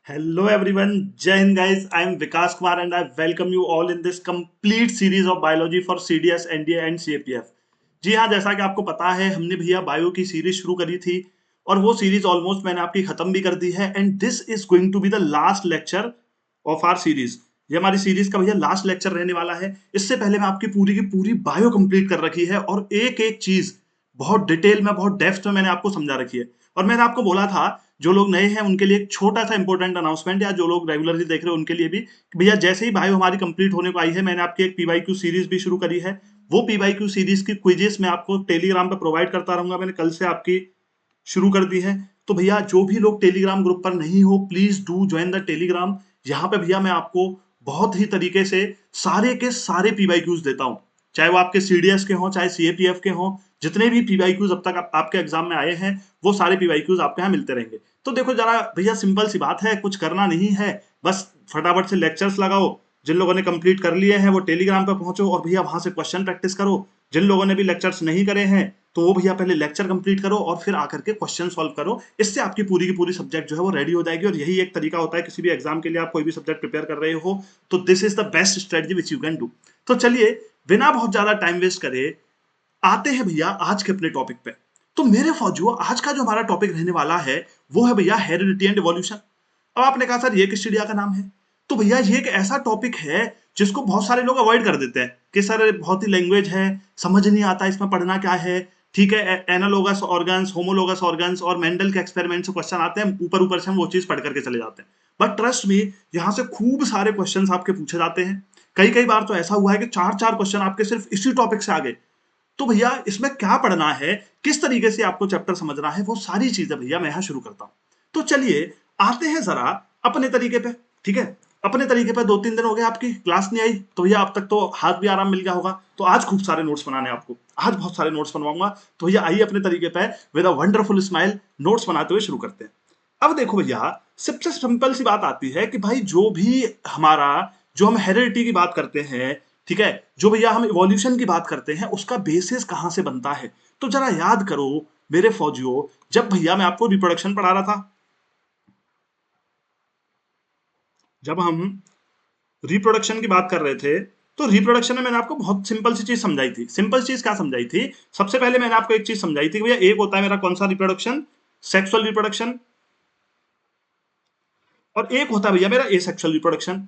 Hello everyone, Jai Hind guys. I am Vikas Kumar and I welcome you all in this complete series of biology for CDS, NDA and CAPF. जी हाँ, जैसा कि आपको पता है हमने भैया bio की सीरीज शुरू करी थी और वो सीरीज ऑलमोस्ट मैंने आपकी खत्म भी कर दी है and this is going to be the last lecture of our series. ये हमारी सीरीज का भैया लास्ट लेक्चर रहने वाला है। इससे पहले मैं आपकी पूरी की पूरी बायो कंप्लीट कर रखी है और एक एक चीज बहुत डिटेल में बहुत डेप्थ में मैंने आपको समझा रखी है। और मैंने आपको बोला था जो लोग नए हैं उनके लिए एक छोटा सा इंपॉर्टेंट अनाउंसमेंट, या जो लोग रेगुलरली देख रहे हैं उनके लिए भी, कि भैया जैसे ही बायो हमारी कंप्लीट होने को आई है मैंने आपकी एक पीवाईक्यू सीरीज भी शुरू करी है। वो पीवाईक्यू सीरीज की क्विजेस मैं आपको टेलीग्राम पे प्रोवाइड करता रहूंगा। मैंने कल से आपकी शुरू कर दी है। तो भैया जो भी लोग टेलीग्राम ग्रुप पर नहीं हो please do join the Telegram. यहाँ पे भैया मैं आपको बहुत ही तरीके से सारे के सारे पीवाईक्यूज देता हूँ, चाहे वो आपके सीडीएस के हों चाहे सीएपीएफ के हों। जितने भी पीवाईक्यूज अब तक आपके एग्जाम में आए हैं वो सारे पीवाईक्यूज आपके यहाँ मिलते रहेंगे। तो देखो जरा भैया सिंपल सी बात है, कुछ करना नहीं है, बस फटाफट से लेक्चर्स लगाओ। जिन लोगों ने कंप्लीट कर लिए हैं वो टेलीग्राम पे पहुंचो और भैया वहां से क्वेश्चन प्रैक्टिस करो। जिन लोगों ने भी लेक्चर्स नहीं करे हैं तो वो भैया पहले लेक्चर कंप्लीट करो और फिर आकर के क्वेश्चन सॉल्व करो। इससे आपकी पूरी की पूरी सब्जेक्ट जो है वो रेडी हो जाएगी। और यही एक तरीका होता है किसी भी एग्जाम के लिए, आप कोई भी सब्जेक्ट प्रिपेयर कर रहे हो तो this is the best strategy which you can do. तो चलिए बिना बहुत ज्यादा टाइम वेस्ट करे आते हैं भैया आज के अपने टॉपिक पे। तो मेरे फौजियों आज का जो हमारा टॉपिक रहने वाला है वो है भैया हेरिडिटी एंड इवोल्यूशन। अब आपने कहा सर ये किस चिड़िया का नाम है? तो भैया ये एक ऐसा टॉपिक है जिसको बहुत सारे लोग अवॉइड कर देते हैं कि सर बहुत ही लैंग्वेज है, समझ नहीं आता इसमें पढ़ना क्या है। ठीक है, एनालोगस ऑर्गन्स, होमोलोगस ऑर्गन्स और मेंडल के एक्सपेरिमेंट से क्वेश्चन आते हैं, ऊपर ऊपर से हम वो चीज पढ़ करके चले जाते हैं। बट ट्रस्ट मी, यहाँ से खूब सारे क्वेश्चन आपके पूछे जाते हैं। कई कई बार तो ऐसा हुआ है कि चार चार क्वेश्चन आपके सिर्फ इसी टॉपिक से आ गए। तो भैया इसमें क्या पढ़ना है, किस तरीके से आपको चैप्टर समझना है, वो सारी चीजें भैया मैं यहां शुरू करता हूं। तो चलिए आते हैं जरा अपने तरीके पे। ठीक है, अपने तरीके पे 2-3 दिन हो गए आपकी क्लास नहीं आई तो भैया अब तक तो हाथ भी आराम मिल गया होगा। तो आज खूब सारे नोट्स बनाने आपको, आज बहुत सारे नोट्स बनवाऊंगा। तो भैया आइए अपने तरीके पे with a wonderful smile notes बनाते हुए शुरू करते हैं। अब देखो भैया, सबसे सिंपल सी बात आती है कि भाई जो भी हमारा, जो हम हेरिडिटी की बात करते हैं, ठीक है, जो भैया हम इवोल्यूशन की बात करते हैं, उसका बेसिस कहां से बनता है? तो जरा याद करो मेरे फौजियों, जब भैया मैं आपको रिप्रोडक्शन पढ़ा रहा था, जब हम रिप्रोडक्शन की बात कर रहे थे तो रिप्रोडक्शन में मैंने आपको बहुत सिंपल सी चीज समझाई थी। सिंपल चीज क्या समझाई थी? सबसे पहले मैंने आपको एक चीज समझाई थी कि भैया एक होता है मेरा कौन सा रिप्रोडक्शन, सेक्सुअल रिप्रोडक्शन, और एक होता है भैया मेरा एसेक्सुअल रिप्रोडक्शन।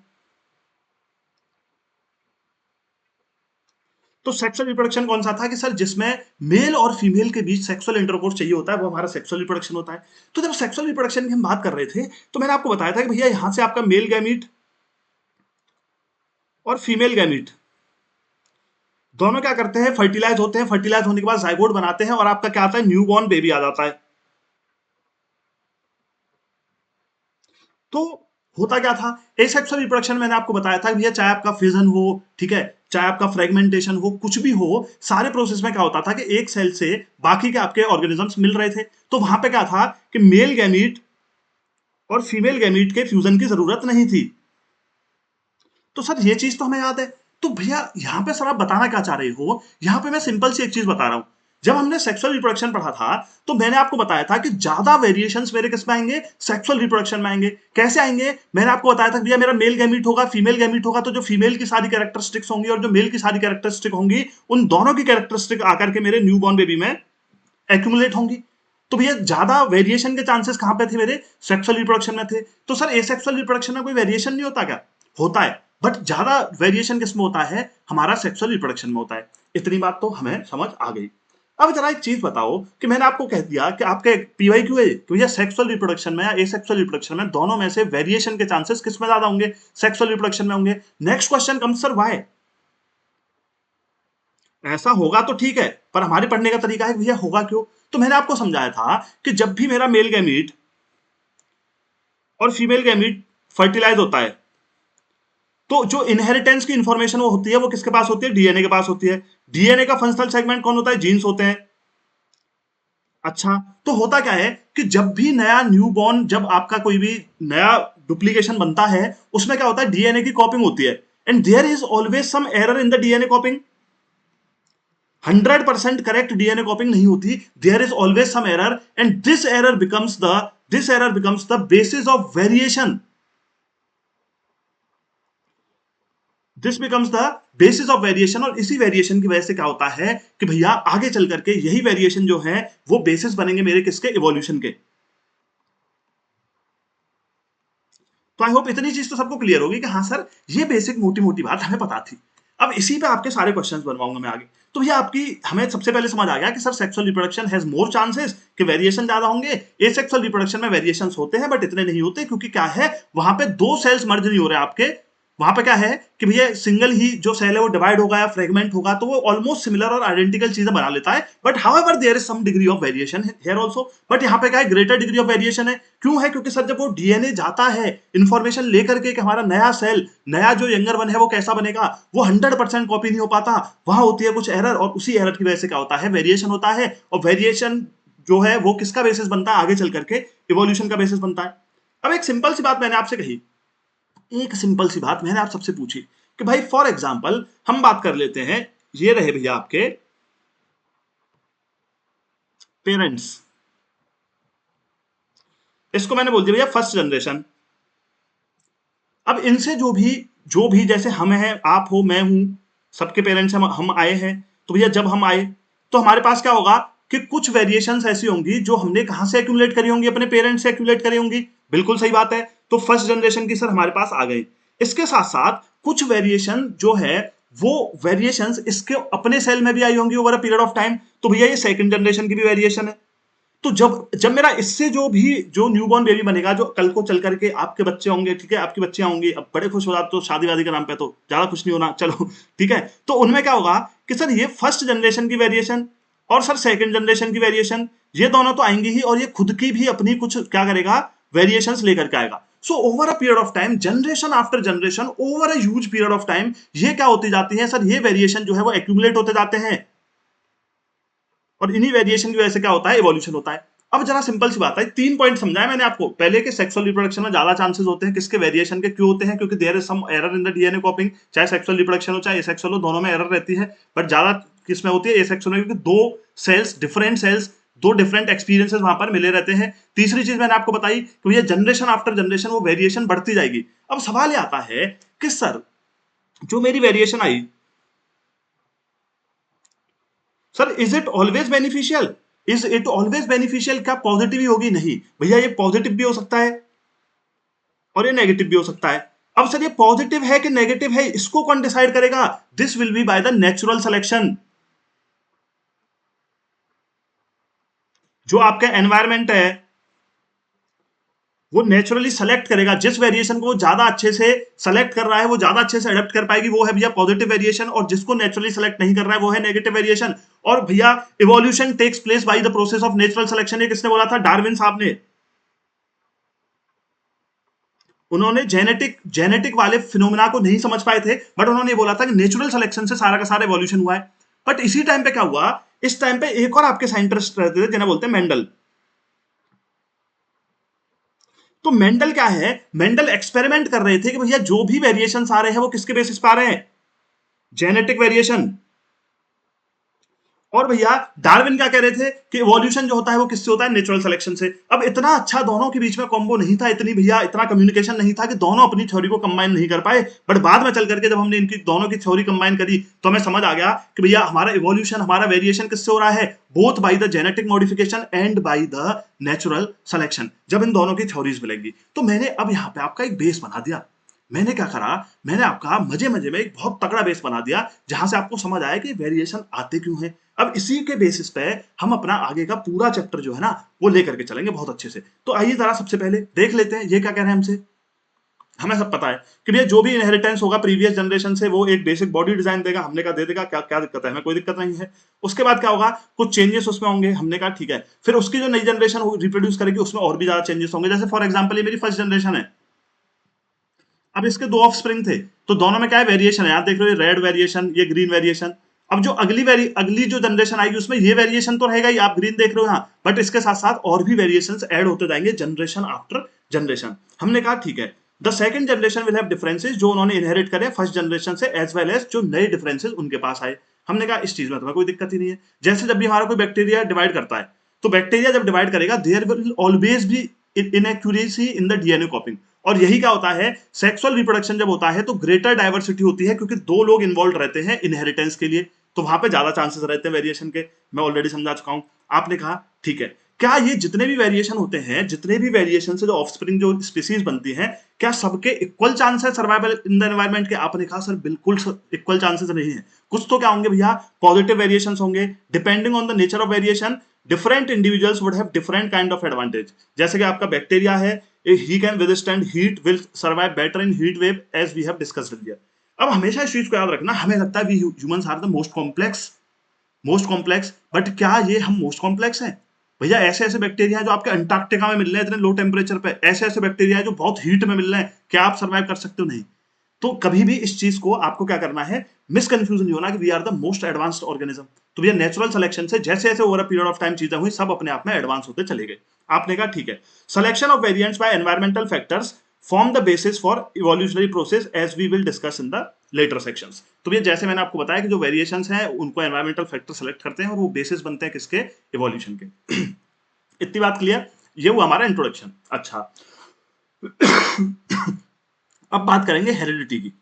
तो सेक्सुअल रिप्रोडक्शन कौन सा था कि सर जिसमें मेल और फीमेल के बीच सेक्सुअल इंटरकोर्स चाहिए होता है, वो हमारा सेक्सुअल रिप्रोडक्शन होता है। तो जब सेक्सुअल रिप्रोडक्शन की हम बात कर रहे थे तो मैंने आपको बताया था कि भैया यहां से आपका मेल गैमीट और फीमेल गैमीट दोनों क्या करते हैं, फर्टिलाइज होते हैं। फर्टिलाइज होने के बाद जाइगोट बनाते हैं और आपका क्या आता है, न्यू बॉर्न बेबी आ जाता है। तो होता क्या था, एसेक्सुअल रिप्रोडक्शन मैंने आपको बताया था भैया चाहे आपका फिजन हो, ठीक है, चाहे आपका फ्रेगमेंटेशन हो, कुछ भी हो, सारे प्रोसेस में क्या होता था कि एक सेल से बाकी के आपके ऑर्गेनिजम्स मिल रहे थे। तो वहां पे क्या था कि मेल गैमीट और फीमेल गैमीट के फ्यूजन की जरूरत नहीं थी। तो सर ये चीज तो हमें याद है। तो भैया यहां पे सर आप बताना क्या चाह रहे हो, यहां पे मैं सिंपल सी एक चीज बता रहा हूं। जब हमने सेक्सुअल रिप्रोडक्शन पढ़ा था तो मैंने आपको बताया था कि ज्यादा वेरिएशंस मेरे किस में आएंगे, सेक्सुअल रिप्रोडक्शन में आएंगे। कैसे आएंगे? मैंने आपको बताया था भैया मेरा मेल गैमीट होगा, फीमेल गैमीट होगा, तो जो फीमेल की सारी कैरेक्टरिस्टिक्स होंगी और जो मेल की सारी कैरेक्टरिस्टिक होंगी, उन दोनों की कैरेक्टरिस्टिक आकर के मेरे न्यू बॉर्न बेबी में एक्यूमुलेट होंगी। तो भैया ज्यादा वेरिएशन के चांसेस कहां पे थे मेरे, सेक्सुअल रिप्रोडक्शन में थे। तो सर एसेक्सुअल रिप्रोडक्शन में कोई वेरिएशन नहीं होता क्या? होता है, बट ज्यादा वेरिएशन किसमें होता है, हमारा सेक्सुअल रिप्रोडक्शन में होता है। इतनी बात तो हमें समझ आ गई। अब जरा एक चीज बताओ कि मैंने आपको कह दिया कि आपके पीवाईक्यू है कि भैया सेक्सुअल रिप्रोडक्शन में या एसेक्सुअल रिप्रोडक्शन में दोनों में से वेरिएशन के चांसेस किसमें ज्यादा होंगे, सेक्सुअल रिप्रोडक्शन में होंगे। Next question come, sir why? ऐसा होगा तो ठीक है, पर हमारे पढ़ने का तरीका है भैया होगा क्यों। तो मैंने आपको समझाया था कि जब भी मेरा मेल गैमीट और फीमेल गैमीट फर्टिलाइज होता है तो जो इनहेरिटेंस की इंफॉर्मेशन वो होती है वो किसके पास होती है, डीएनए के पास होती है। डीएनए का फंक्शनल सेगमेंट कौन होता है, जीन्स होते हैं। अच्छा, तो होता क्या है कि जब भी नया न्यूबॉर्न, जब आपका कोई भी नया डुप्लीकेशन बनता है उसमें क्या होता है, डीएनए की कॉपिंग होती है। And there is always some error in the DNA copying. 100% correct DNA copying नहीं होती, there is always some error and this error becomes the basis of variation this becomes the basis of variation, और इसी variation की वजह से क्या होता है कि भैया आगे चल करके यही वेरिएशन जो है वो बेसिस बनेंगे मेरे किसके, इवोल्यूशन के। तो आई होप इतनी चीज तो सबको क्लियर होगी कि हाँ सर ये बेसिक मोटी मोटी बात हमें पता थी। अब इसी पे आपके सारे क्वेश्चंस बनवाऊंगा मैं आगे। तो भैया आपकी हमें सबसे पहले समझ आ गया कि sir sexual reproduction has more chances कि वेरिएशन ज्यादा होंगे। एसेक्सुअल रिप्रोडक्शन में वेरिएशंस होते हैं बट इतने नहीं होते, क्योंकि क्या है वहां पे दो सेल्स मर्ज नहीं हो रहे आपके। वहां पे क्या है कि भैया सिंगल ही जो सेल है वो डिवाइड होगा या फ्रेगमेंट होगा तो वो ऑलमोस्ट सिमिलर और आइडेंटिकल चीजें बना लेता है। But however there is some degree of variation here also. But यहाँ पे क्या है, ग्रेटर डिग्री ऑफ वेरिएशन है। क्यों है? क्योंकि सर जब वो डीएनए जाता है इंफॉर्मेशन लेकर के कि हमारा नया सेल, नया जो यंगर वन है वो कैसा बनेगा, वो 100% कॉपी नहीं हो पाता, वहां होती है कुछ एरर, और उसी एरर की वजह से क्या होता है, वेरिएशन होता है। और वेरिएशन जो है वो किसका बेसिस बनता है आगे चल करके, इवोल्यूशन का बेसिस बनता है। अब एक सिंपल सी बात मैंने आपसे कही, एक सिंपल सी बात मैंने आप सबसे पूछी कि भाई फॉर एग्जाम्पल हम बात कर लेते हैं, ये रहे भैया आपके पेरेंट्स, इसको मैंने बोल दिया भैया फर्स्ट जनरेशन। अब इनसे जो भी जैसे हम हैं, आप हो, मैं हूं, सबके पेरेंट्स हम आए हैं। तो भैया जब हम आए तो हमारे पास क्या होगा कि कुछ वेरिएशंस ऐसी होंगी जो हमने कहां से एक्यूमुलेट करी होंगी, अपने पेरेंट्स से एक्यूमुलेट करी होंगी। बिल्कुल सही बात है। तो फर्स्ट जनरेशन की सर हमारे पास आ गई। इसके साथ साथ कुछ वेरिएशन जो है वो वेरिएशंस इसके अपने सेल में भी आई होंगी over a period of time. तो भैया ये सेकंड जनरेशन की भी वेरिएशन है। तो जब जब मेरा इससे जो न्यूबॉर्न बेबी बनेगा, जो कल को चल करके आपके बच्चे होंगे, ठीक है, आपकी बच्चियां होंगी, अब बड़े खुश हो जाते तो शादी वादी के नाम पे तो ज्यादा खुश नहीं होना, चलो ठीक है। तो उनमें क्या होगा कि सर ये फर्स्ट जनरेशन की वेरिएशन और सर सेकंड जनरेशन की वेरिएशन, ये दोनों तो आएंगी ही, और ये खुद की भी अपनी कुछ क्या करेगा, वेरिएशंस लेकर के आएगा। So over a period of time, generation after generation, over a huge period of time, ये क्या होती जाती है सर, ये वेरिएशन जो है वो एक्यूमुलेट होते जाते हैं, और इन्हीं वेरिएशन की वजह से क्या होता है, इवोल्यूशन होता है। अब जरा सिंपल सी बात है, 3 पॉइंट समझाया मैंने आपको पहले के सेक्सुअल रिप्रोडक्शन में ज्यादा चांसेस होते हैं किसके, वेरिएशन के। क्यों होते हैं? क्योंकि there is some error in the DNA copying, चाहे सेक्सुअल रिप्रोडक्शन हो चाहे एसेक्सुअल हो, दोनों में एरर रहती है। बट ज्यादा किसमें होती है, एसेक्सुअल में, क्योंकि दो सेल्स, डिफरेंट सेल्स, दो डिफरेंट एक्सपीरियंसेस वहां पर मिले रहते हैं। तीसरी चीज मैंने आपको बताई कि ये जनरेशन आफ्टर जनरेशन वो वेरिएशन बढ़ती जाएगी। अब सवाल ये आता है कि सर जो मेरी variation I, sir is it always beneficial, is it always beneficial, क्या पॉजिटिव ही होगी? नहीं भैया, ये पॉजिटिव भी हो सकता है और ये नेगेटिव भी हो सकता है। अब सर ये पॉजिटिव है कि नेगेटिव है, इसको कौन डिसाइड करेगा? This will be by the natural selection. जो आपका एनवायरमेंट है वो नेचुरली सेलेक्ट करेगा, जिस वेरिएशन को वो ज्यादा अच्छे से सेलेक्ट कर रहा है, वो ज्यादा अच्छे से अडेप्ट कर पाएगी, वो है भैया पॉजिटिव वेरिएशन। और जिसको नेचुरली सेलेक्ट नहीं कर रहा है वो है नेगेटिव वेरिएशन। और भैया evolution takes place by the process of natural selection, ये किसने बोला था? डार्विन साहब ने। उन्होंने जेनेटिक वाले फिनोमिना को नहीं समझ पाए थे, बट उन्होंने ये बोला था कि नेचुरल सिलेक्शन से सारा का सारा एवोल्यूशन हुआ है। बट इसी टाइम पे क्या हुआ, इस टाइम पे एक और आपके साइंटिस्ट रहते थे जिन्हें बोलते हैं मेंडल। तो मेंडल क्या है, मेंडल एक्सपेरिमेंट कर रहे थे कि भैया जो भी वेरिएशन आ रहे हैं वो किसके बेसिस पे आ रहे हैं, जेनेटिक वेरिएशन। और भैया डार्विन क्या कह रहे थे कि इवोल्यूशन जो होता है वो किससे होता है, नेचुरल सिलेक्शन से। अब इतना अच्छा दोनों के बीच में कॉम्बो नहीं था, इतनी भैया इतना कम्युनिकेशन नहीं था कि दोनों अपनी थ्योरी को कंबाइन नहीं कर पाए। बट बाद में चल करके जब हमने इनकी दोनों की थ्योरी कंबाइन करी तो हमें समझ आ गया कि भैया हमारा इवोल्यूशन, हमारा वेरिएशन किससे हो रहा है, both by the genetic modification and by the natural selection. जब इन दोनों की थ्योरीज मिलेंगी तो मैंने अब यहाँ पे आपका एक बेस बना दिया। मैंने क्या करा, मैंने आपका मजे मजे में एक बहुत तगड़ा बेस बना दिया जहां से आपको समझ आया कि वेरिएशन आते क्यों हैं। अब इसी के बेसिस पे हम अपना आगे का पूरा चैप्टर जो है ना वो लेकर के चलेंगे बहुत अच्छे से। तो आइए जरा सबसे पहले देख लेते हैं ये क्या कह रहे हैं हमसे। हमें सब पता है कि भैया जो भी इनहेरिटेंस होगा प्रीवियस जनरेशन से वो एक बेसिक बॉडी डिजाइन देगा, हमने कहा दे देगा, क्या क्या दिक्कत है, हमें कोई दिक्कत नहीं है। उसके बाद क्या होगा, कुछ चेंजेस उसमें होंगे, हमने कहा ठीक है। फिर उसकी जो नई जनरेशन रिप्रोड्यूस करेगी उसमें और भी ज्यादा चेंजेस होंगे। जैसे फॉर एग्जाम्पल ये मेरी फर्स्ट जनरेशन है, अब इसके दो ऑफ स्प्रिंग थे तो दोनों में क्या है, वेरिएशन है। आप देख रहे हो रेड वेरिएशन, ये ग्रीन वेरिएशन। अब जो अगली जो जनरेशन आएगी उसमें ये वेरिएशन तो रहेगा ही, आप ग्रीन देख रहे हो यहाँ, बट इसके साथ साथ और भी वेरिएशंस ऐड होते जाएंगे जनरेशन आफ्टर जनरेशन। हमने कहा ठीक है, the second generation will have differences जो उन्होंने इनहेरिट करे फर्स्ट जनरेशन से, एज वेल एज जो नए डिफरेंसेस उनके पास आए। हमने कहा इस चीज में तुम्हें कोई दिक्कत ही नहीं है। जैसे जब भी हमारा कोई बैक्टीरिया डिवाइड करता है तो बैक्टीरिया जब डिवाइड करेगा there will always be inaccuracy in the DNA copying, और यही क्या होता है, सेक्सुअल रिप्रोडक्शन जब होता है तो ग्रेटर डाइवर्सिटी होती है, क्योंकि दो लोग इन्वॉल्व रहते हैं इनहेरिटेंस के लिए, तो वहां पे ज्यादा चांसेस रहते हैं वेरिएशन के। मैं ऑलरेडी समझा चुका हूं। आपने कहा ठीक है, क्या ये जितने भी वेरिएशन होते हैं, जितने भी वेरिएशन से जो ऑफस्प्रिंग जो स्पीसीज बनती हैं, क्या सबके इक्वल चांस है सर्वाइवल इन द एनवायरमेंट के? आपने कहा सर बिल्कुल इक्वल चांसेस नहीं है। कुछ तो क्या होंगे भैया, पॉजिटिव वेरिएशन होंगे। Depending on the nature of variation different individuals would have different kind of advantage. जैसे कि आपका बैक्टीरिया है, he can withstand heat, will survive better in heat wave as we have discussed earlier. अब हमेशा इस चीज को याद रखना, हमें लगता है we humans are the most complex, but क्या ये हम मोस्ट कॉम्प्लेक्स हैं? भैया ऐसे ऐसे बैक्टीरिया जो आपके अंटार्कटिका में मिल रहे हैं इतने लो टेम्परेचर पे, ऐसे ऐसे बैक्टीरिया जो बहुत हीट में मिल रहे हैं, क्या आप सर्वाइव कर सकते हो? नहीं। तो कभी भी इस चीज को आपको क्या करना है, मिसकंफ्यूजन नहीं होना कि we are the most advanced organism. तो भैया नेचुरल सिलेक्शन से जैसे जैसे over a period of time चीजें हुई, सब अपने आप में एडवांस होते चले गए। आपने कहा ठीक है, selection of variants by environmental factors form the basis for evolutionary process as we will discuss in the later sections. तो ये जैसे मैंने आपको बताया कि जो वेरिएशंस हैं उनको एनवायरमेंटल फैक्टर सेलेक्ट करते हैं और वो बेसिस बनते हैं किसके, इवोल्यूशन के। इतनी बात क्लियर, ये हुआ हमारा इंट्रोडक्शन। अच्छा, अब बात करेंगे हेरिडिटी की।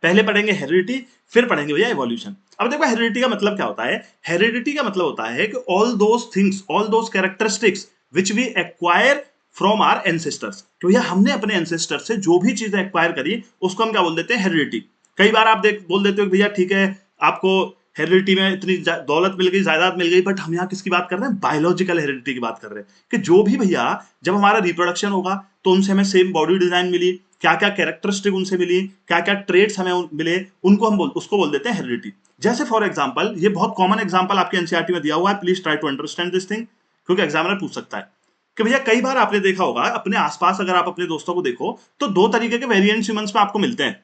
पहले पढ़ेंगे हेरिडिटी, फिर पढ़ेंगे भैया इवोल्यूशन। अब देखो हेरिडिटी का मतलब क्या होता है। हेरिडिटी का मतलब होता है कि all those things, all those characteristics which we acquire from our ancestors. तो भैया हमने अपने एंसेस्टर से जो भी चीजें एक्वायर करी उसको हम क्या बोल देते हैं, हेरिडिटी। कई बार आप बोल देते हो भैया ठीक है आपको हेरिडिटी में इतनी दौलत मिल गई, जायदाद मिल गई, बट हम यहाँ किसकी बात कर रहे हैं, बायोलॉजिकल हेरिडिटी की बात कर रहे हैं कि जो भी भैया जब हमारा रिप्रोडक्शन होगा तो उनसे हमें सेम बॉडी डिजाइन मिली, क्या क्या कैरेक्टरिस्टिक उनसे मिली, क्या क्या ट्रेड्स हमें मिले, उनको हम उसको बोल देते हैं हेरिडिटी। जैसे फॉर एग्जांपल, ये बहुत कॉमन एग्जांपल आपके एनसीईआरटी में दिया हुआ है, please try to understand this thing, क्योंकि एग्जामिनर पूछ सकता है कि भैया कई बार आपने देखा होगा अपने आसपास, अगर आप अपने दोस्तों को देखो तो दो तरीके के वेरिएंट्स ह्यूमंस में आपको मिलते हैं।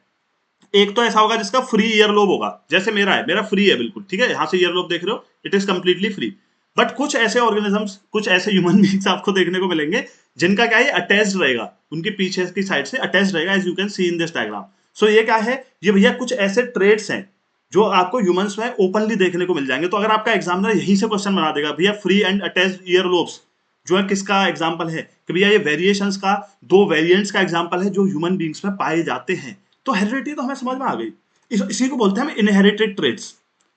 एक तो ऐसा होगा जिसका फ्री ईयरलोब होगा, जैसे मेरा है, मेरा फ्री है बिल्कुल, ठीक है, यहां से ईयरलोब देख रहे हो, it is completely free. But कुछ ऐसे ऑर्गेनिजम्स, कुछ ऐसे ह्यूमन बींग्स आपको देखने को मिलेंगे जिनका क्या है, अटैच्ड रहेगा, उनके पीछे की साइड से अटैच्ड रहेगा, as you can see in this diagram. So ये क्या है, ये भैया कुछ ऐसे ट्रेड्स हैं जो आपको ह्यूमंस में ओपनली देखने को मिल जाएंगे। तो अगर आपका एग्जामिनर यहीं से क्वेश्चन बना देगा भैया फ्री एंड अटैच्ड ईयरलोब्स जो है किसका एग्जाम्पल है, कि भैया ये वेरिएशंस का, दो वेरिएंट्स का एग्जाम्पल है जो ह्यूमन बींग्स में पाए जाते हैं। तो हेरिडिटी तो हमें समझ में आ गई। इसी को बोलते हैं हम इनहेरिटेड ट्रेड्स,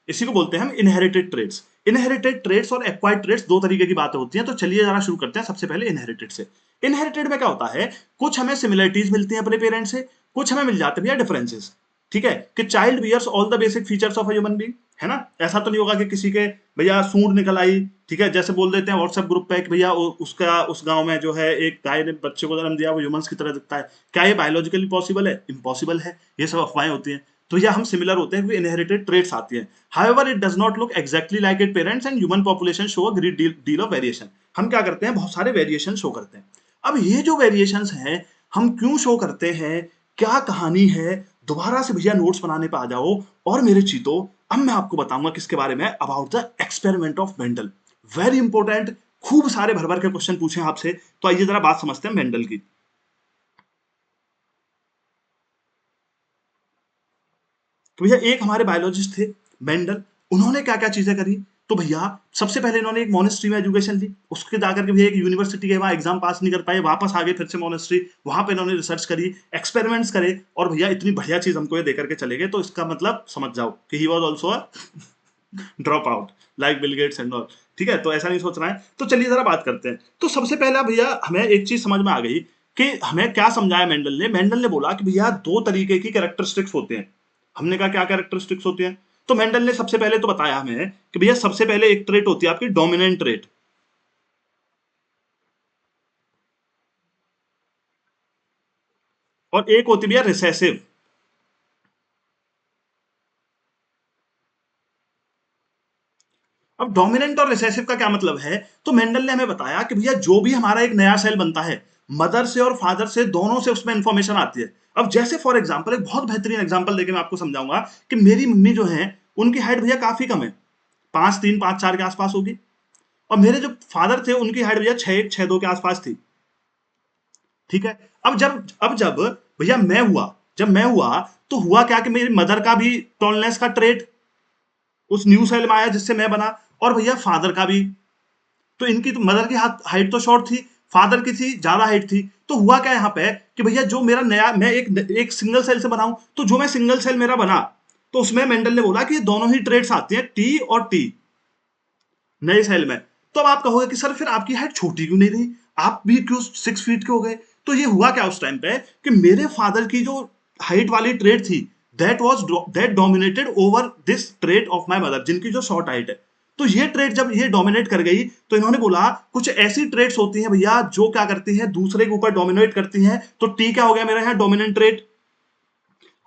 इसी को बोलते हैं हम इनहेरिटेड ट्रेड्स। इनहेरिटेड ट्रेड्स और एक्वायर्ड ट्रेड्स दो तरीके की बातें होती हैं। तो चलिए जरा शुरू करते हैं सबसे पहले इनहेरिटेड से। इनहेरिटेड में क्या होता है, कुछ हमें सिमिलरिटीज मिलती हैं अपने पेरेंट्स से, कुछ हमें मिल जाते हैं भैया डिफरेंसेस। ठीक है, कि child bears all the basic features of a human being, है ना। ऐसा तो नहीं होगा कि किसी के भैया सूंड निकल आई, ठीक है, जैसे बोल देते हैं व्हाट्सएप ग्रुप पे कि भैया उसका उस गांव में जो है एक गाय ने बच्चे को जन्म दिया, वो ह्यूमंस की तरह दिखता है। क्या ये बायोलॉजिकली पॉसिबल है? इम्पॉसिबल है, ये सब अफवाहें होती हैं। तो यह हम सिमिलर होते हैं, इनहेरिटेड ट्रेट्स आती हैं। However it does not look exactly like it parents and human population show a great deal of variation. हम क्या करते हैं, बहुत सारे वेरिएशन शो करते हैं। अब ये जो वेरिएशंस हैं हम क्यों शो करते हैं, क्या कहानी है, दोबारा से भैया नोट्स बनाने पे आ जाओ। और मेरे चीतो, अब मैं आपको बताऊंगा किसके बारे में, about the experiment of Mendel. Very important, खूब सारे भर भर के क्वेश्चन पूछे आपसे। तो आइए जरा बात समझते हैं मेंडल की। तो भैया एक हमारे बायोलॉजिस्ट थे मेंडल, उन्होंने क्या क्या चीजें करी। तो भैया सबसे पहले इन्होंने एक मोनेस्ट्री में एजुकेशन ली, उसके जाकर के भैया एक यूनिवर्सिटी के वहां एग्जाम पास नहीं कर पाए, वापस आ गए फिर से मोनेस्ट्री, वहां पे इन्होंने रिसर्च करी, एक्सपेरिमेंट्स करे, और भैया इतनी बढ़िया चीज हमको ये देकर के चले गए। तो इसका मतलब समझ जाओ कि he was also a drop out like Bill Gates and all. ठीक है, तो ऐसा नहीं सोचना है। तो चलिए जरा बात करते हैं। तो सबसे पहला भैया हमें एक चीज समझ में आ गई कि हमें क्या समझाया मेंडल ने। मेंडल ने बोला कि भैया दो तरीके की कैरेक्टरिस्टिक्स होते हैं। हमने कहा क्या कैरेक्टरिस्टिक्स होती हैं, तो मेंडल ने सबसे पहले तो बताया हमें कि भैया सबसे पहले एक ट्रेट होती है आपकी डोमिनेंट ट्रेट, और एक होती है भैया रिसेसिव। अब डोमिनेंट और रिसेसिव का क्या मतलब है, तो मेंडल ने हमें बताया कि भैया जो भी हमारा एक नया सेल बनता है, मदर से और फादर से, दोनों से उसमें इंफॉर्मेशन आती है। अब जैसे फॉर एग्जांपल, एक बहुत बेहतरीन एग्जांपल देके मैं आपको समझाऊंगा कि मेरी मम्मी जो है उनकी हाइट भैया काफी कम है, 5'3" 5'4" के आसपास होगी, और मेरे जो फादर थे उनकी हाइट भैया 6'1" 6'2" के आसपास थी। ठीक है, अब जब भैया मैं हुआ तो हुआ क्या कि मेरी मदर का भी टॉलनेस का ट्रेट उस न्यू सेल में आया जिससे मैं बना, और भैया फादर का भी। तो इनकी तो मदर की हाइट तो शॉर्ट थी, फादर की थी ज्यादा हाइट थी। तो हुआ क्या यहाँ पे कि भैया जो मेरा नया, मैं एक सिंगल सेल से बनाऊं, तो जो मैं सिंगल सेल मेरा बना, तो उसमें मेंडल ने बोला कि ये दोनों ही ट्रेड्स आती हैं, टी और टी, नए सेल में। तो अब आप कहोगे कि सर फिर आपकी हाइट छोटी क्यों नहीं रही, आप भी क्यों 6 फीट के हो गए। तो ये हुआ क्या उस टाइम पे कि मेरे फादर की जो हाइट वाली ट्रेड थी, that dominated over this trade off my mother, जिनकी जो शॉर्ट हाइट है। तो ये ट्रेड जब ये डोमिनेट कर गई, तो इन्होंने बोला कुछ ऐसी ट्रेड्स होती हैं भैया जो क्या करती हैं, दूसरे के ऊपर डोमिनेट करती हैं। तो टी क्या हो गया मेरे यहाँ, डोमिनेंट ट्रेड।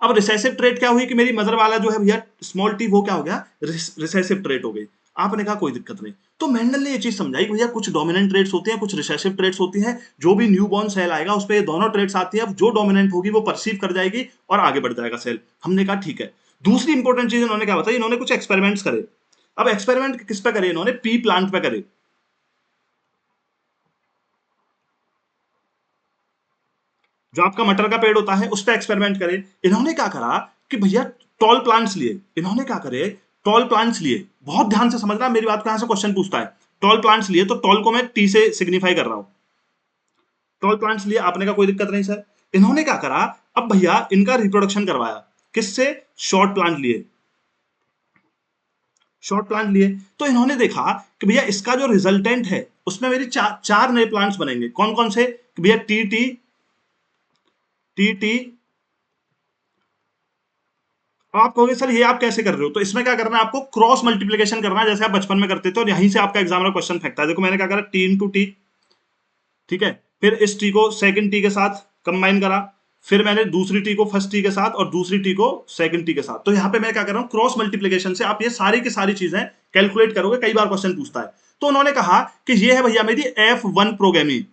अब रिसेसिव ट्रेट क्या हुई कि मेरी मदर वाला जो है भैया स्मॉल टी, वो क्या हो गया, रिसेसिव ट्रेट हो गई। आपने कहा कोई दिक्कत नहीं। तो मेंडल ने ये चीज समझाई कि भैया कुछ डोमिनेंट ट्रेट्स होती हैं, कुछ रिसेसिव ट्रेट्स होती हैं। जो भी न्यूबॉर्न सेल आएगा उस पर ये दोनों ट्रेट्स आती है, जो डोमिनेंट होगी वो परसीव कर जाएगी और आगे बढ़ जाएगा सेल। हमने कहा ठीक है। दूसरी इंपॉर्टेंट चीज इन्होंने क्या बताई, इन्होंने कुछ एक्सपेरिमेंट्स करे। अब एक्सपेरिमेंट किस पे करे इन्होंने, पी प्लांट पे करे। जो आपका मटर का पेड़ होता है उस पर एक्सपेरिमेंट करें। इन्होंने क्या करा कि भैया टॉल प्लांट्स लिए। इन्होंने क्या करे, टॉल प्लांट्स लिए, बहुत ध्यान से समझना मेरी बात को, यहां से क्वेश्चन पूछता है। टॉल प्लांट्स लिए, तो टॉल को मैं टी से सिग्निफाई कर रहा हूं। टॉल प्लांट्स लिए, आपने कहा कोई दिक्कत नहीं सर। इन्होंने क्या करा, अब भैया इनका रिप्रोडक्शन करवाया, किससे, शॉर्ट प्लांट लिए। शॉर्ट प्लांट लिए, तो इन्होंने देखा कि भैया इसका जो रिजल्टेंट है उसमें मेरी चार नए प्लांट्स बनेंगे। कौन कौन से, कि भैया टी टी, टी टी। आप कहोगे सर ये आप कैसे कर रहे हो, तो इसमें क्या करना है आपको, क्रॉस मल्टीप्लीकेशन करना है, जैसे आप बचपन में करते थे, और यहीं से आपका एग्जामिनर क्वेश्चन फेंकता है। देखो मैंने क्या करा, टी इंटू टी, ठीक है। फिर इस टी को सेकंड टी के साथ कंबाइन करा, फिर मैंने दूसरी टी को फर्स्ट टी के साथ और दूसरी टी को सेकंड टी के साथ। तो यहाँ पे मैं क्या कर रहा हूँ, क्रॉस मल्टीप्लीकेशन से आप ये सारी की सारी चीजें कैलकुलेट करोगे, कई बार क्वेश्चन पूछता है। तो उन्होंने कहा कि ये है भैया मेरी F1 प्रोगेमी,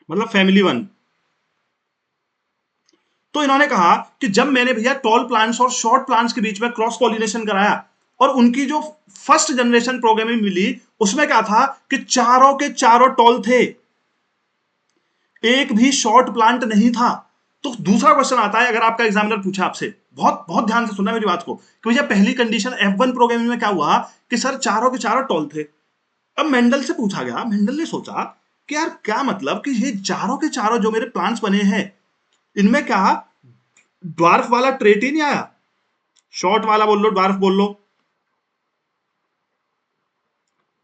मतलब फैमिली वन। तो इन्होंने कहा कि जब मैंने भैया टॉल प्लांट्स और शॉर्ट प्लांट्स के बीच में क्रॉस पॉलिनेशन कराया, और उनकी जो फर्स्ट जनरेशन प्रोग्रामिंग मिली, उसमें क्या था कि चारों के चारों टॉल थे, एक भी शॉर्ट प्लांट नहीं था। तो दूसरा क्वेश्चन आता है, अगर आपका एग्जामिनर पूछा आपसे, बहुत बहुत ध्यान से सुनना मेरी बात को, कि भैया पहली कंडीशन F1 प्रोग्रामिंग में क्या हुआ कि सर चारों के चारों टॉल थे। अब मेंडल से पूछा गया, मेंडल ने सोचा कि यार क्या मतलब कि ये चारों के चारों जो मेरे प्लांट्स बने हैं, इनमें क्या ड्वार्फ वाला ट्रेट ही नहीं आया, शॉर्ट वाला बोल लो, ड्वार्फ बोल लो,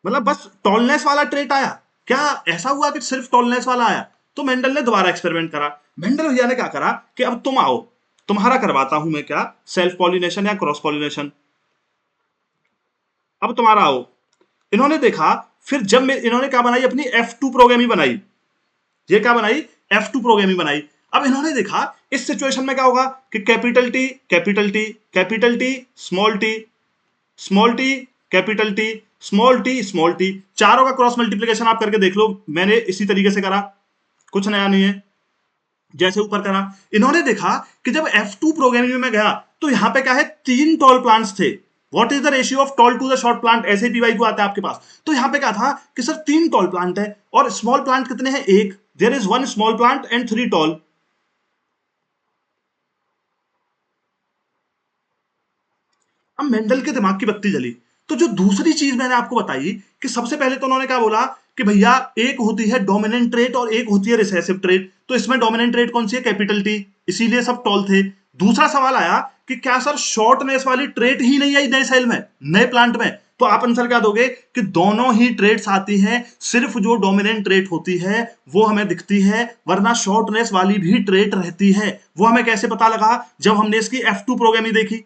मतलब बस टॉलनेस वाला ट्रेट आया। क्या ऐसा हुआ कि सिर्फ टॉलनेस वाला आया। तो मेंडल ने दोबारा एक्सपेरिमेंट करा। मेंडल भैया ने क्या करा कि अब तुम आओ, तुम्हारा करवाता हूं मैं क्या, सेल्फ पॉलिनेशन या क्रॉस पॉलिनेशन। अब तुम्हारा आओ। इन्होंने देखा, फिर जब इन्होंने क्या बनाई, अपनी F2 प्रोग्रामिंग बनाई। ये क्या बनाई, F2 प्रोग्रामिंग बनाई। अब इन्होंने देखा इस सिचुएशन में क्या होगा कि capital T capital T capital T, small T small T, capital T small T small T, चारों का क्रॉस मल्टीप्लिकेशन आप करके देख लो। मैंने इसी तरीके से करा, कुछ नया नहीं है, जैसे ऊपर करा। इन्होंने देखा कि जब F2 प्रोग्रामिंग में गया, तो यहां पे क्या है, 3 टॉल प्लांट्स थे। What is the ratio of tall to the short plant, ऐसे पीवाई को आता है आपके पास। तो यहां पे क्या था कि सर 3 टॉल प्लांट है, और स्मॉल प्लांट कितने हैं, एक, there is 1 small plant and 3 tall. अब मेंडल के दिमाग की बत्ती जली। तो जो दूसरी चीज मैंने आपको बताई कि सबसे पहले तो उन्होंने क्या बोला कि भैया एक होती है डोमिनेंट ट्रेट और एक होती है रिसेसिव ट्रेट। तो इसमें डोमिनेंट ट्रेट कौन सी है, कैपिटल टी, इसीलिए सब टॉल थे। दूसरा सवाल आया कि क्या सर शॉर्टनेस वाली ट्रेट ही नहीं आई नए सेल में, नए प्लांट में। तो आप आंसर क्या दोगे कि दोनों ही ट्रेट्स आती हैं, सिर्फ जो डोमिनेंट ट्रेट होती है वो हमें दिखती है, वरना शॉर्टनेस वाली भी ट्रेट रहती है। वो हमें कैसे पता लगा, जब हमने इसकी F2 प्रोग्रामिंग देखी,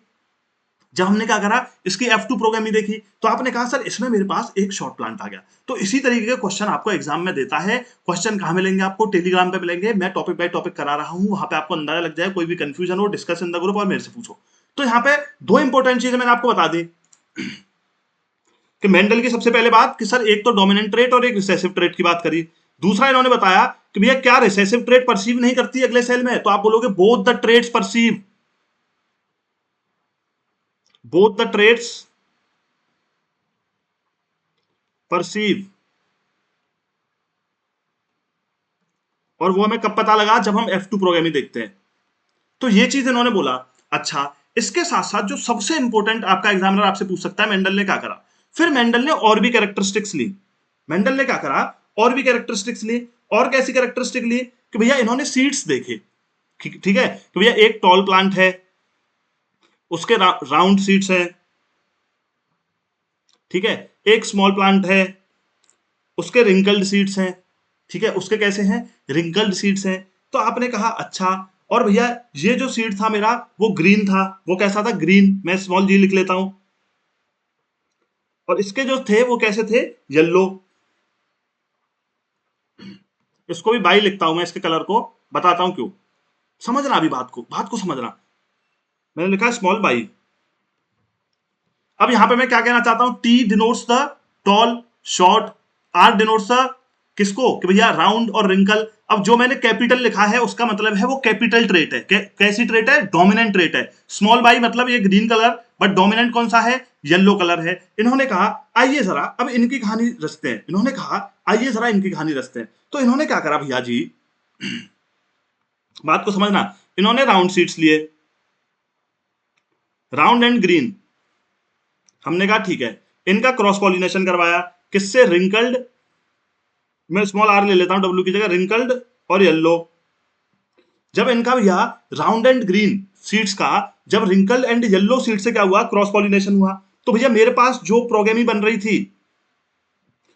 जब हमने क्या करा, इसकी F2 प्रोग्रामिंग देखी, तो आपने कहा सर इसमें मेरे पास एक शॉर्ट प्लांट आ गया। तो इसी तरीके के क्वेश्चन आपको एग्जाम में देता है। क्वेश्चन कहां मिलेंगे आपको, टेलीग्राम पे मिलेंगे। मैं टॉपिक बाय टॉपिक करा रहा हूं, वहां पे आपको अंदाजा लग जाए। कोई भी कंफ्यूजन हो, डिस्कस इन द ग्रुप और मेरे से पूछो। तो यहाँ पे दो इंपॉर्टेंट चीजें मैंने आपको बता दी कि मेंडल की सबसे पहले बात कि सर एक तो डोमिनेंट ट्रेट और एक रिसेसिव ट्रेट की बात करी। दूसरा इन्होंने बताया कि भैया क्या रिसेसिव ट्रेट परसीव नहीं करती अगले सेल में, तो आप बोलोगे both the traits perceive, both the traits perceive. और वो हमें कब पता लगा, जब हम F2 प्रोग्रामिंग देखते हैं। तो ये चीज इन्होंने बोला। अच्छा, इसके साथ साथ जो सबसे इंपॉर्टेंट आपका एग्जामिनर आपसे पूछ सकता है, मेंडल ने क्या करा, फिर मेंडल ने और भी कैरेक्टरिस्टिक्स ली। मेंडल ने क्या करा, और भी कैरेक्टरिस्टिक्स लिए। और कैसी कैरेक्टरिस्टिक लिए कि भैया इन्होंने सीड्स देखे, ठीक है, कि भैया एक टॉल प्लांट है, उसके राउंड सीड्स है, ठीक है, एक स्मॉल प्लांट है, उसके रिंकल्ड सीड्स हैं, ठीक है, उसके कैसे हैं, रिंकल्ड सीड्स हैं। तो आपने कहा अच्छा, और भैया ये जो सीड था मेरा वो ग्रीन था, वो कैसा था, ग्रीन, मैं स्मॉल जी लिख लेता हूं, और इसके जो थे वो कैसे थे, येलो। इसको भी बाई लिखता हूं मैं, इसके कलर को बताता हूं क्यों, समझना अभी बात को समझना। मैंने लिखा है स्मॉल बाई। अब यहां पे मैं क्या कहना चाहता हूं, T denotes the tall, short, R denotes the किसको, कि भैया राउंड और रिंकल। अब जो मैंने कैपिटल लिखा है उसका मतलब है वो कैपिटल ट्रेट है। कैसी ट्रेट है, डोमिनेंट ट्रेट है। स्मॉल बाई मतलब ये ग्रीन कलर, बट डोमिनेंट कौन सा है, येलो कलर है। इन्होंने कहा आइए जरा अब इनकी कहानी रचते हैं, इन्होंने कहा आइए जरा इनकी कहानी रचते हैं। तो इन्होंने क्या करा भैया जी, बात को समझना, इन्होंने राउंड सीड्स लिए, राउंड एंड ग्रीन। हमने कहा ठीक है, इनका क्रॉस पॉलिनेशन करवाया, किससे, रिंकल्ड, मैं स्मॉल आर ले लेता हूं डब्ल्यू की जगह, रिंकल्ड और येलो। जब इनका भैया राउंड एंड ग्रीन सीड्स का, जब रिंकल्ड एंड येलो सीड से क्या हुआ, क्रॉस पॉलिनेशन हुआ, तो भैया मेरे पास जो प्रोगेमी बन रही थी,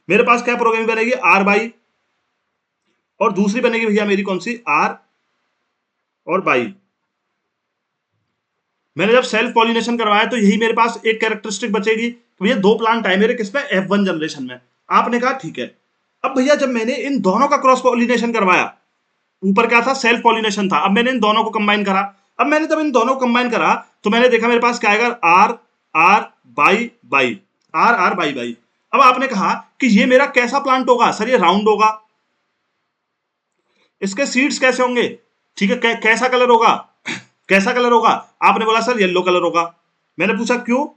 मेरे पास क्या प्रोगेमी बनेगी, आर बाई, और दूसरी बनेगी भैया मेरी कौन सी, आर और बाई। मैंने जब सेल्फ पॉलिनेशन करवाया तो यही मेरे पास एक कैरेक्टरिस्टिक बचेगी, तो भैया दो प्लांट आए मेरे किस में, F1 जनरेशन में। आपने कहा ठीक है। अब भैया जब मैंने इन दोनों का क्रॉस पॉलिनेशन करवाया, ऊपर क्या था, सेल्फ पॉलिनेशन था, अब मैंने इन दोनों को कंबाइन करा। अब मैंने जब इन दोनों को कंबाइन करा तो मैंने देखा मेरे पास क्या आएगा, R R by by, R R by by. अब आपने कहा कि ये मेरा कैसा प्लांट होगा, सर ये राउंड होगा, इसके सीड्स कैसे होंगे, ठीक है, कैसा कलर होगा, कैसा कलर होगा, आपने बोला सर येलो कलर होगा। मैंने पूछा क्यों,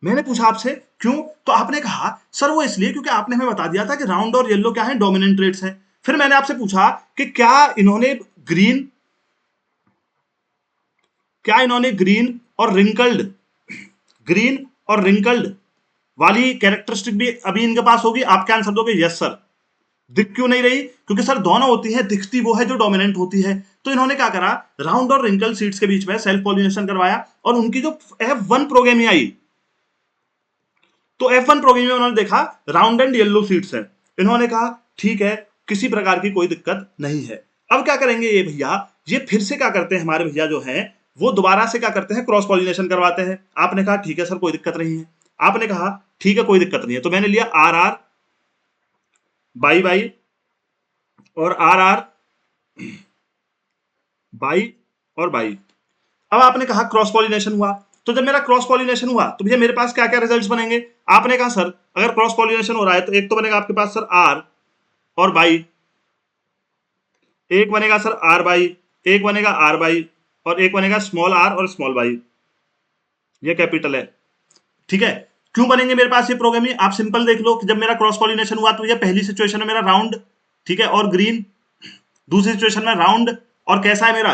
मैंने पूछा आपसे क्यों, तो आपने कहा सर वो इसलिए क्योंकि आपने हमें बता दिया था कि राउंड और येलो क्या है, डोमिनेंट ट्रेट्स हैं। फिर मैंने आपसे पूछा कि ग्रीन क्या इन्होंने ग्रीन और रिंकल्ड वाली कैरेक्टरिस्टिक भी अभी इनके पास होगी, आप क्या आंसर दोगे, यस सर। दिख क्यों नहीं रही, क्योंकि सर दोनों होती है, दिखती वो है जो डोमिनेंट होती है। तो इन्होंने क्या करा, राउंड और रिंकल सीड्स के बीच में सेल्फ पॉलिनेशन करवाया, और उनकी जो F1 प्रोगेमी आई, तो F1 प्रोगेमी में उन्होंने देखा राउंड एंड येलो सीड्स है। इन्होंने कहा ठीक है, किसी प्रकार की कोई दिक्कत नहीं है। अब क्या करेंगे ये भैया, ये फिर से क्या करते हैं हमारे भैया जो है, वो दोबारा से क्या करते हैं, क्रॉस पॉलिनेशन करवाते हैं। आपने कहा ठीक है सर कोई दिक्कत नहीं है, आपने कहा ठीक है कोई दिक्कत नहीं है, तो मैंने लिया आर आर बाई बाई और आर आर बाई और बाई। अब आपने कहा क्रॉस पॉलिनेशन हुआ, तो जब मेरा क्रॉस पॉलिनेशन हुआ तो भैया मेरे पास क्या क्या रिजल्ट्स बनेंगे, आपने कहा सर अगर क्रॉस पॉलिनेशन हो रहा है तो एक तो बनेगा आपके पास सर आर और बाई, एक बनेगा सर आर बाई, एक बनेगा आर बाई, और एक बनेगा स्मॉल आर और स्मॉल बाई, ये कैपिटल है, ठीक है। क्यों बनेंगे मेरे पास ये प्रोग्राम, आप सिंपल देख लो कि जब मेरा क्रॉस पॉलिनेशन हुआ तो ये पहली सिचुएशन में मेरा राउंड, ठीक है, और ग्रीन, दूसरी सिचुएशन में राउंड और कैसा है मेरा,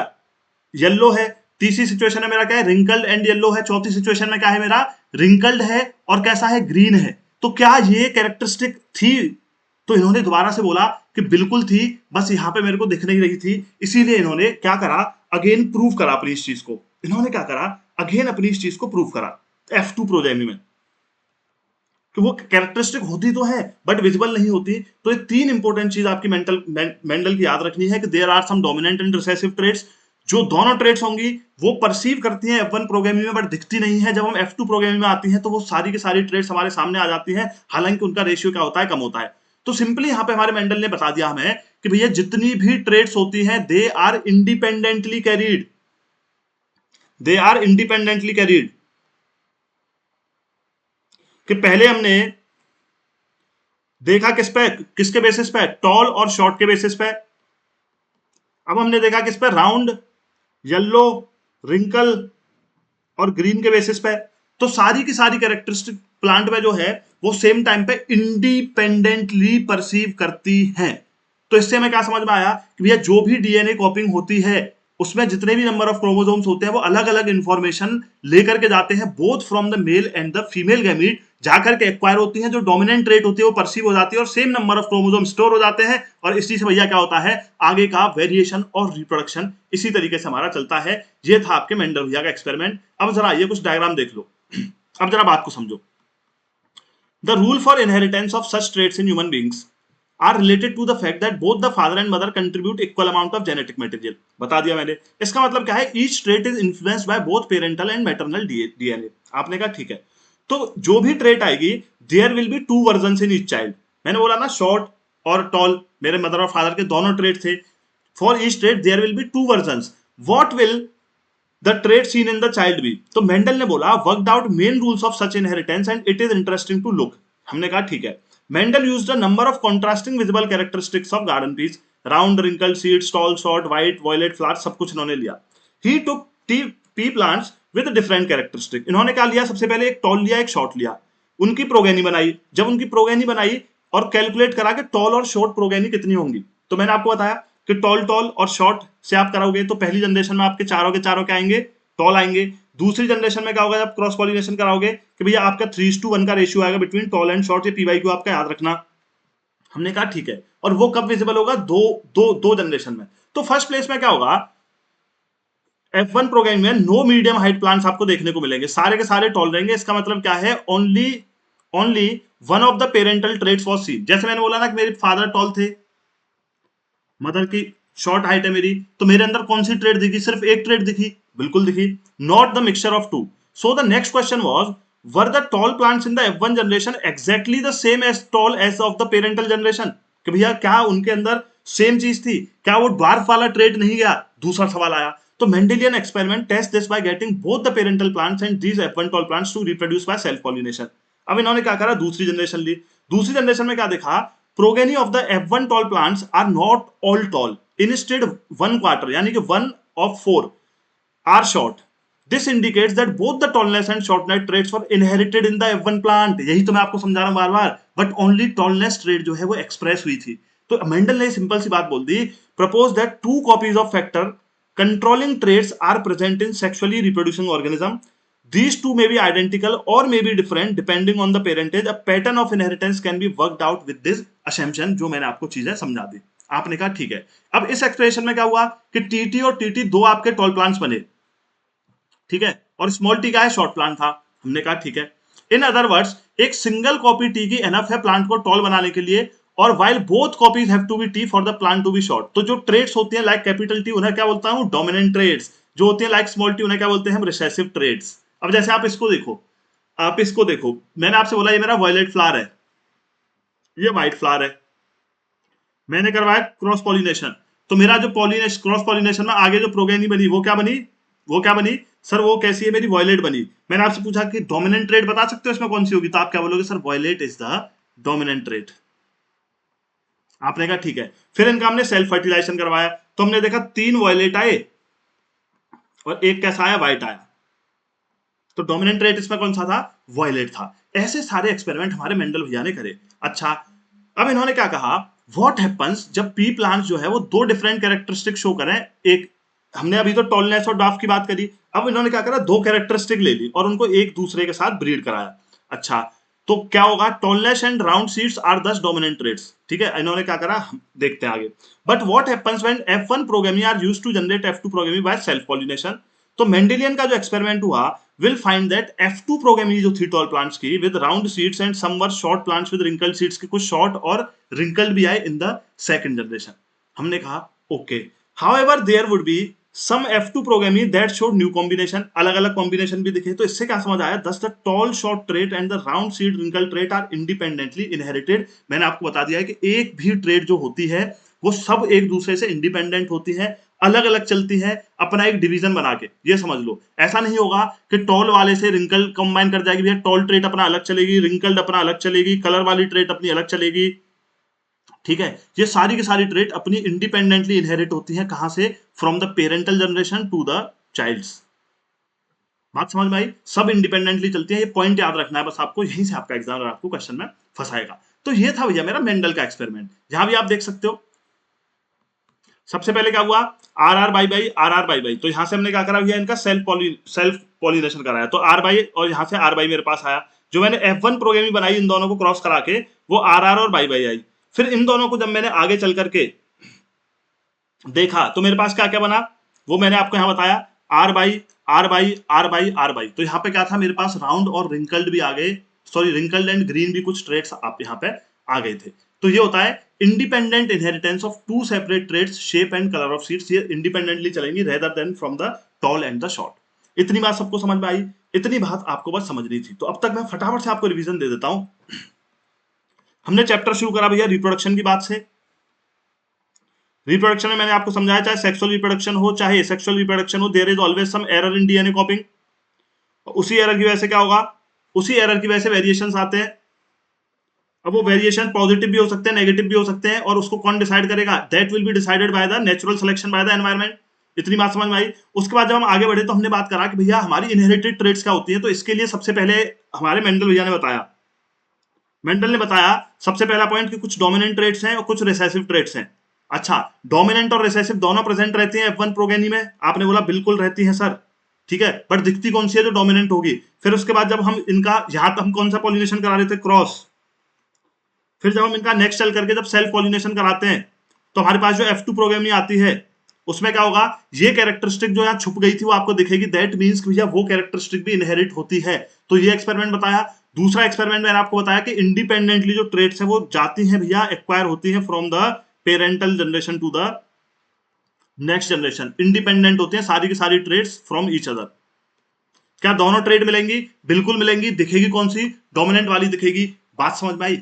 येलो है, तीसरी सिचुएशन में मेरा क्या है, रिंकल्ड एंड येलो है, चौथी सिचुएशन में क्या है मेरा, रिंकल्ड है और कैसा है, ग्रीन है। तो क्या ये कैरेक्टरिस्टिक थी, तो इन्होंने दोबारा से बोला कि बिल्कुल थी, बस यहां पे मेरे को दिख नहीं रही थी, इसीलिए इन्होंने क्या करा, अगेन प्रूव करा अपनी इस चीज को, इन्होंने क्या करा, अगेन अपनी इस चीज को प्रूव करा F2 प्रोजेमी में, कि वो कैरेक्टरिस्टिक होती तो है बट विजिबल नहीं होती। तो ये तीन इंपॉर्टेंट चीज आपकी मेंडल की याद रखनी है कि there are some dominant and recessive traits, जो दोनों ट्रेट्स होंगी वो परसीव करती हैं F1 प्रोग्रामिंग में बट दिखती नहीं है। जब हम F2 प्रोग्रामिंग में आती हैं तो वो सारी की सारी ट्रेट्स हमारे सामने आ जाती हैं, हालांकि उनका रेशियो क्या होता है, कम होता है। तो सिंपली यहाँ पे हमारे मेंडल ने बता दिया हमें कि भैया जितनी भी ट्रेट्स होती हैं they are independently carried, they are independently carried, कि पहले हमने देखा किस पे, किसके बेसिस पे, टॉल और शॉर्ट के बेसिस पे। अब हमने देखा किस पे, राउंड, येलो, रिंकल और ग्रीन के बेसिस पे। तो सारी की सारी कैरेक्टरिस्टिक प्लांट में जो है वो सेम टाइम पे इंडिपेंडेंटली परसीव करती हैं। तो इससे हमें क्या समझ में आया कि भैया जो भी डीएनए कॉपिंग होती है उसमें जितने भी नंबर ऑफ क्रोमोसोम्स होते हैं वो अलग अलग इंफॉर्मेशन लेकर के जाते हैं both from the male and the female gamete, जाकर के एक्वायर होती है, जो डोमिनेंट ट्रेट होती है वो परसीव हो जाती है और same number of chromosome store हो जाते हैं और इसी से भैया क्या होता है आगे का वेरिएशन और रिप्रोडक्शन इसी तरीके से हमारा चलता है। ये था आपके मेंडल भैया का एक्सपेरिमेंट। अब जरा ये कुछ डायग्राम देख लो। अब जरा बात को समझो। The rule for inheritance of such traits in human beings are related to the fact that both the father and mother contribute equal amount of genetic material। बता दिया मैंने। इसका मतलब क्या है, each trait is influenced by both parental and maternal DNA। आपने कहा ठीक है, तो जो भी ट्रेट आएगी there will be two versions in each child। मैंने बोला ना शॉर्ट और टॉल, मेरे मदर और फादर के दोनों ट्रेट थे। For each trait there will be two versions। What will the trait seen in the child भी। तो मेंडल ने बोला worked out main rules of such inheritance and it is interesting to look. हमने कहा ठीक है। Mendel used a number of contrasting visible characteristics of garden peas, round wrinkle seeds, tall short white violet flowers, सब कुछ इन्होंने लिया। He took pea plants with different characteristic. इन्होंने क्या लिया, सबसे पहले एक टॉल लिया एक शॉर्ट लिया, उनकी प्रोगेनी बनाई। जब उनकी प्रोगेनी बनाई और कैलकुलेट करा कि टॉल और शॉर्ट प्रोगेनी कितनी होंगी, तो मैंने आपको बताया कि टॉल टॉल और शॉर्ट से आप कराओगे तो पहली जनरेशन में आपके चारों के चारों क्या आएंगे, टॉल आएंगे। दूसरी जनरेशन में क्या होगा, जब क्रॉस पॉलिनेशन कराओगे कि भैया आपका 3:1 का रेशियो आएगा बिटवीन टॉल एंड शॉर्ट। ये पीवाई को आपका याद रखना। हमने कहा ठीक है। और वो कब विजिबल होगा, दो जनरेशन में। तो फर्स्ट प्लेस में क्या होगा, F1 प्रोग्राम में नो मीडियम हाइट प्लांट्स आपको देखने को मिलेंगे, सारे के सारे टॉल रहेंगे। इसका मतलब क्या है, only only one of the parental traits was scene. जैसे मैंने बोला ना कि मेरे फादर टॉल थे, मदर की शॉर्ट हाइट है मेरी, तो मेरे अंदर कौन सी ट्रेड दिखी, सिर्फ एक ट्रेड दिखी, बिल्कुल दिखी। Not the mixture of two. So the next question was were the tall plants in the F1 generation exactly the same as tall as of the parental generation. कि भैया क्या उनके अंदर सेम चीज थी, क्या वो ड्वार्फ वाला ट्रेड नहीं गया। दूसरा सवाल आया। तो Mendelian experiment test this by getting both the parental plants and these F1 tall plants to reproduce by self pollination. अब इन्होंने क्या करा, दूसरी जनरेशन ली। दूसरी जनरेशन में क्या देखा, progeny of the F1 tall plants are not all tall. Instead, 1/4 यानी कि 1 of 4 are short. This indicates that both the tallness and shortness traits were inherited in the F1 plant। यही तो मैं आपको समझा रहा हूं बार बार। बट ओनली टॉलनेस ट्रेट जो है वो एक्सप्रेस हुई थी। तो मेंडल ने सिंपल सी बात बोल दी, propose that two copies of factor controlling traits are present in sexually reproducing organism. These two may be identical or may be different depending on the parentage. A pattern of inheritance can be worked out with this assumption। जो मैंने आपको चीजें समझा दी। आपने कहा ठीक है। अब इस एक्सप्रेशन में क्या हुआ कि टीटी और टीटी दो आपके टॉल प्लांट्स बने, ठीक है, और स्मॉल टी का है शॉर्ट प्लांट था। हमने कहा ठीक है। इन अदर वर्ड्स एक सिंगल कॉपी टी की एनफ है प्लांट को टॉल बनाने के लिए, और while both copies have to be T for the plant to be short. तो जो ट्रेड्स होती हैं लाइक कैपिटल टी उन्हें क्या बोलता हूं, डोमिनेंट ट्रेड्स। जो होती है लाइक स्मॉल टी उन्हें क्या बोलते हैं हम, रिसेसिव ट्रेड्स। अब जैसे आप इसको देखो, आप इसको देखो, मैंने आपसे बोला ये मेरा वायलेट फ्लावर है, ये व्हाइट फ्लावर है, मैंने करवाया क्रॉस पॉलिनेशन। तो मेरा जो पॉलिनेशन क्रॉस पॉलिनेशन में आगे जो प्रोगेनी बनी वो क्या बनी, वो क्या बनी सर, वो कैसी है, मेरी वॉयलेट बनी। मैंने आपसे पूछा कि डोमिनेंट ट्रेड बता सकते हो इसमें कौन सी होगी, तो आप क्या बोलोगे, sir violet is the dominant trait. आपने कहा ठीक है। फिर इनका हमने सेल्फ फर्टिलाइजेशन करवाया, तो हमने देखा 3 वॉयलेट आए और एक कैसा आया, व्हाइट आया। तो डोमिनेंट ट्रेट इसमें कौन सा था, वॉयलेट था। ऐसे सारे एक्सपेरिमेंट हमारे मेंडल भैया ने करे। अच्छा, अब इन्होंने क्या कहा, व्हाट हैपेंस जब पी प्लांट्स जो है वो दो डिफरेंट कैरेक्टरिस्टिक शो करें। एक हमने अभी तो टॉलनेस और डाफ की बात करी, अब इन्होंने क्या करा, दो कैरेक्टरिस्टिक ले ली और उनको एक दूसरे के साथ ब्रीड कराया। अच्छा, तो क्या होगा, tallness and round seeds are thus dominant traits. ठीक है, इन्होंने क्या करा, देखते हैं आगे। But what happens when F1 progeny are used to generate F2 progeny by self pollination. तो मेंडेलियन का जो एक्सपेरिमेंट हुआ will find that F2 प्रोगेमी जो थी टॉल प्लांट्स की with round seeds and some were short plants with wrinkled seeds के कुछ short और wrinkled भी आए in the second generation। हमने कहा okay, however there would be some F2 प्रोगेमी that showed new combination, अलग अलग कॉम्बिनेशन भी दिखे। तो इससे क्या समझ आया, thus the tall short trait and the round seed wrinkled trait are independently inherited। मैंने आपको बता दिया है कि एक भी ट्रेट जो होती है वो सब एक दूसरे से इंडिपेंडेंट होती है, अलग अलग चलती है, अपना एक डिवीजन बना के। ये समझ लो, ऐसा नहीं होगा कि टॉल वाले से रिंकल कंबाइन कर जाएगी, भैया टॉल ट्रेट अपना अलग चलेगी, रिंकल्ड अपना अलग चलेगी, कलर वाली ट्रेट अपनी अलग चलेगी। ठीक है, ये सारी की सारी ट्रेट अपनी इंडिपेंडेंटली इनहेरिट होती है, कहां से, from the parental generation to the childs. बात समझ में आई, सब इंडिपेंडेंटली चलती है। ये पॉइंट याद रखना है बस आपको, यहीं से आपका एग्जाम आपको क्वेश्चन में फंसाएगा। तो ये था भैया मेरा मेंडल का एक्सपेरिमेंट, जहां भी आप देख सकते हो सबसे पहले क्या हुआ, R R by R R by, तो यहां से हमने क्या करा भैया, इनका सेल्फ पॉलिनेशन कराया, तो आर बाई और यहां से आर बाई मेरे पास आया। जो मैंने F1 प्रोग्रामिंग बनाई इन दोनों को क्रॉस करा के, वो आर आर और बाई आई। फिर इन दोनों को जब मैंने आगे चल करके देखा तो मेरे पास क्या क्या बना, वो मैंने आपको यहां बताया, R by R by R by R by. तो यहाँ पे क्या था, मेरे पास राउंड और रिंकल्ड भी आ गए, सॉरी रिंकल्ड एंड ग्रीन भी कुछ ट्रेड्स आप यहाँ पे आ गए थे। तो ये होता है independent inheritance of two separate traits, shape and colour of seeds. ये इंडिपेंडेंटली चलेंगी rather than from the tall and the short. इतनी बात सबको समझ में आई, इतनी बात आपको बस समझनी थी। तो अब तक मैं फटाफट से आपको रिवीजन दे देता हूं। हमने चैप्टर शुरू करा भैया रिप्रोडक्शन की बात से। रिप्रोडक्शन में मैंने आपको समझाया, चाहे सेक्सुअल रिप्रोडक्शन हो चाहे एसेक्सुअल रिप्रोडक्शन हो, there is always some error in DNA copying. उसी एरर की वजह से क्या होगा, उसी एरर की वजह से वेरिएशंस आते हैं। अब वो वेरिएशन पॉजिटिव भी हो सकते हैं, नेगेटिव भी हो सकते हैं, और उसको कौन डिसाइड करेगा, that will be decided by the natural selection by the environment. इतनी बात समझ में आई। उसके बाद जब हम आगे बढ़े तो हमने बात करा कि भैया हमारी इनहेरिटेड ट्रेड्स क्या होती है। तो इसके लिए सबसे पहले हमारे मेंडल भैया ने बताया, मेंडल ने बताया सबसे पहला पॉइंट कि कुछ डोमिनेंट ट्रेड्स हैं और कुछ रिसेसिव ट्रेड्स हैं। अच्छा, डोमिनेंट और रिसेसिव दोनों प्रेजेंट रहती हैं F1 प्रोगेनी में। आपने बोला बिल्कुल रहती हैं सर, ठीक है, बट दिखती कौन सी है, जो डोमिनेंट होगी। फिर उसके बाद जब हम इनका यहां पे हम कौन सा पॉलिनेशन करा रहे थे, क्रॉस। फिर जब हम इनका नेक्स्ट चल करके जब सेल्फ पॉलिनेशन कराते हैं, तो हमारे पास जो F2 प्रोग्रामिंग आती है, उसमें क्या होगा, ये कैरेक्टरिस्टिक जो यहाँ छुप गई थी वो आपको दिखेगी। दैट मीन्स भैया वो कैरेक्टरिस्टिक भी इनहेरिट होती है। तो ये एक्सपेरिमेंट बताया। दूसरा एक्सपेरिमेंट मैंने आपको बताया कि इंडिपेंडेंटली जो ट्रेड्स है वो जाती हैं भैया, एक्वायर होती हैं from the parental generation to the next generation. Independent होते हैं सारी की सारी ट्रेड्स फ्रॉम ईच अदर। क्या दोनों ट्रेड मिलेंगी, बिल्कुल मिलेंगी। दिखेगी कौन सी, डोमिनेंट वाली दिखेगी। बात समझ में आई।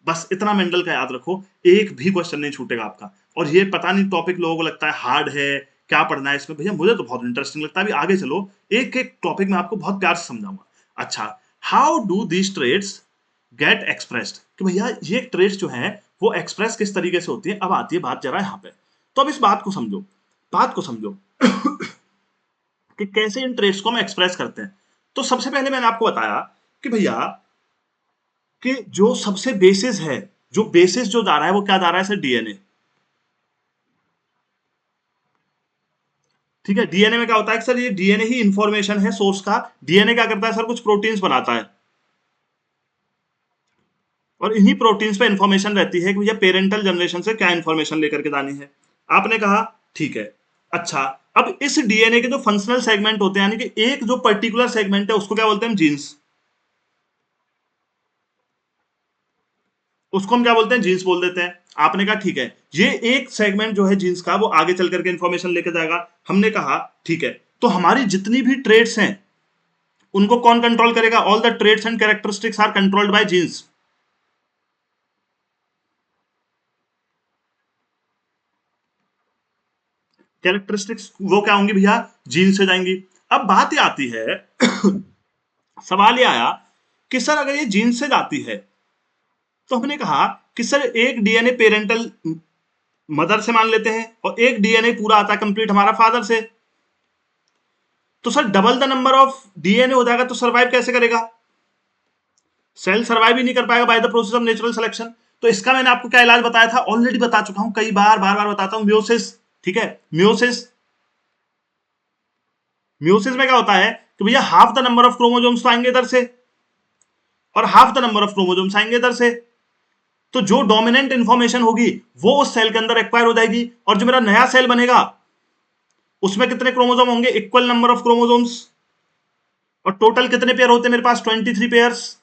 बस इतना मेंडल का याद रखो, एक भी क्वेश्चन नहीं छूटेगा आपका। और ये पता नहीं टॉपिक लोगों को लगता है हार्ड है, क्या पढ़ना है इसमें, भैया मुझे तो बहुत इंटरेस्टिंग लगता है। अभी आगे चलो, एक एक टॉपिक में आपको बहुत प्यार से समझाऊंगा। अच्छा, how do these traits get expressed, कि भैया ये ट्रेड्स जो है वो एक्सप्रेस किस तरीके से होती है। अब आती है बात जरा यहाँ पे। तो अब इस बात को समझो, बात को समझो कि कैसे इन ट्रेड्स को हम एक्सप्रेस करते हैं। तो सबसे पहले मैंने आपको बताया कि भैया कि जो सबसे बेसिस है, जो बेसिस जो जा रहा है वो क्या जा रहा है सर, डीएनए। ठीक है, डीएनए में क्या होता है सर, ये डीएनए ही इंफॉर्मेशन है सोर्स का। डीएनए क्या करता है सर, कुछ प्रोटीन्स बनाता है, और इन्हीं प्रोटीन्स पे इंफॉर्मेशन रहती है कि भैया पेरेंटल जनरेशन से क्या इंफॉर्मेशन लेकर के जानी है। आपने कहा ठीक है। अच्छा, अब इस डीएनए के जो फंक्शनल सेगमेंट होते हैं, यानी कि एक जो पर्टिकुलर सेगमेंट है उसको क्या बोलते हैं, जीन्स। उसको हम क्या बोलते हैं, जीन्स बोल देते हैं। आपने कहा ठीक है, ये एक सेगमेंट जो है जीन्स का वो आगे चल करके इंफॉर्मेशन लेके जाएगा। हमने कहा ठीक है, तो हमारी जितनी भी ट्रेड्स हैं उनको कौन कंट्रोल करेगा, all the traits and characteristics are controlled by genes. Characteristics वो क्या होंगी भैया, जीन से जाएंगी। अब बात ये आती है सवाल ये आया कि सर अगर ये जीन से जाती है, तो हमने कहा कि सर एक डीएनए पेरेंटल मदर से मान लेते हैं और एक डीएनए पूरा आता है कंप्लीट हमारा फादर से। तो sir double the number of DNA हो जाएगा, तो सर्वाइव कैसे करेगा, सेल सर्वाइव ही नहीं कर पाएगा bye the process of natural selection. तो इसका मैंने आपको क्या इलाज बताया था, ऑलरेडी बता चुका हूं, कई बार बार बार बताता हूं, म्योसिस। ठीक है, म्योसिस। म्योसिस में क्या होता है कि भैया half the number of chromosomes तो आएंगे इधर से और half the number of chromosomes आएंगे इधर से। तो जो डोमिनेंट इंफॉर्मेशन होगी वो उस सेल के अंदर एक्वायर हो जाएगी, और जो मेरा नया सेल बनेगा उसमें कितने क्रोमोसोम होंगे, इक्वल नंबर ऑफ क्रोमोसोम्स। और टोटल कितने पेयर होते हैं मेरे पास, 23 पेयर्स।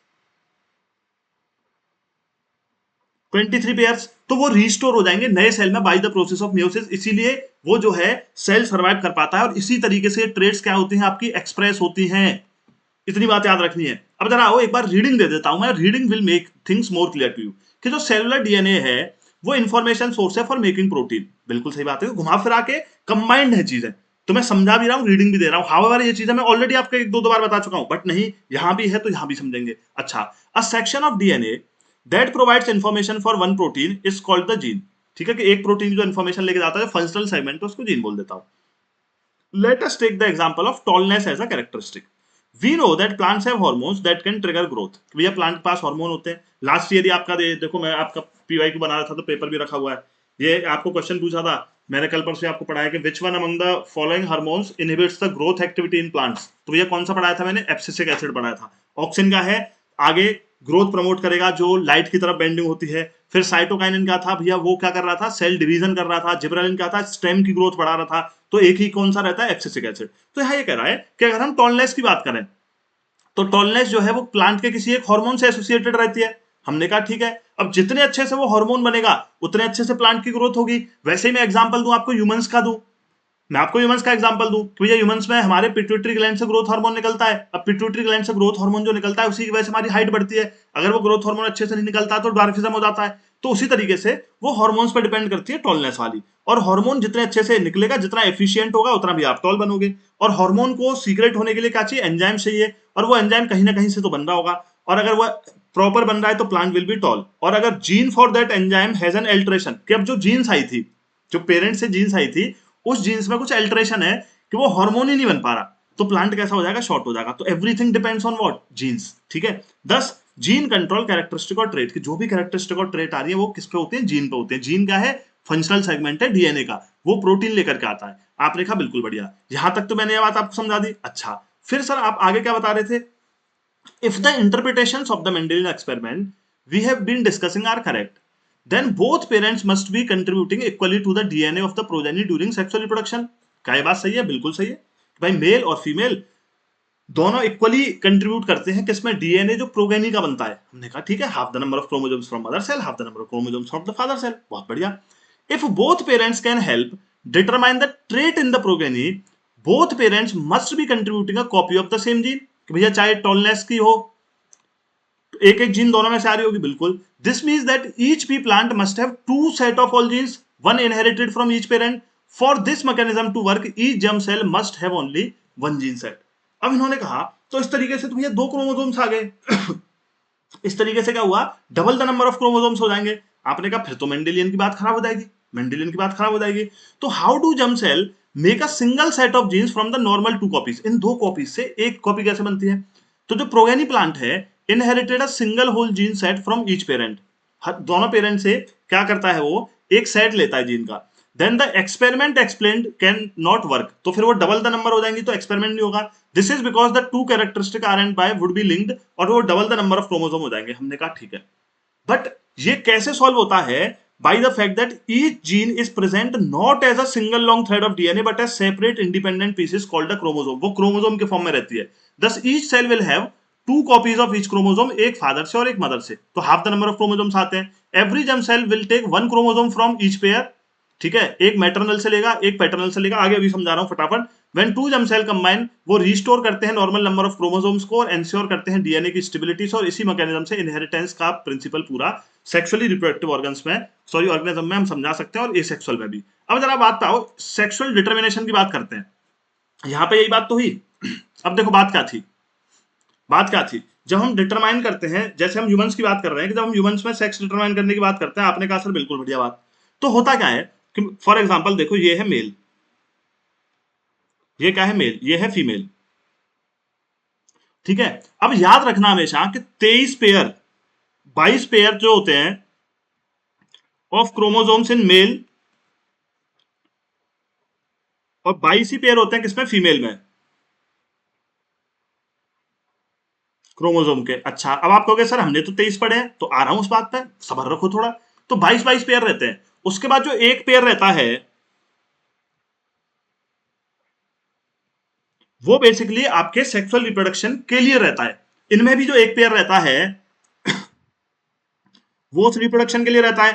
23 पेयर्स, तो वो रिस्टोर हो जाएंगे नए सेल में bye the process of meiosis. इसीलिए वो जो है सेल सर्वाइव कर पाता है, और इसी तरीके से ट्रेड्स क्या होती हैं आपकी, एक्सप्रेस होती हैं। इतनी बात याद रखनी है। अब जरा आओ एक बार रीडिंग दे देता हूं मैं, reading will make things more clear to you. कि जो सेलुलर डीएनए है वो इंफॉर्मेशन सोर्स है फॉर मेकिंग प्रोटीन। बिल्कुल सही बात है, घुमा फिरा के कंबाइंड है चीजें। तो मैं समझा भी रहा हूं, रीडिंग भी दे रहा हूं। हाउएवर ये चीजें मैं ऑलरेडी आपको एक दो बार बता चुका हूं, बट नहीं यहां भी है तो यहां भी समझेंगे। अच्छा, a section of DNA that provides information for one protein is called the gene. ठीक है, कि एक प्रोटीन जो इंफॉर्मेशन लेके जाता है फंक्शनल सेगमेंट, तो उसको जीन बोल देता हूं। Let us take the example of tallness as a characteristic. We know that plants have hormones that can trigger growth. भैया प्लांट के पास हार्मोन होते हैं। लास्ट ईयर आपका देखो मैं आपका पीवाई क्यू बना रहा था तो पेपर भी रखा हुआ है ये आपको क्वेश्चन पूछा था मैंने कल परसों आपको पढ़ाया कि which one among the following hormones inhibits the growth activity in plants. तो ये कौन सा पढ़ाया था मैंने? एब्सिसिक एसिड पढ़ाया था। ऑक्सिन का है आगे ग्रोथ प्रमोट करेगा जो लाइट की तरफ बेंडिंग होती है। फिर साइटोकाइनिन का था भैया वो क्या कर रहा था? सेल डिवीजन कर रहा था। जिब्रेलिन का था स्टेम की ग्रोथ बढ़ा रहा था। तो एक ही कौन सा रहता है? Abscisic acid. तो यहाँ ये कह रहा है कि अगर हम टॉलनेस की बात करें तो टॉलनेस जो है वो प्लांट के किसी एक हार्मोन से एसोसिएटेड रहती है। हमने कहा ठीक है, अब जितने अच्छे से वो हार्मोन बनेगा उतने अच्छे से प्लांट की ग्रोथ होगी। वैसे ही मैं एग्जांपल दूं आपको ह्यूमंस का दूं, मैं आपको ह्यूमंस का एग्जांपल दूं कि भैया ह्यूमंस में हमारे पिट्यूटरी ग्लैंड से ग्रोथ हार्मोन निकलता है। अब पिट्यूटरी ग्लैंड से ग्रोथ हार्मोन जो निकलता है उसी की वजह से हमारी हाइट बढ़ती है। अगर वो ग्रोथ हार्मोन अच्छे से नहीं निकलता तो ड्वार्फिज्म हो जाता है। तो उसी तरीके से वो हार्मोन्स पर डिपेंड करती है टॉलनेस वाली। और हार्मोन जितने अच्छे से निकलेगा, जितना एफिशिएंट होगा, उतना भी आप टॉल बनोगे। और हार्मोन को सीक्रेट होने के लिए क्या चाहिए? एंजाइम चाहिए। और वो एंजाइम कहीं ना कहीं से तो बन रहा होगा, और अगर वो प्रॉपर बन रहा है तो प्लांट विल बी टॉल। और अगर gene for that enzyme has an alteration, कि अब जो जीन्स आई थी, जो पेरेंट से जीन्स आई थी, उस जीन्स में कुछ एल्ट्रेशन है कि वो हार्मोन ही नहीं बन पा रहा, तो प्लांट कैसा हो जाएगा? शॉर्ट हो जाएगा। तो everything depends on what? Genes. ठीक है। दस जीन कंट्रोल कैरेक्टरिस्टिक और ट्रेट की जो भी कैरेक्टरिस्टिक और ट्रेट आ रही है वो किस पे होते हैं? जीन पे होते हैं। जीन क्या है? फंक्शनल सेगमेंट है डीएनए का, वो प्रोटीन लेकर के आता है। आपने कहा बिल्कुल बढ़िया, यहां तक तो मैंने ये बात आपको समझा दी। अच्छा, फिर सर आप आगे क्या बता रहे थे? If the interpretations of the Mendelian experiment we have been discussing are correct, then both parents must be contributing equally to the DNA of the progeny during sexual reproduction. क्या ये बात सही है? बिल्कुल सही है भाई। मेल और फीमेल दोनों इक्वली कंट्रीब्यूट करते हैं किसमें? डीएनए जो प्रोगेनी का बनता है। हमने कहा ठीक है, half the number of chromosomes from mother cell, half the number of chromosomes from the father cell. बहुत बढ़िया। If both parents can help determine the trait in the progeny, both parents must be contributing a copy of the same gene. कि भैया चाहे tallness की हो, एक एक gene दोनों में से आ रही होगी, बिल्कुल। This means that each pea plant must have two sets of all genes, one inherited from each parent. For this mechanism to work each germ cell must have only one gene set. अब इन्होंने कहा तो इस तरीके से तो भैया दो क्रोमोसोम्स आ गए। इस तरीके से क्या हुआ? Double the number of chromosomes हो जाएंगे। आपने कहा फिर तो मेंडेलियन की बात खराब हो जाएगी, मेंडेलियन की बात खराब हो जाएगी। तो how do germ cell make a single set of genes from the normal two copies? इन दो कॉपीज से एक कॉपी कैसे बनती है? तो जो प्रोगेनी प्लांट है inherited a single whole gene set from each parent. दोनों पेरेंट से क्या करता है? वो एक सेट लेता है जीन का। Then the experiment explained can not work, तो फिर वो डबल द नंबर हो जाएंगी, तो एक्सपेरिमेंट नहीं होगा। This is because the two characteristic R and by would be linked, और वो double the number of chromosome हो जाएंगे। हमने कहा ठीक है, बट ये कैसे सॉल्व होता है? By the fact that each gene is present not as a single long thread of DNA but as separate independent pieces called a chromosome. वो क्रोमोसोम के फॉर्म में रहती है। Thus each cell will have two copies of each chromosome, एक father से और एक mother से, तो half the number of chromosomes आते हैं। Every germ cell will take one chromosome from each pair. ठीक है, एक मैटरनल से लेगा, एक पैटर्नल से लेगा। आगे अभी समझा रहा हूं फटाफट। When two germ cell combine, वो रिस्टोर करते हैं नॉर्मल नंबर ऑफ क्रोमोसोम्स को और एंश्योर करते हैं डीएनए की स्टेबिलिटी। और इसी मैकेनिज्म से इनहेरिटेंस का प्रिंसिपल पूरा सेक्सुअली रिप्रोडक्टिव ऑर्गन्स में, सॉरी ऑर्गेनिज्म में हम समझा सकते हैं, और एसेक्सुअल में भी। अब जरा बात आओ सेक्सुअल डिटर्मिनेशन की बात करते हैं। यहां पे यही बात तो हुई। अब देखो बात क्या थी, बात क्या थी? जब हम डिटरमाइन करते हैं, जैसे हम ह्यूमंस की बात कर रहे हैं, कि जब हम ह्यूमंस में सेक्स डिटरमाइन करने की बात करते हैं, आपने कहा सर बिल्कुल बढ़िया बात। तो होता क्या है कि फॉर एग्जांपल देखो, ये है मेल, ये क्या है? मेल। ये है फीमेल। ठीक है। अब याद रखना हमेशा कि 23 पेयर, 22 पेयर जो होते हैं ऑफ क्रोमोसोम्स इन मेल, और 22 ही पेयर होते हैं किसमें? फीमेल में, क्रोमोसोम के। अच्छा, अब आप कहोगे सर हमने तो 23 पढ़े हैं, तो आ रहा हूं उस बात पे, सबर रखो थोड़ा। तो 22 पेयर रहते हैं। उसके बाद जो एक पेयर रहता है वो बेसिकली आपके सेक्सुअल रिप्रोडक्शन के लिए रहता है। इनमें भी जो एक पेयर रहता है वो उस रिप्रोडक्शन के लिए रहता है।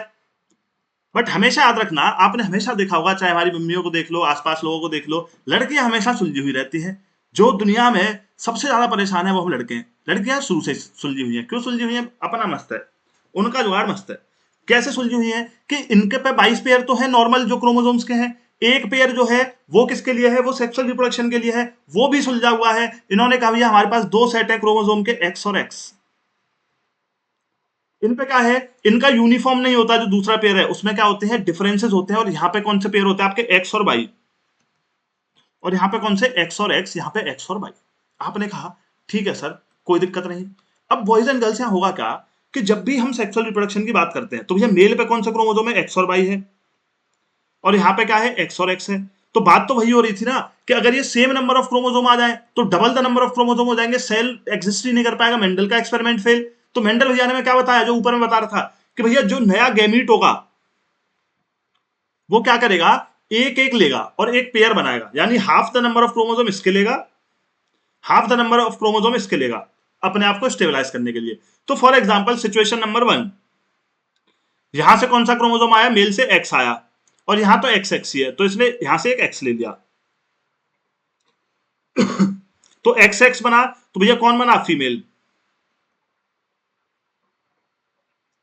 बट हमेशा याद रखना, आपने हमेशा देखा होगा, चाहे हमारी मम्मियों को देख लो, आसपास लोगों को देख लो, लड़कियां हमेशा सुलझी हुई रहती हैं। जो दुनिया में सबसे ज्यादा परेशान है वो हम लड़के हैं। लड़कियां शुरू से सुलझी हुई हैं। क्यों सुलझी हुई हैं? अपना मस्त है, उनका जुगाड़ मस्त है। कैसे सुलझी हुई हैं? कि इनके पे 22 पेयर तो है नॉर्मल जो क्रोमोसोम्स के हैं, एक पेयर जो है वो किसके लिए है? वो सेक्सुअल रिप्रोडक्शन के लिए है। वो भी सुलझा हुआ है। इन्होंने कहा भैया हमारे पास दो सेट है क्रोमोसोम के, एक्स और एक्स। इन पे क्या है? इनका यूनिफॉर्म नहीं होता। जो दूसरा पेयर है उसमें क्या होते हैं? डिफरेंसेस होते हैं। और यहाँ पे कौन से पेयर होते हैं आपके? एक्स और वाई। और यहाँ पे कौन से? एक्स और एक्स, यहाँ पे एक्स और वाई। आपने कहा ठीक है सर, कोई दिक्कत नहीं। अब बॉयज एंड गर्ल्स यहाँ होगा क्या कि जब भी हम सेक्सुअल रिप्रोडक्शन की बात करते हैं तो भैया मेल पे कौन सा क्रोमोसोम है? एक्स और वाई है। और यहाँ पे क्या है, एक्स और एक्स है। तो बात तो वही हो रही थी ना कि अगर ये सेम नंबर ऑफ क्रोमोसोम आ जाए तो double the number of chromosome हो जाएंगे, सेल एग्जिस्ट ही नहीं कर पाएगा, मेंडल का एक्सपेरिमेंट फेल। तो मेंडल भैया ने में क्या बताया, जो ऊपर में बता रहा था कि भैया जो नया गैमीट होगा वो क्या करेगा, एक एक लेगा और एक पेयर बनाएगा, यानी half the number of chromosome इसके लेगा, half the number of chromosome इसके लेगा, अपने आप को स्टेबलाइज करने के लिए। तो फॉर एग्जांपल सिचुएशन नंबर 1, यहां से कौन सा क्रोमोसोम आया, मेल से एक्स आया, और यहां तो एक्स एक्स ही है, तो इसने यहां से एक एक्स ले लिया। तो एक्स एक्स बना, तो भैया कौन बना, फीमेल।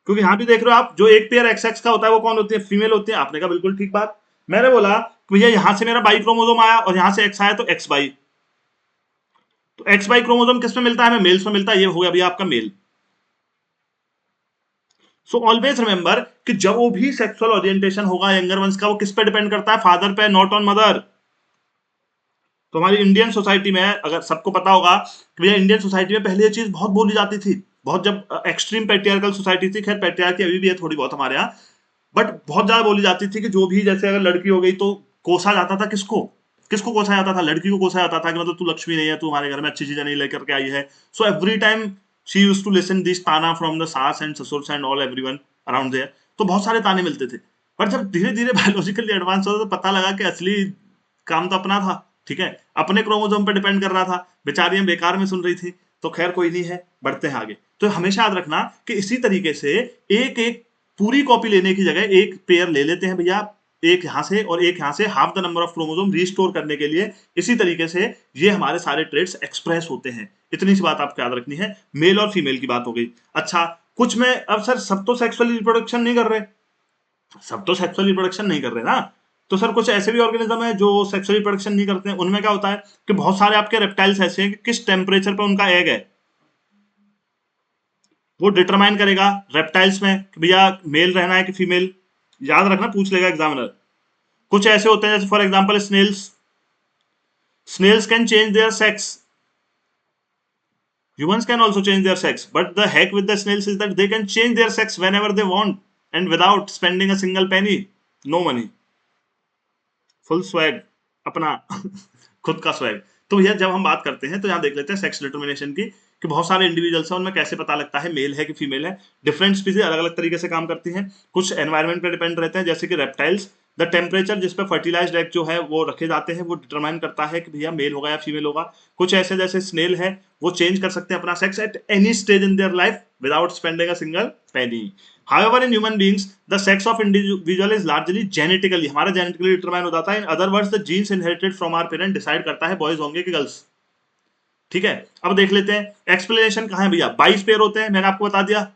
क्योंकि यहां भी देख रहे हो आप, जो एक पेयर एक्स एक्स का होता है वो कौन होती है, फीमेल होती है। आपने कहा बिल्कुल ठीक बात। मैंने बोला कि भैया यहां से मेरा बाई क्रोमोसोम आया और यहां से एक्स आया, तो एक्स बाई, तो एक्स बाई क्रोमोसोम किसमें मिलता है, हमें मेल्स में मिलता है। ये हो गया भैया आपका मेल। सो ऑलवेज रिमेंबर कि जब वो भी सेक्सुअल ओरिएंटेशन होगा यंगर वंस का, वो किस पे डिपेंड करता है, फादर पे, नॉट ऑन मदर। तो हमारी इंडियन सोसाइटी में अगर सबको पता होगा कि भैया इंडियन सोसाइटी में पहले ये चीज बहुत बोली जाती थी, बहुत, जब एक्सट्रीम पेट्रियार्कल सोसाइटी थी, खैर पेट्रियार्की अभी भी है थोड़ी बहुत हमारे यहाँ, बट बहुत ज्यादा बोली जाती थी कि जो भी, जैसे अगर लड़की हो गई तो कोसा जाता था, किसको, किसको कोसा जाता था, लड़की को कोसा जाता था कि मतलब तू लक्ष्मी नहीं है, तू हमारे घर में अच्छी चीजें नहीं लेकर के आई है। So every time she used to listen this tana from the saas and sasurs and all everyone around there. तो बहुत सारे ताने मिलते थे। पर जब धीरे धीरे बायोलॉजिकली एडवांस होता तो पता लगा कि असली काम तो अपना था, ठीक है, अपने क्रोमोसोम पे डिपेंड कर रहा था। बेचारियां बेकार में सुन रही थी। तो खैर कोई नहीं है, बढ़ते हैं आगे। तो हमेशा याद रखना कि इसी तरीके से एक एक पूरी कॉपी लेने की जगह एक पेयर ले लेते हैं भैया, एक यहां से और एक यहां से, half the number of chromosome restore करने के लिए। इसी तरीके से ये हमारे सारे ट्रेड्स एक्सप्रेस होते हैं। इतनी सी बात आपको याद रखनी है। मेल और फीमेल की बात हो गई। अच्छा, कुछ में अब सर सब तो सेक्सुअल रिप्रोडक्शन नहीं कर रहे, सब तो सेक्सुअल रिप्रोडक्शन नहीं कर रहे ना। तो सर कुछ ऐसे भी ऑर्गेनिज्म है जो सेक्सुअल रिप्रोडक्शन नहीं करते हैं। उनमें क्या होता है कि बहुत सारे आपके रेप्टाइल्स ऐसे हैं कि किस टेम्परेचर पे उनका एग है वो डिटरमाइन करेगा रेप्टाइल्स में कि भैया मेल रहना है कि फीमेल। याद रखना, पूछ लेगा एग्जामिनर। कुछ ऐसे होते हैं जैसे for example snails, snails can change their sex, humans can also change their sex, but the heck with the snails is that they can change their sex whenever they want and without spending a single penny, no money, full swag अपना खुद का swag. तो भैया जब हम बात करते हैं तो यहाँ देख लेते हैं सेक्स डिटर्मिनेशन की, कि बहुत सारे इंडिविजुअल्स हैं, उनमें कैसे पता लगता है मेल है कि फीमेल है। डिफरेंट स्पीसीज अलग अलग तरीके से काम करती हैं। कुछ एनवायरमेंट पे डिपेंड रहते हैं, जैसे कि रेप्टाइल्स, द टेम्परेचर जिस पे फर्टिलाइज्ड एग जो है वो रखे जाते हैं वो डिटरमाइन करता है कि भैया मेल होगा या फीमेल होगा। कुछ ऐसे जैसे स्नेल है, वो चेंज कर सकते हैं अपना sex at any stage in their life without spending a single penny. However, in human beings, the sex of individual is largely genetically, हमारा genetically determine हो जाता है। In other words, the genes inherited from our parent decide करता है boys होंगे कि girls. ठीक है, अब देख लेते हैं एक्सप्लेनेशन कहाँ है भैया। 22 पेयर होते हैं, मैंने आपको बता दिया,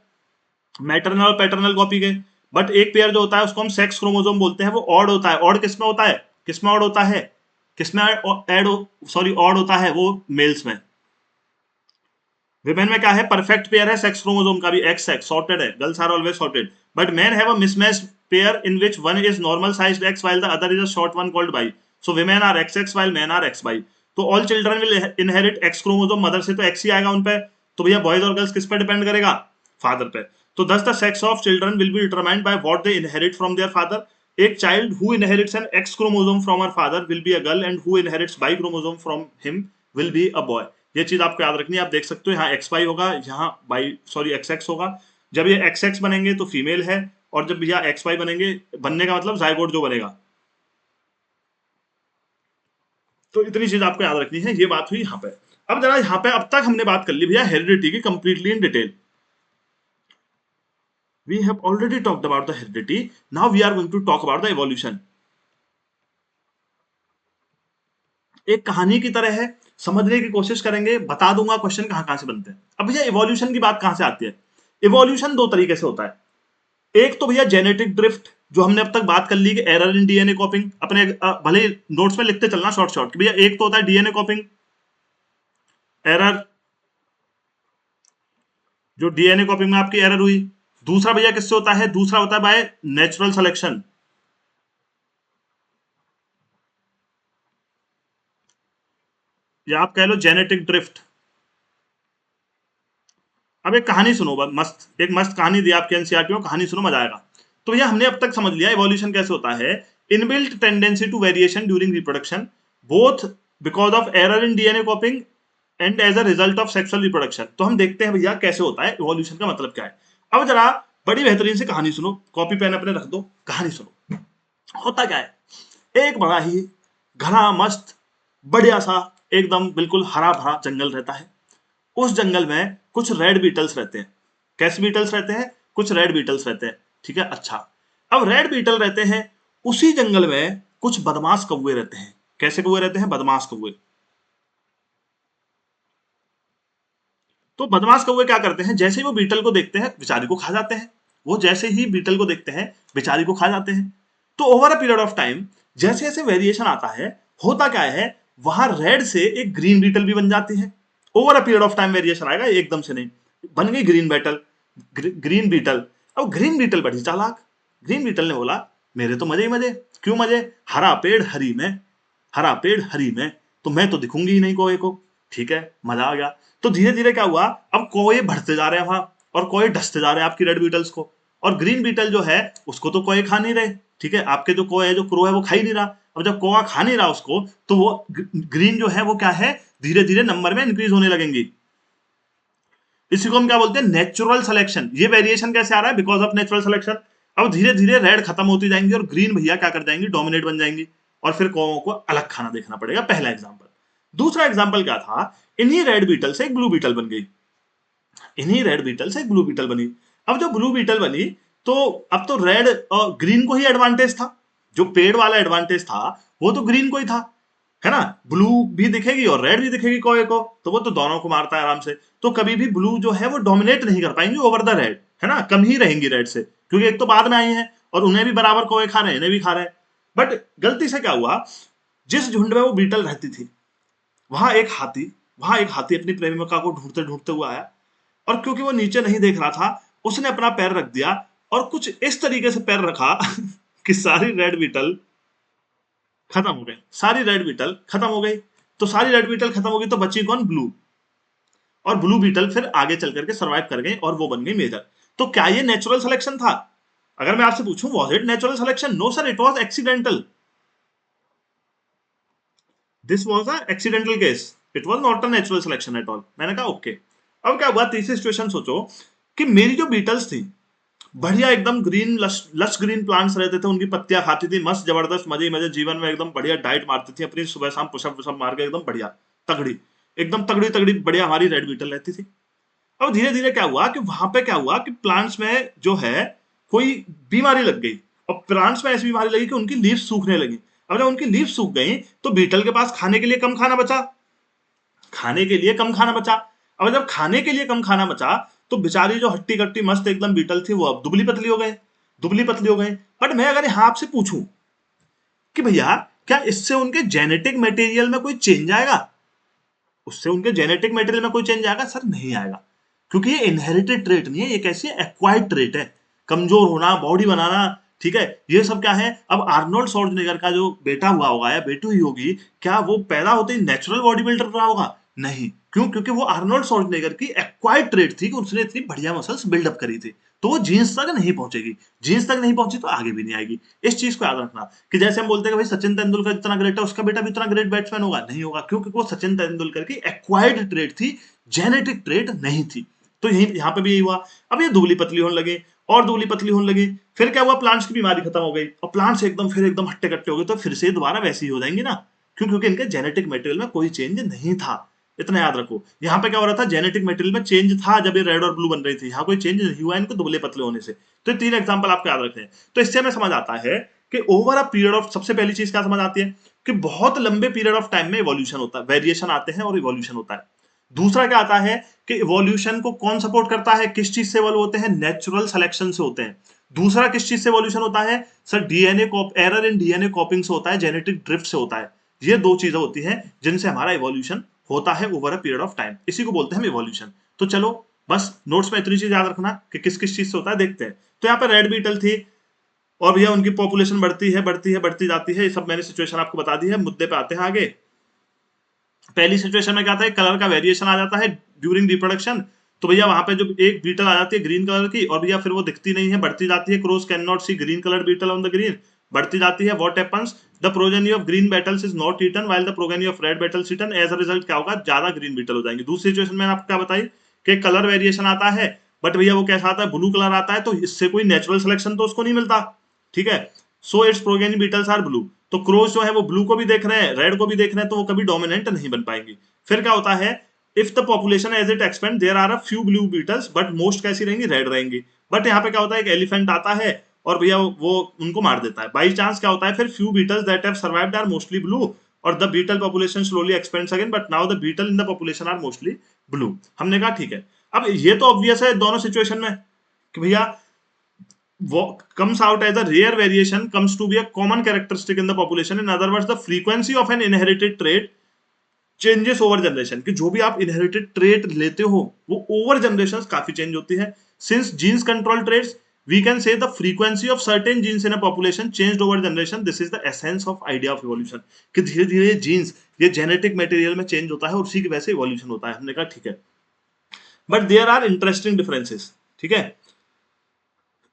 मैटरनल और पैटर्नल कॉपी के। बट एक पेयर जो होता है उसको हम सेक्स क्रोमोसोम बोलते हैं, वो ऑड होता है। ऑड किसमें होता है, किसमें ऑड होता है, किसमें ऐड, सॉरी ऑड होता है, वो मेल्स में। विमेन में क्या है, परफेक्ट पेयर है सेक्स क्रोमोसोम का भी, एक्स एक्स सॉर्टेड है, girls are always sorted. But men have a mismatched pair in which one is normal sized X while the other is a short one called Y. So women are X X while men are X Y. तो all children will inherit X chromosome, mother से तो x ही आएगा उन पे। तो भैया boys और girls किस पे डिपेंड करेगा, फादर पे। तो thus the sex of children will be determined by what they inherit from their father. एक child who inherits an X chromosome from her father will be a girl and who inherits Y chromosome from him will be a boy. ये चीज आपको याद रखनी है। आप देख सकते हो यहाँ एक्स वाई होगा, यहाँ बाई सॉरी एक्स एक्स होगा। जब ये एक्स एक्स बनेंगे तो फीमेल है, और जब यहाँ एक्स वाई बनेंगे, बनने का मतलब जाइगोट जो बनेगा। तो इतनी चीज आपको याद रखनी है। ये बात हुई यहाँ पे। अब जरा यहाँ पे अब तक हमने बात कर ली भैया हेरिडिटी की completely in detail. We have already talked about the heredity. Now we are going to talk about the evolution. एक कहानी की तरह है, समझने की कोशिश करेंगे, बता दूंगा क्वेश्चन कहां कहां से बनते हैं। अब भैया इवोल्यूशन की बात कहां से आती है। इवोल्यूशन दो तरीके से होता है। एक तो भैया जेनेटिक ड्रिफ्ट, जो हमने अब तक बात कर ली कि एरर इन डीएनए कॉपिंग, अपने भले ही नोट्स में लिखते चलना शॉर्ट शॉर्ट कि भैया एक तो होता है डीएनए कॉपिंग एरर, जो डीएनए कॉपिंग में आपकी एरर हुई। दूसरा भैया किससे होता है, दूसरा होता है बाय नेचुरल सिलेक्शन, या आप कह लो जेनेटिक ड्रिफ्ट। अब एक कहानी सुनो, एक मस्त कहानी दी आपके एनसीईआरटी में, कहानी सुनो मजा आएगा। तो भैया हमने अब तक समझ लिया इवोल्यूशन कैसे होता है। Inbuilt tendency to variation during reproduction both because of error in DNA copying and as a result of sexual reproduction. तो हम देखते हैं भैया कैसे होता है इवोल्यूशन का मतलब क्या है। अब जरा बड़ी बेहतरीन से कहानी सुनो, कॉपी पेन अपने रख दो, कहानी सुनो। होता क्या है, एक बड़ा ही घना मस्त बढ़िया सा एकदम बिल्कुल हरा भरा जंगल रहता है। उस जंगल में कुछ रेड बीटल्स रहते हैं। कैसे बीटल्स रहते हैं? कुछ रेड बीटल्स रहते हैं, ठीक है। अच्छा, अब रेड बीटल रहते हैं, उसी जंगल में कुछ बदमाश कौवे रहते हैं। कैसे कौवे रहते हैं? बदमाश कौवे। तो बदमाश कौवे क्या करते हैं, जैसे ही वो बीटल को देखते हैं बेचारी को खा जाते हैं। वो जैसे ही बीटल को देखते हैं बेचारी को खा जाते हैं। तो over a period of time जैसे जैसे वेरिएशन आता है, होता क्या है, वहां रेड से एक ग्रीन बीटल भी बन जाती है। Over a period of time variation आएगा, एकदम से नहीं। बन गई ग्रीन बीटल, ग्रीन बीटल। अब ग्रीन बीटल बड़ी चालाक। ग्रीन बीटल ने बोला मेरे तो मजे ही मजे। क्यों मजे? हरा पेड़ हरी में, हरा पेड़ हरी में, तो मैं तो दिखूंगी ही नहीं कोए को। ठीक है, मजा आ गया। तो धीरे धीरे क्या हुआ, अब कोए बढ़ते जा रहे हैं वहां, और कोए ढसते जा रहे हैं आपकी रेड बीटल्स को। और ग्रीन बीटल जो है उसको तो कोए खा नहीं रहे। ठीक है, आपके जो कोए है, जो क्रो है, वो खा ही नहीं रहा। अब जब कोआ खा नहीं रहा उसको, तो वो ग्रीन जो है वो क्या है, धीरे धीरे नंबर में इंक्रीज होने लगेंगी। इसी को हम क्या बोलते हैं? Natural selection. ये वेरिएशन कैसे आ रहा है? Because of natural selection. अब धीरे धीरे रेड खत्म होती जाएंगी और ग्रीन भैया क्या कर जाएंगी, डोमिनेट बन जाएंगी। और फिर कौओं को अलग खाना देखना पड़ेगा। पहला एग्जाम्पल। दूसरा एग्जाम्पल क्या था, इन्हीं रेड बीटल से एक ब्लू बीटल बन गई। इन्हीं रेड बीटल से एक ब्लू बीटल बनी। अब जो ब्लू बीटल बनी, तो अब तो रेड और ग्रीन को ही एडवांटेज था। जो पेड़ वाला एडवांटेज था वो तो ग्रीन को ही था, है ना। ब्लू भी दिखेगी और रेड भी दिखेगी कोए को, तो वो तो दोनों को मारता है आराम से। तो कभी भी ब्लू जो है वो डोमिनेट नहीं कर पाएंगे ओवर द रेड, है ना। कम ही रहेंगी रेड से, क्योंकि एक तो बाद में आई है और उन्हें भी बराबर कोए खा रहे हैं, इन्हें भी खा रहे हैं। बट गलती से क्या हुआ, जिस झुंड में वो बीटल रहती थी, वहां एक हाथी वहां एक हाथी अपनी प्रेमिका को ढूंढते ढूंढते हुआ आया। और क्योंकि वो नीचे नहीं देख रहा था, उसने अपना पैर रख दिया और कुछ इस तरीके से पैर रखा कि सारी रेड बीटल खत्म हो गई। सारी रेड बीटल खत्म हो गई। तो सारी रेड बीटल खत्म हो गई, तो बची कौन? ब्लू। और ब्लू बीटल फिर आगे चल करके सर्वाइव कर गई और वो बन गई मेजर। तो क्या ये नेचुरल सिलेक्शन था? अगर मैं आपसे पूछूं was it natural selection? No sir, it was accidental. This was a accidental case, it was not a natural selection at all. मैंने कहा ओके। अब क्या हुआ, तीसरी सिचुएशन सोचो कि मेरी जो बीटल्स थी बढ़िया एकदम ग्रीन लश ग्रीन प्लांट्स रहते थे, उनकी पत्तियां खाती थी, मस्त जबरदस्त मजे ही मजे जीवन में, एकदम बढ़िया डाइट मारती थी अपनी, सुबह शाम पुशअप वुशअप मार के एकदम बढ़िया तगड़ी, एकदम तगड़ी तगड़ी बढ़िया हमारी रेड बीटल रहती थी। अब धीरे धीरे क्या हुआ कि वहां पे क्या हुआ कि प्लांट्स में जो है कोई बीमारी लग गई। और प्लांट्स में ऐसी बीमारी लगी कि उनकी लीव्स सूखने लगी। अब जब उनकी लीव्स सूख गई, तो बीटल के पास खाने के लिए कम खाना बचा। खाने के लिए कम खाना बचा। अब जब खाने के लिए कम खाना बचा, तो बेचारी जो हट्टी कट्टी मस्त एकदम बीटल थी, वो अब दुबली पतली हो गए, दुबली पतली हो गई। बट मैं अगर यहां आपसे पूछूं कि भैया क्या इससे उनके जेनेटिक मटेरियल में कोई चेंज आएगा? उससे उनके जेनेटिक मटेरियल में कोई चेंज आएगा? सर नहीं आएगा, क्योंकि ये इनहेरिटेड ट्रेट नहीं है, ये कैसी एक्वायर्ड ट्रेट है। कमजोर होना, बॉडी बनाना, ठीक है, ये सब क्या है। अब आर्नोल्ड श्वार्ज़नेगर का जो बेटा हुआ होगा या बेटी हुई होगी, क्या वो पैदा होते ही नेचुरल बॉडी बिल्डर रहा होगा? नहीं। क्यों? क्योंकि वो आर्नोल्ड श्वार्ज़नेगर की एक्वायर्ड ट्रेट थी कि उसने इतनी बढ़िया मसल्स बिल्डअप करी थी। तो वो जीन्स तक नहीं पहुंचेगी। जीन्स तक नहीं पहुंची तो आगे भी नहीं आएगी। इस चीज को याद रखना कि जैसे हम बोलते हैं कि भाई सचिन तेंदुलकर जितना ग्रेट है, उसका बेटा भी उतना ग्रेट बैट्समैन होगा, नहीं होगा। क्यों? क्योंकि वो सचिन तेंदुलकर की एक्वायर्ड ट्रेट थी, जेनेटिक ट्रेट नहीं थी। तो यही यहाँ पे भी यही हुआ। अब ये दुबली पतली होने लगी और दुबली पतली होने लगी। फिर क्या हुआ, प्लांट्स की बीमारी खत्म हो गई और प्लांट्स एकदम फिर एकदम हट्टे कट्टे हो गए, तो फिर से दोबारा वैसी ही हो जाएंगे ना। क्यों? क्योंकि इनके जेनेटिक मटेरियल में कोई चेंज नहीं था। इतना याद रखो। यहाँ पे क्या हो रहा था, जेनेटिक मटेरियल में चेंज था जब ये रेड और ब्लू बन रही थी, यहाँ कोई चेंज नहीं हुआ इनको दुबले पतले होने से। तो ये तीन एग्जांपल आपको याद रखते हैं। तो इससे हमें समझ आता है कि ओवर अ पीरियड ऑफ, सबसे पहली चीज क्या समझ आती है कि बहुत लंबे पीरियड ऑफ टाइम में इवोल्यूशन होता है, वेरिएशन आते हैं और इवोल्यूशन होता है। दूसरा क्या आता है कि इवोल्यूशन को कौन सपोर्ट करता है, किस चीज से इवॉल्व होते हैं? नेचुरल सिलेक्शन से होते हैं। दूसरा किस चीज से इवोल्यूशन होता है? Sir DNA error in DNA कॉपिंग से होता है, जेनेटिक ड्रिफ्ट से होता है। ये दो चीजें होती हैं जिनसे हमारा इवोल्यूशन होता है over a period of time. इसी को बोलते हैं इवोल्यूशन। तो चलो बस नोट्स में इतनी चीज याद रखना कि किस किस चीज से होता है, देखते हैं। तो यहाँ पर रेड बीटल थी और भैया उनकी पॉपुलेशन बढ़ती है बढ़ती है बढ़ती जाती है। ये सब मैंने सिचुएशन आपको बता दी है। मुद्दे पे आते हैं आगे। पहली सिचुएशन में क्या था, कलर का वेरिएशन आ जाता है ड्यूरिंग रिप्रोडक्शन। तो भैया वहां पे जो एक बीटल आ जाती है ग्रीन कलर की, और भैया फिर वो दिखती नहीं है, बढ़ती जाती है। Crows can not see green colour beetle on the green, बढ़ती जाती है। What happens, the progeny of green beetles is not eaten while the progeny of red beetles eaten, as a result क्या होगा, ज्यादा ग्रीन बीटल हो जाएंगे। दूसरी situation में आपको क्या बताई कि कलर वेरिएशन आता है, बट भैया वो कैसा आता है, ब्लू कलर आता है, तो इससे कोई नेचुरल सिलेक्शन तो उसको नहीं मिलता, ठीक है। So its progeny beetles are blue, तो क्रोज जो है वो ब्लू को भी देख रहे हैं, रेड को भी देख रहे हैं, तो वो कभी डोमिनेंट नहीं बन पाएंगी। फिर क्या होता है, if the population as it expand there are a few blue beetles, but most कैसी रहेंगी, रेड रहेंगी। बट यहाँ पे क्या होता है, एक एलिफेंट आता है और भैया वो उनको मार देता है। बाई चांस क्या होता है, फिर few beetles that have survived are mostly blue, और the beetle population slowly expands again, but now the beetle in the population are mostly blue. हमने कहा ठीक है। अब ये तो ऑब्वियस है दोनों सिचुएशन में कि भैया comes out as a rare variation comes to be a common characteristic in the population. In other words, the frequency of an inherited trait changes over generation, कि जो भी आप inherited trait लेते हो वो over generations काफी change होती है। Since genes control traits, we can say the frequency of certain genes in a population changed over generation. This is the essence of idea of evolution, कि धीरे धीरे genes ये genetic material में change होता है और उसी की वजह से evolution होता है। हमने कहा ठीक है, but there are interesting differences, ठीक है।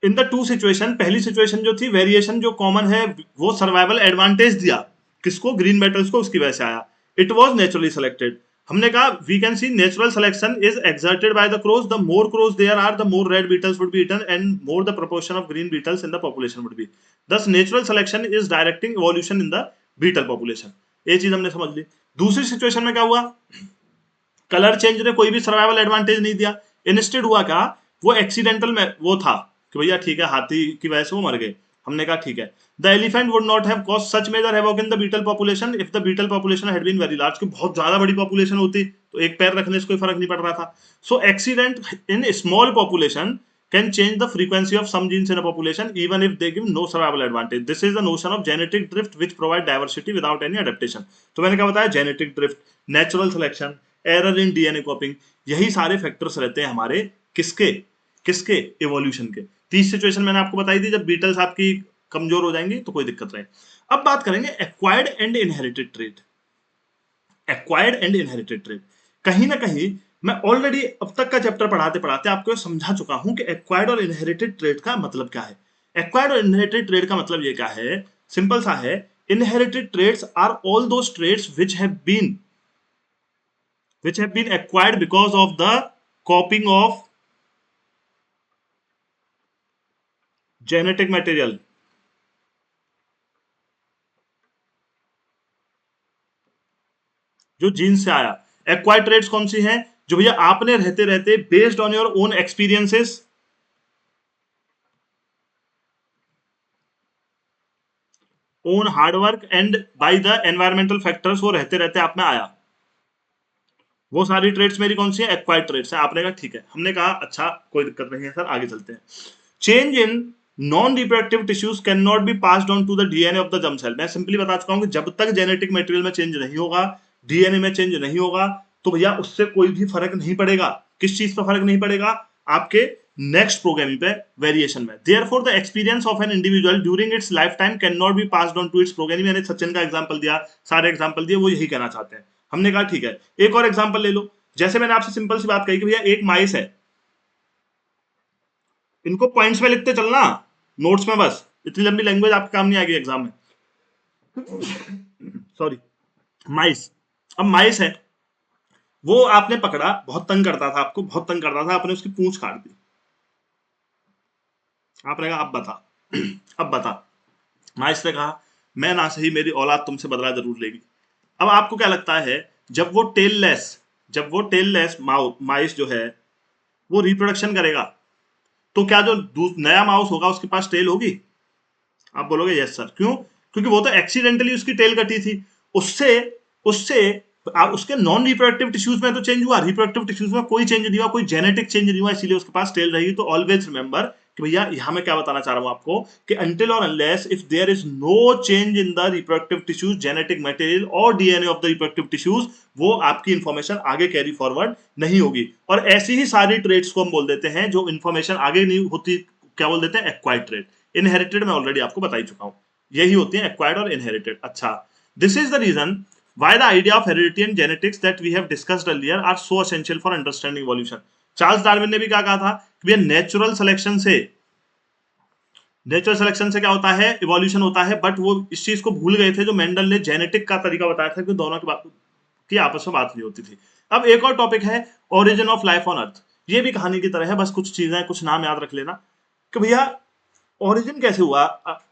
इन द टू सिचुएशन, पहली सिचुएशन जो थी वेरिएशन जो कॉमन है वो सर्वाइवल एडवांटेज दिया किसको, ग्रीन मेटल्स को, उसकी वजह से आया। It was naturally selected. हमने कहा we can see natural selection is exerted by the crows, the more crows there are the more red beetles would be eaten and more the proportion of green beetles in the population would be, thus natural selection is directing evolution in the beetle population. ये चीज हमने समझ ली। दूसरी situation में क्या हुआ, colour change ने कोई भी सर्वाइवल एडवांटेज नहीं दिया। इंस्टेड हुआ क्या, वो एक्सीडेंटल में वो था कि भैया ठीक है हाथी की वजह से वो मर गए। हमने कहा ठीक है, the elephant would not have caused such major havoc in the beetle population if the beetle population had been very large, कि बहुत ज्यादा बड़ी पॉपुलेशन होती तो एक पैर रखने से कोई फर्क नहीं पड़ रहा था। So accident in small population can change the frequency of some genes in a population even if they give no survival advantage. This is the notion of genetic drift which provide diversity without any adaptation. तो मैंने क्या बताया, genetic drift, natural selection, error in DNA copying, यही सारे factors रहते हैं हमारे किसके किसके इवोल्यूशन के। तीसरी सिचुएशन मैंने आपको बताई थी, जब बीटल्स आपकी कमजोर हो जाएंगी तो कोई दिक्कत नहीं। अब बात करेंगे acquired and inherited trait. Acquired and inherited trait, कहीं ना कहीं मैं ऑलरेडी अब तक का चैप्टर पढ़ाते पढ़ाते आपको समझा चुका हूं कि एक्वायर्ड और इनहेरिटेड ट्रेट का मतलब क्या है। एक्वायर्ड और इनहेरिटेड ट्रेट का मतलब ये क्या है, सिंपल सा है, inherited traits are all those traits which have been acquired because of the copying of genetic material। जो जीन से आया। एक्वायर्ड ट्रेट्स कौन सी हैं, जो भैया आपने रहते रहते based on your own experiences, own hard work and by the environmental factors, वो रहते रहते आप में आया। वो सारी ट्रेड्स मेरी कौन सी है, एक्वायर्ड ट्रेड्स है। आपने कहा ठीक है, हमने कहा अच्छा कोई दिक्कत नहीं है सर, आगे चलते हैं। Change in non reproductive tissues can not be passed on to the DNA of the germ cell. मैं सिंपली बता चुका हूं कि जब तक जेनेटिक मटेरियल में चेंज नहीं होगा, डीएनए में चेंज नहीं होगा, तो भैया उससे कोई भी फर्क नहीं पड़ेगा। किस चीज पर फर्क नहीं पड़ेगा, आपके नेक्स्ट प्रोग्रामिंग पे, वेरिएशन में। Therefore the experience of an individual during its life time can not be passed on to its programming. मैंने सचिन का एग्जांपल दिया, सारे एग्जांपल दिए, वो यही कहना चाहते हैं। हमने कहा ठीक है, एक और एग्जांपल ले लो। जैसे मैंने आपसे सिंपल सी बात कही कि भैया एक माइस है, इनको पॉइंट्स में लिखते चलना नोट्स में, बस इतनी लंबी लैंग्वेज आपके काम नहीं आएगी एग्जाम में। सॉरी, माइस। अब माइस है, वो आपने पकड़ा, बहुत तंग करता था आपको, बहुत तंग करता था, आपने उसकी पूंछ काट दी। आपने कहा अब बता अब बता। माइस ने कहा मैं ना सही, मेरी औलाद तुमसे बदला जरूर लेगी। अब आपको क्या लगता है, जब वो टेल लेस माइस जो है वो रिप्रोडक्शन करेगा, तो क्या जो नया माउस होगा उसके पास टेल होगी? आप बोलोगे यस सर। क्यों? क्योंकि वो तो एक्सीडेंटली उसकी टेल कटी थी, उससे उससे उसके नॉन रिप्रोडक्टिव टिश्यूज में तो चेंज हुआ, रिप्रोडक्टिव टिश्यूज में कोई चेंज नहीं हुआ, कोई जेनेटिक चेंज नहीं हुआ, इसीलिए उसके पास टेल रहेगी। तो ऑलवेज रिमेंबर कि भैया यहां मैं क्या बताना चाह रहा हूं आपको, कि until और unless if there is no change in the reproductive tissues, genetic material और DNA of the reproductive tissues, वो आपकी इंफॉर्मेशन आगे कैरी फॉरवर्ड नहीं होगी। और ऐसी ही सारी ट्रेड्स को हम बोल देते हैं जो इंफॉर्मेशन आगे नहीं होती, क्या बोल देते हैं, एक्वायर्ड ट्रेड। इनहेरिटेड मैं ऑलरेडी आपको बता ही चुका हूं, यही होती है एक्वायर्ड और इनहेरिटेड। अच्छा, this is the reason why the idea of heredity and genetics that we have discussed earlier are so essential for understanding evolution। Charles Darwin ने भी क्या कहा था कि भैया नेचुरल सिलेक्शन से नेचुरल सिलेक्शन से क्या होता है, इवोल्यूशन होता है, बट वो इस चीज को भूल गए थे जो मेंडल ने जेनेटिक का तरीका बताया था कि दोनों की बात की आपस में बात नहीं होती थी। अब एक और टॉपिक है origin of life on earth. ये भी कहानी की तरह है, बस कुछ चीजें कुछ नाम याद रख लेना कि भैया ओरिजिन कैसे हुआ।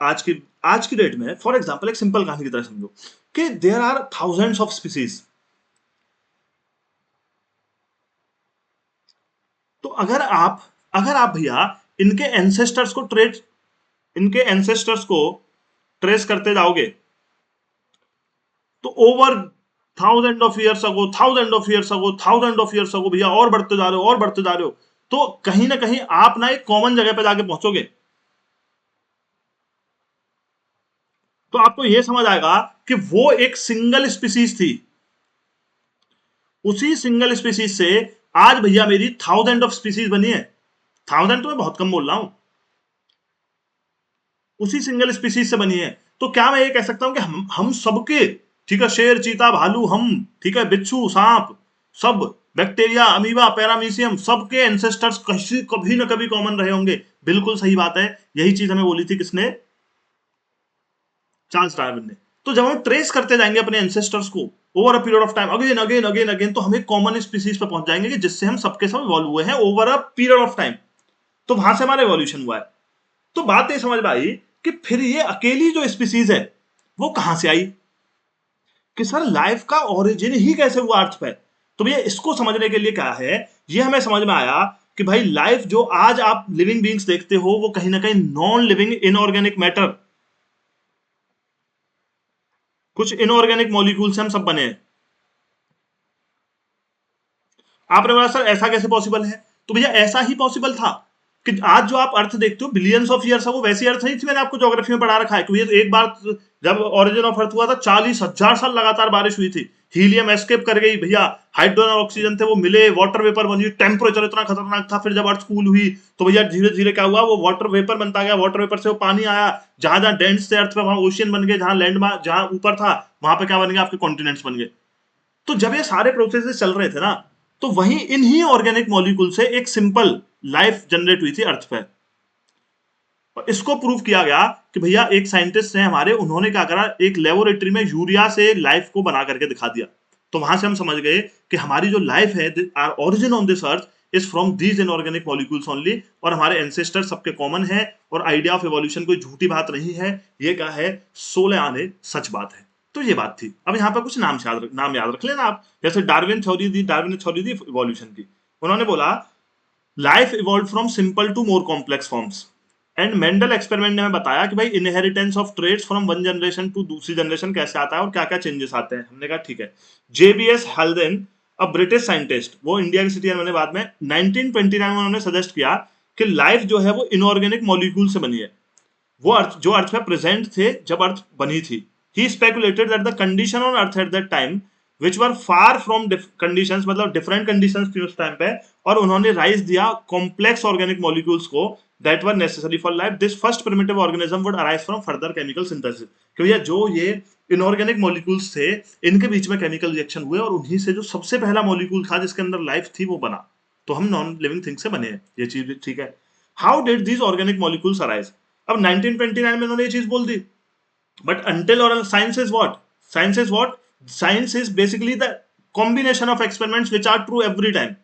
आज की डेट में फॉर एग्जांपल एक सिंपल कहानी की तरह समझो कि there are thousands of species. तो अगर आप भैया इनके एंसेस्टर्स को ट्रेस इनके एंसेस्टर्स को ट्रेस करते जाओगे तो over thousand of years ago भैया, और बढ़ते जा रहे हो और बढ़ते जा रहे हो, तो कहीं ना कहीं आप ना एक कॉमन जगह पे जाके पहुंचोगे। तो आपको यह समझ आएगा कि वो एक सिंगल स्पीसीज थी। उसी सिंगल स्पीसीज से आज भैया मेरी थाउजेंड ऑफ स्पीसीज बनी है। थाउजेंड तो मैं बहुत कम बोल रहा हूं, उसी सिंगल स्पीसीज से बनी है। तो क्या मैं ये कह सकता हूं कि हम सबके, ठीक है, शेर चीता भालू हम, ठीक है, बिच्छू सांप, सब बैक्टीरिया अमीबा पैरामीशियम सबके एंसेस्टर्स कभी ना कभी कॉमन रहे होंगे। बिल्कुल सही बात है, यही चीज हमें बोली थी किसने, चार्ल्स डार्विन ने। तो जब हम ट्रेस करते जाएंगे अपने एंसेस्टर्स को over a period of time, again again again again, तो हम एक कॉमन स्पीसीज पे पहुंच जाएंगे कि जिससे हम सबके सब इवॉल्व हुए हैं over a period of time. तो वहां से हमारा इवोल्यूशन हुआ है। तो बात ये समझ में आई कि फिर ये अकेली जो स्पीसीज है वो कहां से आई, कि सर लाइफ का ओरिजिन ही कैसे हुआ अर्थ पे। तो भैया इसको समझने के लिए क्या है, ये हमें समझ में आया कि भाई लाइफ जो आज आप लिविंग बींग्स देखते हो वो कहीं ना कहीं नॉन लिविंग इनऑर्गेनिक मैटर, कुछ इनऑर्गेनिक मॉलिक्यूल से हम सब बने हैं। आपने बोला सर ऐसा कैसे पॉसिबल है, तो भैया ऐसा ही पॉसिबल था कि आज जो आप अर्थ देखते हो बिलियंस ऑफ ईयर्स वो वैसी अर्थ नहीं थी। मैंने आपको ज्योग्राफी में पढ़ा रखा है कि भैया एक बार जब ओरिजिन ऑफ अर्थ हुआ था 40,000 साल लगातार बारिश हुई थी, हीलियम एस्केप कर गई भैया, हाइड्रोजन और ऑक्सीजन थे वो मिले, वाटर वेपर बनी, टेम्परेचर इतना खतरनाक था। फिर जब अर्थ कूल हुई तो भैया धीरे धीरे क्या हुआ, वो वाटर वेपर बनता गया, वाटर वेपर से वो पानी आया, जहां जहां डेंस थे अर्थ पे वहां ओशियन बन गए, जहां लैंड में जहां ऊपर था वहां पे क्या बन गया, आपके कॉन्टिनेंट्स बन गए। तो जब ये सारे प्रोसेसेस चल रहे थे ना, तो वहीं इन्हीं ऑर्गेनिक मॉलिक्यूल से एक सिंपल लाइफ जनरेट हुई थी अर्थ पे। और इसको प्रूव किया गया कि भैया एक साइंटिस्ट है हमारे, उन्होंने क्या करा, एक लेबोरेटरी में यूरिया से लाइफ को बना करके दिखा दिया। तो वहां से हम समझ गए कि हमारी जो लाइफ है, our origin on this earth is from these inorganic molecules only, और हमारे एंसेस्टर सबके कॉमन है, और आइडिया ऑफ एवोल्यूशन कोई झूठी बात नहीं है, ये क्या है, सोले आने सच बात है। तो ये बात थी। अब यहाँ पर कुछ नाम याद रख लेना आप, जैसे डार्विन ने थ्योरी दी इवोल्यूशन की। उन्होंने बोला life evolve from simple to more complex forms, and Mendel experiment ने हमें बताया कि भाई inheritance of traits from one generation to दूसरी जनरेशन कैसे आता है और क्या क्या चेंजेस आते हैं। हमने कहा ठीक है। जेबीएस हेल्देन, अ ब्रिटिश साइंटिस्ट, वो इंडिया के सिटीजन बने बाद में, 1929 में उन्होंने सजेस्ट किया कि लाइफ जो है वो इनऑर्गेनिक मॉलिक्यूल से बनी है, वो अर्थ जो अर्थ में प्रेजेंट थे जब अर्थ बनी थी। He speculated that the condition on earth at that time which were far from conditions, मतलब डिफरेंट कंडीशंस थी उस टाइम पे, और उन्होंने राइज दिया कॉम्प्लेक्स ऑर्गेनिक मॉलिक्यूल्स को that were necessary for life. This first primitive organism would arise from further chemical synthesis. कि भैया जो ये इनऑर्गेनिक मॉलिक्यूल्स थे इनके बीच में केमिकल रिएक्शन हुए और उन्हीं से जो सबसे पहला मॉलिक्यूल था जिसके अंदर लाइफ थी वो बना। तो हम नॉन लिविंग थिंग से बने हैं, ये चीज ठीक है। How did these organic molecules arise, अब 1929 में उन्होंने ये चीज बोल दी, बट अंटिल और science is what, science is what, science is basically the combination of experiments which are true every time.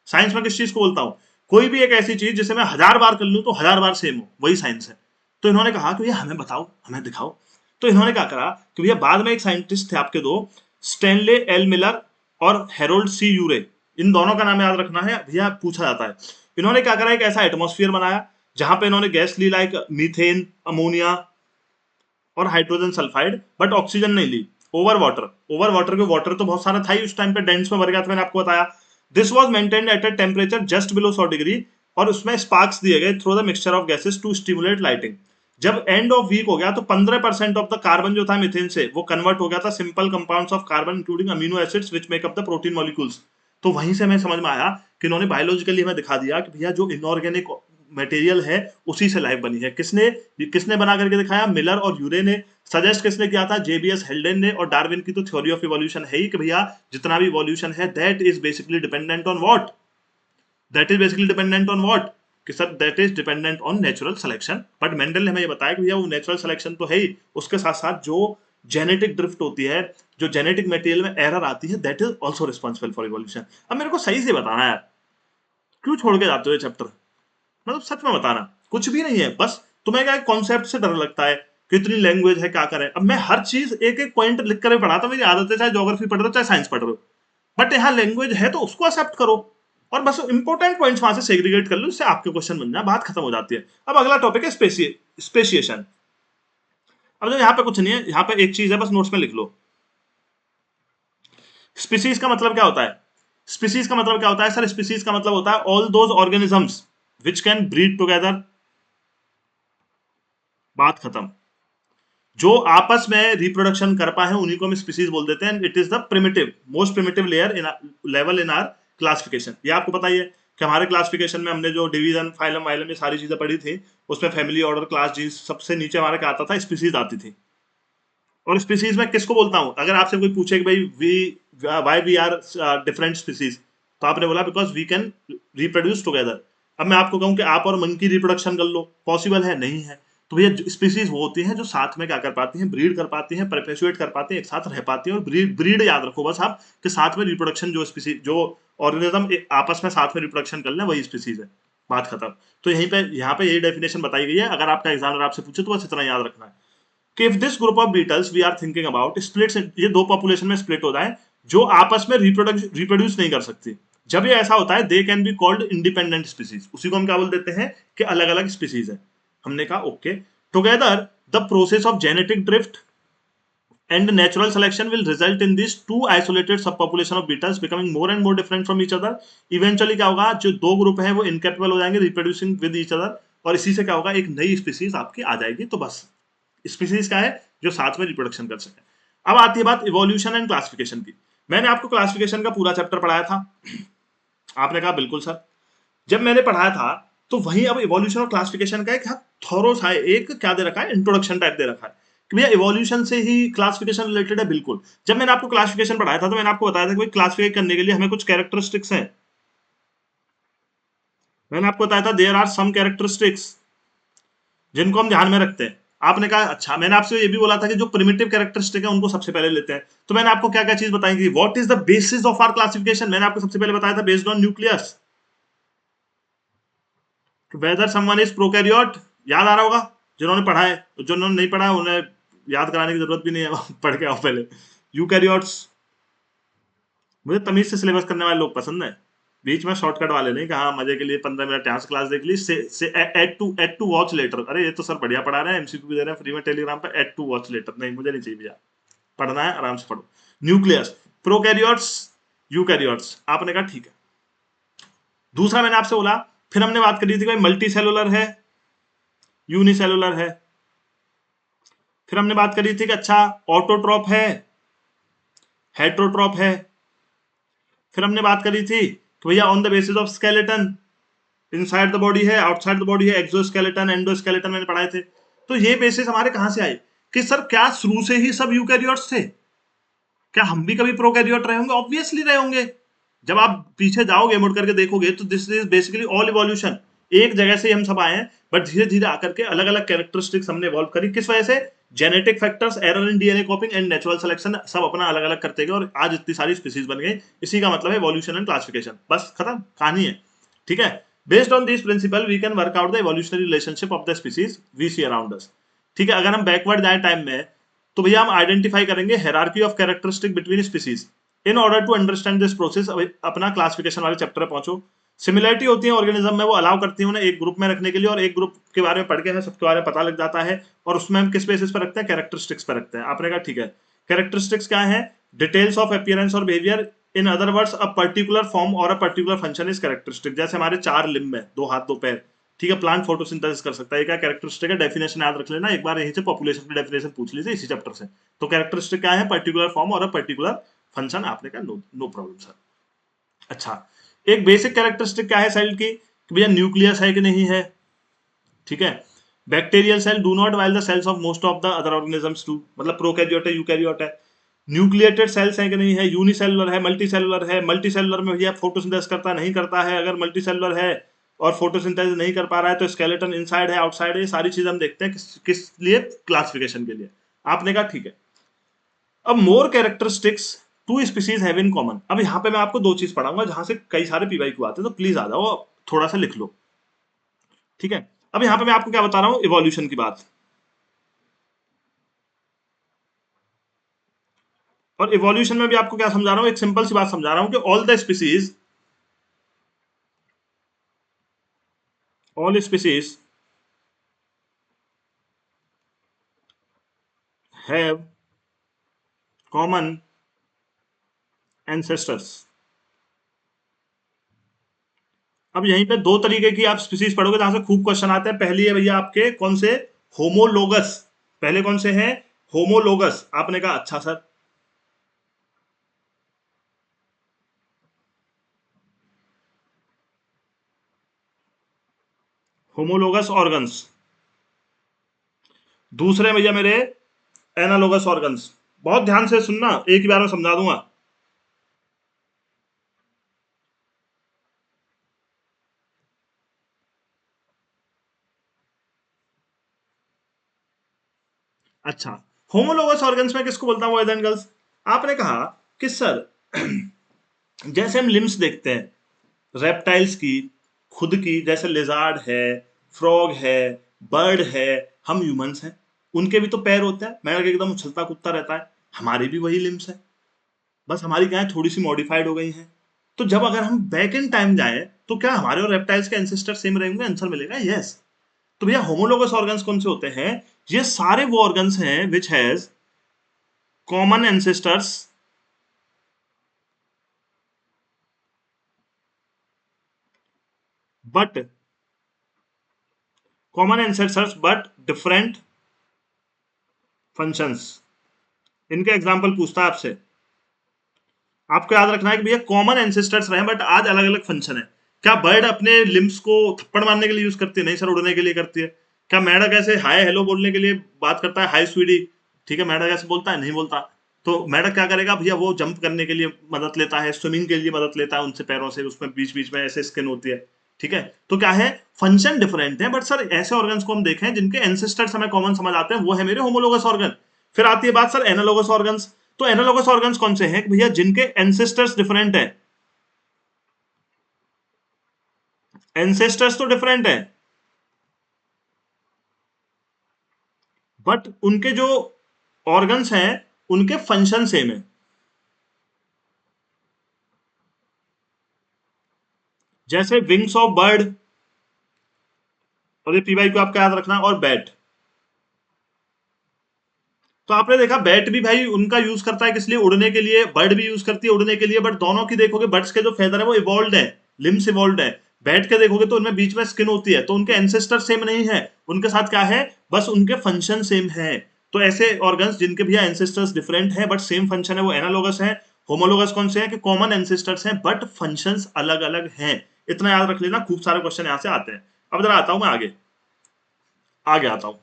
Science में किस चीज को बोलता हूं, कोई भी एक ऐसी चीज जिसे मैं 1000 बार कर लूं तो 1000 बार सेम हो, वही साइंस है। तो इन्होंने कहा कि भैया हमें बताओ, हमें दिखाओ। तो इन्होंने क्या करा कि भैया बाद में एक साइंटिस्ट थे आपके दो, स्टैनले एल मिलर और हेरोल्ड सी यूरे, इन दोनों का नाम याद रखना है भैया, पूछा जाता है। इन्होंने क्या करा, एक ऐसा एटमॉस्फेयर बनाया जहां पे इन्होंने गैस ली लाइक मीथेन, अमोनिया और हाइड्रोजन सल्फाइड, बट ऑक्सीजन नहीं ली, ओवर वाटर। ओवर वाटर के वाटर तो बहुत सारा था ही उस टाइम पे, डेंस में भर गया था, मैंने आपको बताया। This was maintained at a temperature just below 100 degree, और उसमें स्पार्क्स दिए गए through the mixture of gases to stimulate lighting. जब एंड ऑफ वीक हो गया तो 15% ऑफ द कार्बन जो था मिथेन से वो कन्वर्ट हो गया था simple compounds of carbon including amino acids which make up the protein molecules. तो वहीं से हमें समझ में आया कि इन्होंने बायोलॉजिकली हमें दिखा दिया कि भैया जो इनऑर्गेनिक मटेरियल है उसी से लाइफ बनी है। किसने किसने बना करके दिखाया, मिलर और यूरे ने। सजेस्ट किसने किया था, जेबीएस हेल्डेन ने। और डार्विन की तो थ्योरी ऑफ इवोल्यूशन है ही कि भैया जितना भी इवोल्यूशन है that is basically dependent on what, that is basically dependent on what, कि sir that is dependent on natural selection, but Mendel ने हमें ये बताया कि भैया वो नेचुरल सिलेक्शन तो है ही, उसके साथ साथ जो जेनेटिक ड्रिफ्ट होती है, जो जेनेटिक मटेरियल में एरर आती है, that is also responsible for evolution. अब मेरे को सही से बताना यार, क्यों छोड़ के जाते हो ये चैप्टर, मतलब सच में बताना, कुछ भी नहीं है, बस तुम्हें क्या कॉन्सेप्ट से डर लगता है, कितनी लैंग्वेज है, क्या करें। अब मैं हर चीज एक एक पॉइंट लिख कर पढ़ाता, मेरी आदत है, चाहे ज्योग्राफी पढ़ रहे हो चाहे साइंस पढ़ रहे हो, बट यहाँ लैंग्वेज है तो उसको एक्सेप्ट करो और बस इंपॉर्टेंट पॉइंट्स वहां से सेग्रीगेट कर लो, इससे आपके क्वेश्चन बन जाए, बात खत्म हो जाती है। अब अगला टॉपिक है स्पेसिएशन। अब जो यहाँ पे कुछ नहीं है, यहाँ पे एक चीज है, बस नोट्स में लिख लो। स्पीसीज का मतलब क्या होता है? स्पीसीज का मतलब क्या होता है सर? स्पीसीज का मतलब होता है all those organisms which can breed together. बात खत्म। जो आपस में रिप्रोडक्शन कर पाए हैं उन्हीं को हम स्पीसीज बोल देते हैं। It is the primitive, most primitive layer in level in are classification. ये आपको पता ही है कि हमारे क्लासिफिकेशन में हमने जो डिवीजन, फाइलम वाइलम, ये सारी चीजें पढ़ी थी, उसमें फैमिली, ऑर्डर, क्लास, जीन्स, सबसे नीचे हमारे क्या आता था? स्पीसीज आती थी। और स्पीसीज में किसको बोलता हूं? अगर आपसे कोई पूछे कि भाई why we are different species, तो आपने बोला because we can reproduce together. अब मैं आपको कहूं कि आप और मंकी रिप्रोडक्शन कर लो, पॉसिबल है? नहीं है। तो भैया स्पीसीज वो होती हैं जो साथ में क्या कर पाती हैं? ब्रीड कर पाती हैं, परपेचुएट कर पाती हैं, एक साथ रह पाती हैं। और ब्रीड याद रखो बस आप, कि साथ में रिप्रोडक्शन, जो स्पीसीज, जो ऑर्गेनिज्म आपस में साथ में रिप्रोडक्शन कर लें, वही स्पीसीज है। बात खत्म। तो यहीं पे, यहाँ पे यही डेफिनेशन बताई गई है। अगर आपका एग्जामिनर आपसे पूछे तो बस इतना याद रखना है कि if this group of beetles we are thinking about splits, ये दो पॉपुलेशन में स्प्लिट हो जाए जो आपस में रिप्रोड्यूस नहीं कर सकती, जब ये ऐसा होता है, they can be called independent species. उसी को हम क्या बोल देते हैं? कि अलग अलग स्पीसीज है। हमने कहा okay, together the process of genetic drift and natural selection will result in these two isolated subpopulation of beetles becoming more and more different from each other. Eventually क्या होगा? जो दो ग्रुप हैं वो इनकेपेबल हो जाएंगे reproducing with each other, और इसी से क्या होगा? एक नई स्पीसीज आपकी आ जाएगी। तो बस स्पीसीज क्या है? जो साथ में रिप्रोडक्शन कर सके। अब आती है बात इवोल्यूशन एंड क्लासिफिकेशन की। मैंने आपको क्लासिफिकेशन का पूरा चैप्टर पढ़ाया था। आपने कहा बिल्कुल सर। जब मैंने पढ़ाया था तो वही अब इवोल्यूशन और क्लासिफिकेशन का एक थोरो सा एक क्या दे रखा है? इंट्रोडक्शन टाइप दे रखा है कि भैया इवोल्यूशन से ही क्लासिफिकेशन रिलेटेड है। बिल्कुल। जब मैंने आपको क्लासिफिकेशन पढ़ाया था तो मैंने आपको बताया था कि क्लासिफाई करने के लिए हमें कुछ कैरेक्टरिस्टिक्स हैं। मैंने आपको बताया था देयर आर सम कैरेक्टरिस्टिक्स जिनको हम ध्यान में रखते हैं। आपने कहा अच्छा। मैंने आपसे ये भी बोला था कि जो प्रिमिटिव कैरेक्टरिस्टिक है उनको सबसे पहले लेते हैं। तो मैंने आपको क्या क्या चीज बताई थी? What is the basis of our classification? मैंने आपको सबसे पहले बताया था based on nucleus, whether someone is prokaryote. याद आ रहा होगा जिन्होंने पढ़ा है। जिन्होंने नहीं पढ़ा उन्हें याद कराने की जरूरत भी नहीं है, पढ़ के आओ पहले। यूकैरियोट्स। मुझे तमीज से सिलेबस करने वाले लोग पसंद है, बीच में शॉर्टकट वाले नहीं। कहा मजे के लिए 15 मिनट यहाँ से क्लास देख ली, से एड टू वॉच लेटर। अरे ये तो सर बढ़िया पढ़ा रहे हैं, एमसीक्यू भी दे रहे हैं फ्री में टेलीग्राम पे, एड टू वॉच लेटर नहीं, मुझे नहीं चाहिए भैया। पढ़ना है आराम से पढ़ो। Nucleus, prokaryotes, eukaryotes. आपने कहा ठीक है। दूसरा मैंने आपसे बोला, फिर हमने बात करी थी भाई मल्टी सेलुलर है, यूनिसेलुलर है। फिर हमने बात करी थी कि अच्छा ऑटोट्रॉप है, हेट्रोट्रॉप है। फिर हमने बात करी थी कि भैया on the basis of skeleton, inside the body है, आउटसाइड द बॉडी है, एक्सोस्केलेटन, एंडोस्केलेटन मैंने पढ़ाए थे। तो ये बेसिस हमारे कहां से आए कि सर क्या शुरू से ही सब यूकैरियोट्स थे? क्या हम भी कभी प्रोकैरियोट रहे होंगे? ऑब्वियसली रहे होंगे। जब आप पीछे जाओगे, मुड़ करके देखोगे, तो this is basically all evolution. एक जगह से हम सब आए हैं, बट धीरे धीरे आकर के अलग अलग कैरेक्टरिस्टिक्स हमने इवॉल्व करी। किस वजह से? Genetic factors, error in DNA copying and natural selection, सब अपना अलग अलग करते गए और आज इतनी सारी स्पीसीज बन गई। इसी का मतलब है इवोल्यूशन एंड क्लासिफिकेशन। बस खत्म कहानी है। ठीक है। Based on this principle we can work out the evolutionary relationship of the species we see around us. ठीक है। अगर हम बैकवर्ड जाए टाइम में, तो भैया हम आइडेंटिफाई करेंगे hierarchy of characteristic between species. In order to understand this process, अपना क्लासिफिकेशन वाले चैप्टर में पहुंचो। सिमिलरिटी होती है ऑर्गेनिज्म में, वो अलाउ करती है उन्हें एक ग्रुप में रखने के लिए, और एक ग्रुप के बारे में पढ़ के हमें सबके बारे में पता लग जाता है, और उसमें हम किस बेसिस पर रखते हैं? कैरेक्टरिस्टिक्स पर रखते हैं। आपने कहा ठीक है। कैरेक्टरिस्टिक्स क्या है? डिटेल्स ऑफ अपीयरेंस और behaviour, in other words a particular form और a particular function is characteristic. जैसे हमारे 4 लिम्ब है, 2 हाथ 2 पैर। ठीक है। प्लांट फोटोसिंथेसिस कर सकता है, क्या कैरेक्टरिस्टिक है? डेफिनेशन याद रख लेना, एक बार यहीं से पॉपुलेशन की डेफिनेशन पूछ लीजिए इसी चैप्टर से। तो कैरेक्टरिस्टिक क्या है? पर्टिकुलर फॉर्म और अ पर्टिकुलर फंक्शन। आपने कहा नो प्रॉब्लम सर। अच्छा, एक बेसिक कैरेक्टरिस्टिक क्या है सेल की? कि भैया न्यूक्लियस है कि नहीं है। ठीक है। Bacterial cell do not while the cells of most of the other organisms do, मतलब प्रोकैरियोट है, यूकैरियोट है। न्यूक्लिएटेड सेल्स है कि नहीं है, यूनिसेलुलर है, मल्टी सेलुलर है। मल्टी सेलुलर में भैया फोटोसिंथेसिस करता नहीं करता है? अगर मल्टी सेलुलर है और फोटोसिंथेसिस नहीं कर पा रहा है तो स्केलेटन इनसाइड है आउटसाइड है, ये सारी चीज हम देखते हैं किस लिए, क्लासिफिकेशन के लिए। आपने कहा ठीक है। अब more characteristics two species have in common. अब यहाँ पे मैं आपको दो चीज पढ़ाऊंगा जहां से कई सारे पीवाईक्यू आते हैं, तो प्लीज आ जाओ, थोड़ा सा लिख लो। ठीक है, अब यहाँ पे मैं आपको क्या बता रहा हूँ, इवोल्यूशन की बात। और इवोल्यूशन में भी आपको क्या समझा रहा हूँ, एक सिंपल सी बात समझा रहा हूँ कि all species have common ancestors. अब यहीं पे दो तरीके की आप स्पीसीज पढ़ोगे जहां से खूब क्वेश्चन आते हैं। पहली है भैया आपके कौन से, होमोलोगस। पहले कौन से हैं, होमोलोगस। आपने कहा अच्छा सर, होमोलोगस ऑर्गन्स। दूसरे भैया मेरे एनालोगस ऑर्गन्स। बहुत ध्यान से सुनना, एक ही बार में समझा दूंगा। अच्छा, होमोलोगस ऑर्गन्स में किसको बोलता हूं बॉयज एंड गर्ल्स। आपने कहा कि सर जैसे हम लिम्स देखते हैं रेप्टाइल्स की, खुद की, जैसे लिजार्ड है, फ्रॉग है, बर्ड है, हम ह्यूमंस हैं, उनके भी तो पैर होते हैं, मेंढक एकदम उछलता कूदता रहता है, हमारी भी वही लिम्स है, बस हमारी क्या है थोड़ी सी मॉडिफाइड हो गई हैं। तो जब अगर हम बैक इन टाइम जाएं तो क्या हमारे और रेप्टाइल्स के एंसेस्टर सेम रहेंगे, आंसर मिलेगा यस। तो भैया होमोलोगस ऑर्गन्स कौन से होते हैं, ये सारे वो ऑर्गन्स हैं which has common ancestors but different functions. इनके एग्जाम्पल पूछता है आपसे, आपको याद रखना है कि भैया कॉमन एंसेस्टर्स रहे बट आज अलग अलग फंक्शन है। क्या बर्ड अपने लिम्स को थप्पड़ मारने के लिए यूज करती है, नहीं सर, उड़ने के लिए करती है। क्या मेंढक ऐसे हाय हेलो बोलने के लिए बात करता है, हाय स्वीडी, ठीक है, मेंढक ऐसे बोलता है, नहीं बोलता। तो मेंढक क्या करेगा भैया, वो जंप करने के लिए मदद लेता है, स्विमिंग के लिए मदद लेता है उनसे पैरों से, उसमें बीच बीच में ऐसे स्किन होती है। ठीक है, तो क्या है, फंक्शन डिफरेंट है, बट सर ऐसे ऑर्गन्स को हम देखें जिनके एंसेस्टर्स हमें कॉमन समझ आते हैं, वो है मेरे होमोलोगस ऑर्गन। फिर आती है बात सर एनालोगस ऑर्गन्स। तो एनालोगस ऑर्गन्स कौन से हैं भैया, जिनके एंसेस्टर्स डिफरेंट है। एंसेस्टर्स तो डिफरेंट है बट उनके जो ऑर्गन्स हैं उनके फंक्शन सेम है। जैसे विंग्स ऑफ बर्ड, और ये पीवाई को आपका याद रखना, और बैट। तो आपने देखा बैट भी भाई उनका यूज करता है किस लिए, उड़ने के लिए, बर्ड भी यूज करती है उड़ने के लिए, बट दोनों की देखोगे बर्ड्स के जो फेदर है वो इवॉल्व है, लिम्स इवॉल्व है। बैट के देखोगे तो उनमें बीच में स्किन होती है, तो उनके एंसेस्टर सेम नहीं है, उनके साथ क्या है, बस उनके फंक्शन सेम है। तो ऐसे ऑर्गन्स जिनके भी एंसेस्टर्स डिफरेंट है बट सेम फंक्शन है वो एनालोगस है। होमोलोगस कौन से हैं कि कॉमन एंसेस्टर्स हैं बट फंक्शंस अलग अलग हैं। इतना याद रख लेना, खूब सारे क्वेश्चन यहां से आते हैं। अब जरा आता हूं मैं आगे, आगे आता हूं।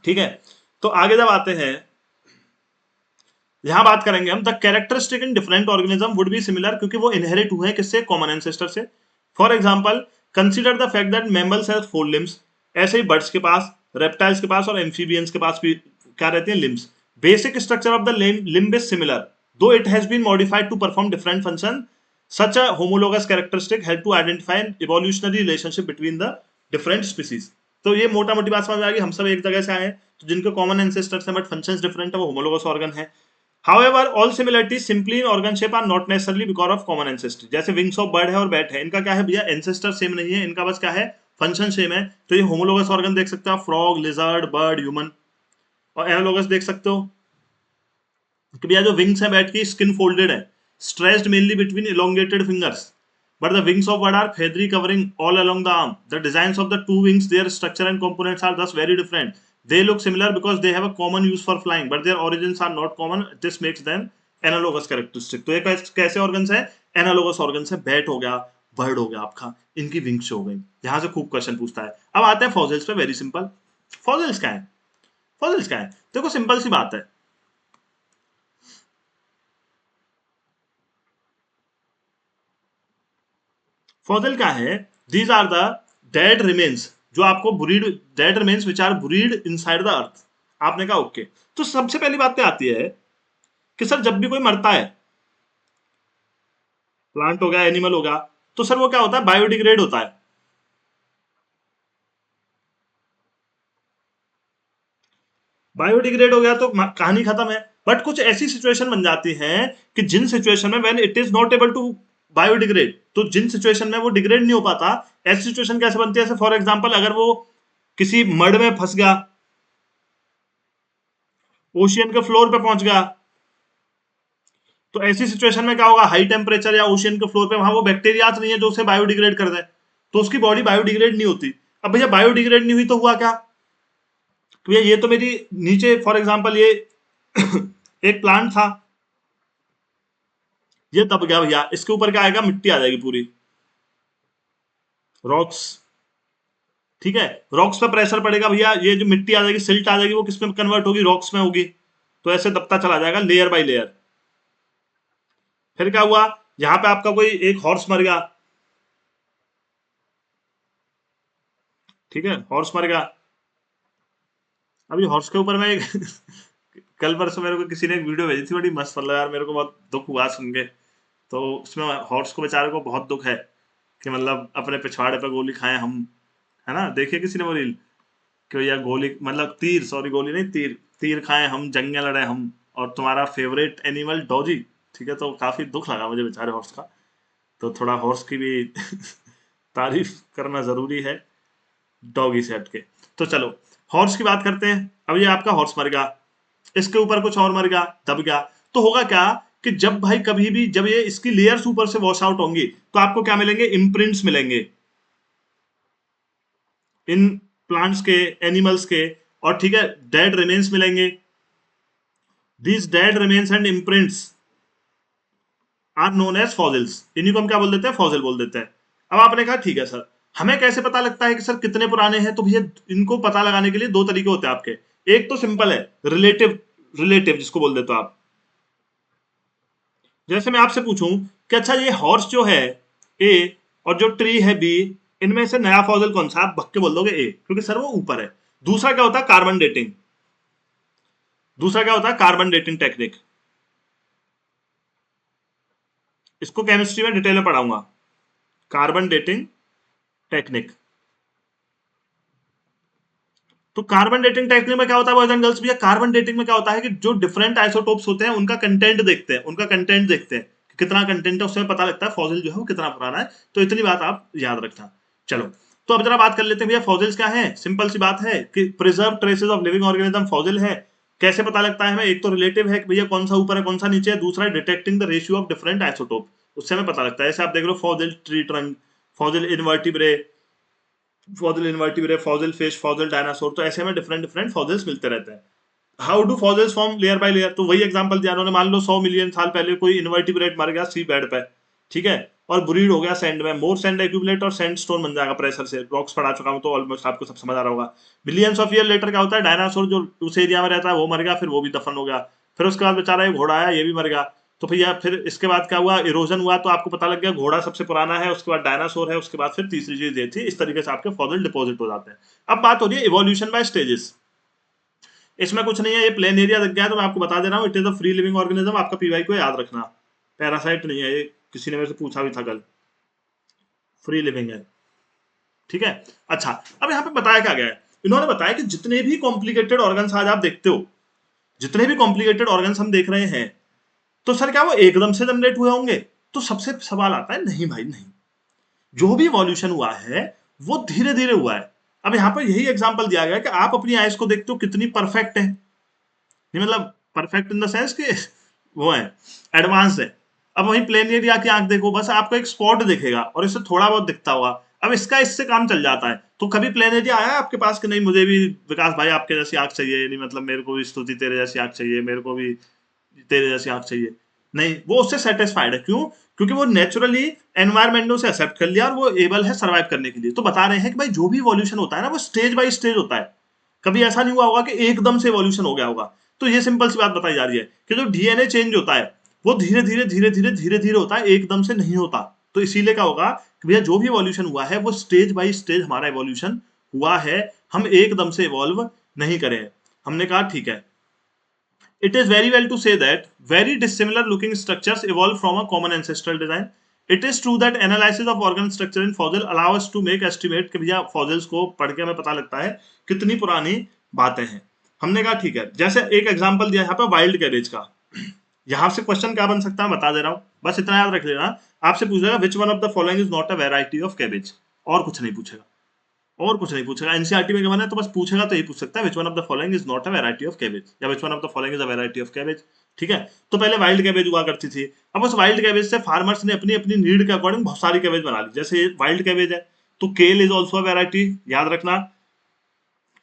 ठीक है, तो आगे जब आते हैं, यहां बात करेंगे हम the characteristic in different organism would be similar, क्योंकि वो इनहेरिट हुए हैं किससे, कॉमन एंसेस्टर से। For example consider the fact that mammals have 4 limbs. ऐसे ही बर्ड्स के पास, रेप्टाइल्स के पास और एम्फीबियंस के पास भी क्या रहती है, limbs. Basic structure of the limb is similar though it has been modified to perform different function. Such a homologous characteristic help to identify evolutionary relationship between the different species. तो ये मोटा मोटी बात समझ में आ गई, हम सब एक जगह से आए हैं, तो जिनके कॉमन एंसेस्टर्स हैं बट फंक्शंस डिफरेंट है वो होमोलोगस ऑर्गन है। However, all similarities simply in organ shape are not necessarily because of common ancestry। जैसे विंग्स ऑफ बर्ड है और बैट है, इनका क्या है भैया, एंसेस्टर सेम नहीं है, इनका बस क्या है, फंक्शन सेम है। तो ये होमोलोगस ऑर्गन देख सकते हो आप, फ्रॉग, लिजर्ड, बर्ड, ह्यूमन। और एनालोगस देख सकते हो कि भैया जो विंग्स है बैट की, स्किन फोल्डेड है, stretched mainly between elongated fingers, but the wings of bird are feathery covering all along the arm। The designs of the two wings, their structure and components are thus very different। They look similar because they have a common use for flying, but their origins are not common। This makes them analogous characteristic. तो ये कैसे organs है, analogous organs है, bat हो गया, bird हो गया आपका, इनकी विंग्स हो गई। यहां से खूब क्वेश्चन पूछता है। अब आते हैं फॉसिल्स पे, वेरी सिंपल। फॉसिल्स क्या है, फॉसिल्स क्या है, देखो सिंपल सी बात है। फॉसिल क्या है? These are the dead remains, जो आपको buried, dead remains which are buried inside the earth. आपने कहा ओके। तो सबसे पहली बात क्या आती है कि सर जब भी कोई मरता है, प्लांट हो गया, एनिमल हो गया, तो सर वो क्या होता है? बायोडिग्रेड होता है। बायोडिग्रेड हो गया तो कहानी खत्म है। बट कुछ ऐसी सिचुएशन बन जाती है कि जिन सिचुएशन में when it is not able to biodegrade, तो जिन सिचुएशन में वो डिग्रेड नहीं हो पाता, ऐसी सिचुएशन कैसे बनती है? फॉर एग्जाम्पल अगर वो किसी मड में फंस गया, ओशियन के फ्लोर पे पहुंच गया, तो ऐसी सिचुएशन में क्या होगा? हाई टेम्परेचर या ओशियन के फ्लोर पे वहां वो बैक्टीरिया नहीं है जो उसे बायोडिग्रेड कर दे, तो उसकी बॉडी बायोडिग्रेड नहीं होती। अब भैया बायोडिग्रेड नहीं हुई तो हुआ क्या? तो भैया ये तो मेरी नीचे फॉर एग्जाम्पल ये एक प्लांट था, ये दब गया भैया, इसके ऊपर क्या आएगा? मिट्टी आ जाएगी पूरी, रॉक्स। ठीक है, रॉक्स पे प्रेशर पड़ेगा भैया, ये जो मिट्टी आ जाएगी, सिल्ट आ जाएगी, वो किस में कन्वर्ट होगी? रॉक्स में होगी। तो ऐसे दबता चला जाएगा लेयर बाय लेयर। फिर क्या हुआ? यहां पे आपका कोई एक हॉर्स मर गया, ठीक है, हॉर्स मर गया। अभी हॉर्स के ऊपर मैं एक कल परसों मेरे को किसी ने एक वीडियो भेजी थी, बड़ी मस्त, मतलब यार मेरे को बहुत दुख हुआ सुन के। तो उसमें हॉर्स को बेचारे को बहुत दुख है कि मतलब अपने पिछवाड़े पे गोली खाए हम, है ना? देखिए किसी ने वो रील कि भैया गोली, मतलब तीर, सॉरी गोली नहीं, तीर, तीर खाए हम, जंगें लड़े हम, और तुम्हारा फेवरेट एनिमल डॉगी। ठीक है, तो काफी दुख लगा मुझे बेचारे हॉर्स का। तो थोड़ा हॉर्स की भी तारीफ करना जरूरी है डॉगी से हटके। तो चलो हॉर्स की बात करते हैं। अब ये आपका हॉर्स मर गया, इसके ऊपर कुछ और मर गया, दब गया, तो होगा क्या कि जब भाई कभी भी जब ये इसकी लेयर्स ऊपर से वॉश आउट होंगी, तो आपको क्या मिलेंगे? इम्प्रिंट्स मिलेंगे इन प्लांट्स के, एनिमल्स के, और ठीक है, डेड रिमेन्स मिलेंगे। These dead remains and imprints are known as fossils. इन्हीं को हम क्या बोल देते हैं? फॉसिल बोल देते हैं। अब आपने कहा ठीक है सर, हमें कैसे पता लगता है कि सर कितने पुराने हैं? तो भैया इनको पता लगाने के लिए दो तरीके होते हैं आपके। एक तो सिंपल है, रिलेटिव, रिलेटिव जिसको बोल देते हो आप। जैसे मैं आपसे पूछूं कि अच्छा ये हॉर्स जो है ए, और जो ट्री है बी, इनमें से नया फॉसिल कौन सा? आप भक्के बोल दोगे ए, क्योंकि सर वो ऊपर है। दूसरा क्या होता है? Carbon dating. दूसरा क्या होता है? Carbon dating technique. इसको केमिस्ट्री में डिटेल में पढ़ाऊंगा, कार्बन डेटिंग टेक्निक। तो कार्बन डेटिंग टेक्निक में क्या होता है बॉयज एंड गर्ल्स? भैया कार्बन डेटिंग में क्या होता है कि जो डिफरेंट आइसोटोप्स होते हैं उनका कंटेंट देखते हैं, उनका कंटेंट देखते हैं कि कितना कंटेंट है, उससे पता लगता है फॉसिल जो है वो कितना पुराना है। तो इतनी बात आप याद रखना। चलो, तो अब जरा बात कर लेते हैं भैया फॉसिल्स क्या है। सिंपल सी बात है कि preserve traces of living organism fossil है। कैसे पता लगता है हमें? एक तो रिलेटिव है कि भैया कौन सा ऊपर है कौन सा नीचे है, दूसरा है detecting the ratio of different isotope, उससे हमें पता लगता है। जैसे आप देख लो fossil tree trunk, fossil invertebrate, fossil invertebrate, fossil fish, fossil dinosaur, तो ऐसे में डिफरेंट डिफरेंट फॉसिल्स मिलते रहते हैं। How do fossils form? Layer by layer. तो वही एग्जांपल दिया उन्होंने, मान लो 100 मिलियन साल पहले कोई इनवर्टिब्रेट मर गया सी बेड पे, ठीक है, और ब्रीड हो गया सैंड में, मोर सैंड एक्यूमुलेट और सैंड स्टोन बन जाएगा प्रेशर से। रॉक्स पढ़ा चुका हूं तो ऑलमोस्ट आपको सब समझ आ रहा होगा। बिलियंस ऑफ ईयर लेटर क्या होता है? डायनासोर जो उस एरिया में रहता है वो मर गया, फिर वो भी दफन हो गया। फिर उसके बाद बेचारा एक घोड़ा आया, ये भी मर गया। तो भैया फिर इसके बाद क्या हुआ? इरोजन हुआ, तो आपको पता लग गया घोड़ा सबसे पुराना है, उसके बाद डायनासोर है, उसके बाद फिर तीसरी चीज ये थी। इस तरीके से आपके फॉसिल डिपॉजिट हो जाते हैं। अब बात हो रही है इवोल्यूशन बाय स्टेजेस। इसमें कुछ नहीं है, ये प्लेन एरिया लग गया है तो मैं आपको बता दे रहा हूँ, it is a free living organism. आपका पीवाई को याद रखना, पैरासाइट नहीं है ये, किसी ने मेरे से पूछा भी था कल। फ्री लिविंग है, ठीक है। अच्छा, अब यहाँ पे बताया क्या गया है? इन्होंने बताया कि जितने भी कॉम्प्लिकेटेड ऑर्गन्स आज आप देखते हो, जितने भी कॉम्प्लिकेटेड ऑर्गन्स हम देख रहे हैं, तो सर क्या वो एकदम से जनरेट हुए होंगे? तो सबसे सवाल आता है, नहीं भाई नहीं, जो भी इवोल्यूशन हुआ है वो धीरे धीरे हुआ है। अब यहाँ पर यही एग्जांपल दिया गया है कि आप अपनी आइज को देखते हो कितनी परफेक्ट है, नहीं मतलब परफेक्ट इन द सेंस कि वो है, एडवांस है। अब वही प्लेन एरिया की आंख देखो, बस आपको एक स्पॉट दिखेगा और इससे थोड़ा बहुत दिखता होगा। अब इसका इससे काम चल जाता है। तो कभी प्लेन एरिया आया आपके पास कि नहीं मुझे भी विकास भाई आपके जैसी आंख चाहिए, नहीं मतलब मेरे को भी स्तुति तेरे जैसी आंख चाहिए, मेरे को भी तेरे जैसी आंख चाहिए? नहीं, वो उससे सेटिस्फाइड है। क्यों? क्योंकि वो नेचुरली एनवायरमेंट ने उसे एक्सेप्ट कर लिया और वो एबल है सर्वाइव करने के लिए। तो बता रहे हैं कि भाई जो भी इवोल्यूशन होता है ना वो स्टेज बाय स्टेज होता है। कभी ऐसा नहीं हुआ होगा कि एकदम से इवोल्यूशन हो गया होगा। तो ये सिंपल सी बात बताई जा रही है कि जो डीएनए चेंज होता है वो धीरे धीरे धीरे धीरे धीरे धीरे होता है, एकदम से नहीं होता। तो इसीलिए क्या होगा कि भैया जो भी एवोल्यूशन हुआ है वो स्टेज बाय स्टेज हमारा एवोल्यूशन हुआ है, हम एकदम से इवॉल्व नहीं करें। हमने कहा ठीक है, it is very well to say that very dissimilar looking structures evolved from a common ancestral design. It is true that analysis of organ structure in fossil allow us to make estimate कि भैया fossils को पढ़ के हमें पता लगता है कितनी पुरानी बातें हैं। हमने कहा ठीक है, जैसे एक एग्जांपल दिया यहाँ पे वाइल्ड कैबेज का। यहाँ से क्वेश्चन क्या बन सकता है बता दे रहा हूँ, बस इतना याद रख लेना। आपसे पूछेगा विच one of the following is not a variety of cabbage, और कुछ नहीं पूछेगा, और कुछ नहीं पूछेगा। एनसीईआरटी में क्या है तो बस पूछेगा तो यही पूछ सकता है which one of the following is not a variety of cabbage या which one of the following is a variety of cabbage. ठीक है, तो पहले वाइल्ड कैबेज हुआ करती थी। अब उस वाइल्ड कैबेज से फार्मर्स ने अपनी अपनी नीड के अकॉर्डिंग बहुत सारी कैबेज बना ली। जैसे ये वाइल्ड कैबेज है तो केल इज ऑल्सो अ वैरायटी, याद रखना।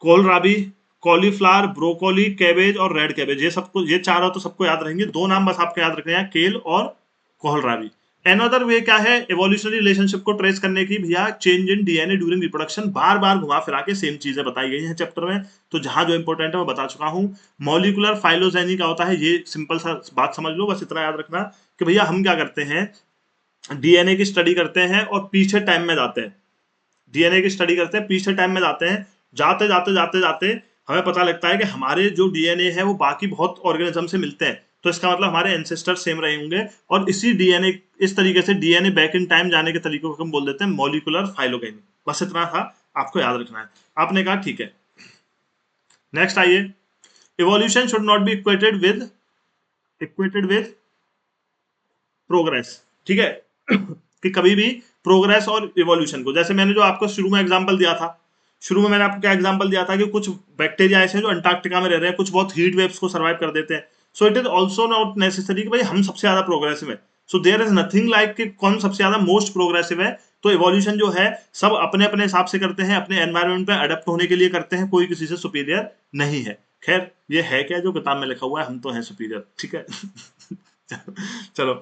कोलराबी, कॉलीफ्लावर, ब्रोकोली, कैबेज और रेड कैबेज, ये सबको, ये चारों तो सबको याद रहेंगे। दो नाम बस आपको याद रखने हैं, केल और कोलराबी। एनदर वे क्या है एवोल्यूशनरी रिलेशनशिप को ट्रेस करने की, भैया change in DNA during reproduction. बार बार घुमा फिरा के सेम चीजें बताई गई हैं चैप्टर में, तो जहां जो इंपॉर्टेंट है मैं बता चुका हूं। मॉलिकुलर फाइलोजेनी क्या होता है, ये सिंपल सा बात समझ लो, बस इतना याद रखना कि भैया हम क्या करते हैं, डीएनए की स्टडी करते हैं और पीछे टाइम में जाते हैं। डीएनए की स्टडी करते हैं, पीछे टाइम में जाते हैं, जाते जाते जाते जाते हमें पता लगता है कि हमारे जो डीएनए है वो बाकी बहुत ऑर्गेनिज्म से मिलते हैं, तो इसका मतलब हमारे एंसेस्टर सेम रहे होंगे। और इसी डीएनए, इस तरीके से डीएनए बैक इन टाइम जाने के तरीकों को हम बोल देते हैं मॉलिकुलर फाइलोजेनी। बस इतना था, आपको याद रखना है। आपने कहा ठीक है, नेक्स्ट आइए, evolution should not be equated with progress. ठीक है कि कभी भी प्रोग्रेस और इवोल्यूशन को, जैसे मैंने जो आपको शुरू में एग्जांपल दिया था, शुरू में मैंने आपको क्या एग्जांपल दिया था कि कुछ बैक्टीरिया ऐसे हैं जो अंटार्कटिका में रह रहे हैं, कुछ बहुत हीट वेव्स को सर्वाइव कर देते हैं। So it is also not necessary कि भाई हम सबसे ज्यादा प्रोग्रेसिव है। So there is nothing like कि कौन सबसे ज्यादा मोस्ट प्रोग्रेसिव है। तो इवोल्यूशन जो है सब अपने अपने हिसाब से करते हैं, अपने एनवायरमेंट पे अडेप्ट होने के लिए करते हैं, कोई किसी से सुपीरियर नहीं है। खैर ये है क्या जो किताब में लिखा हुआ है, हम तो हैं सुपीरियर। ठीक है चलो,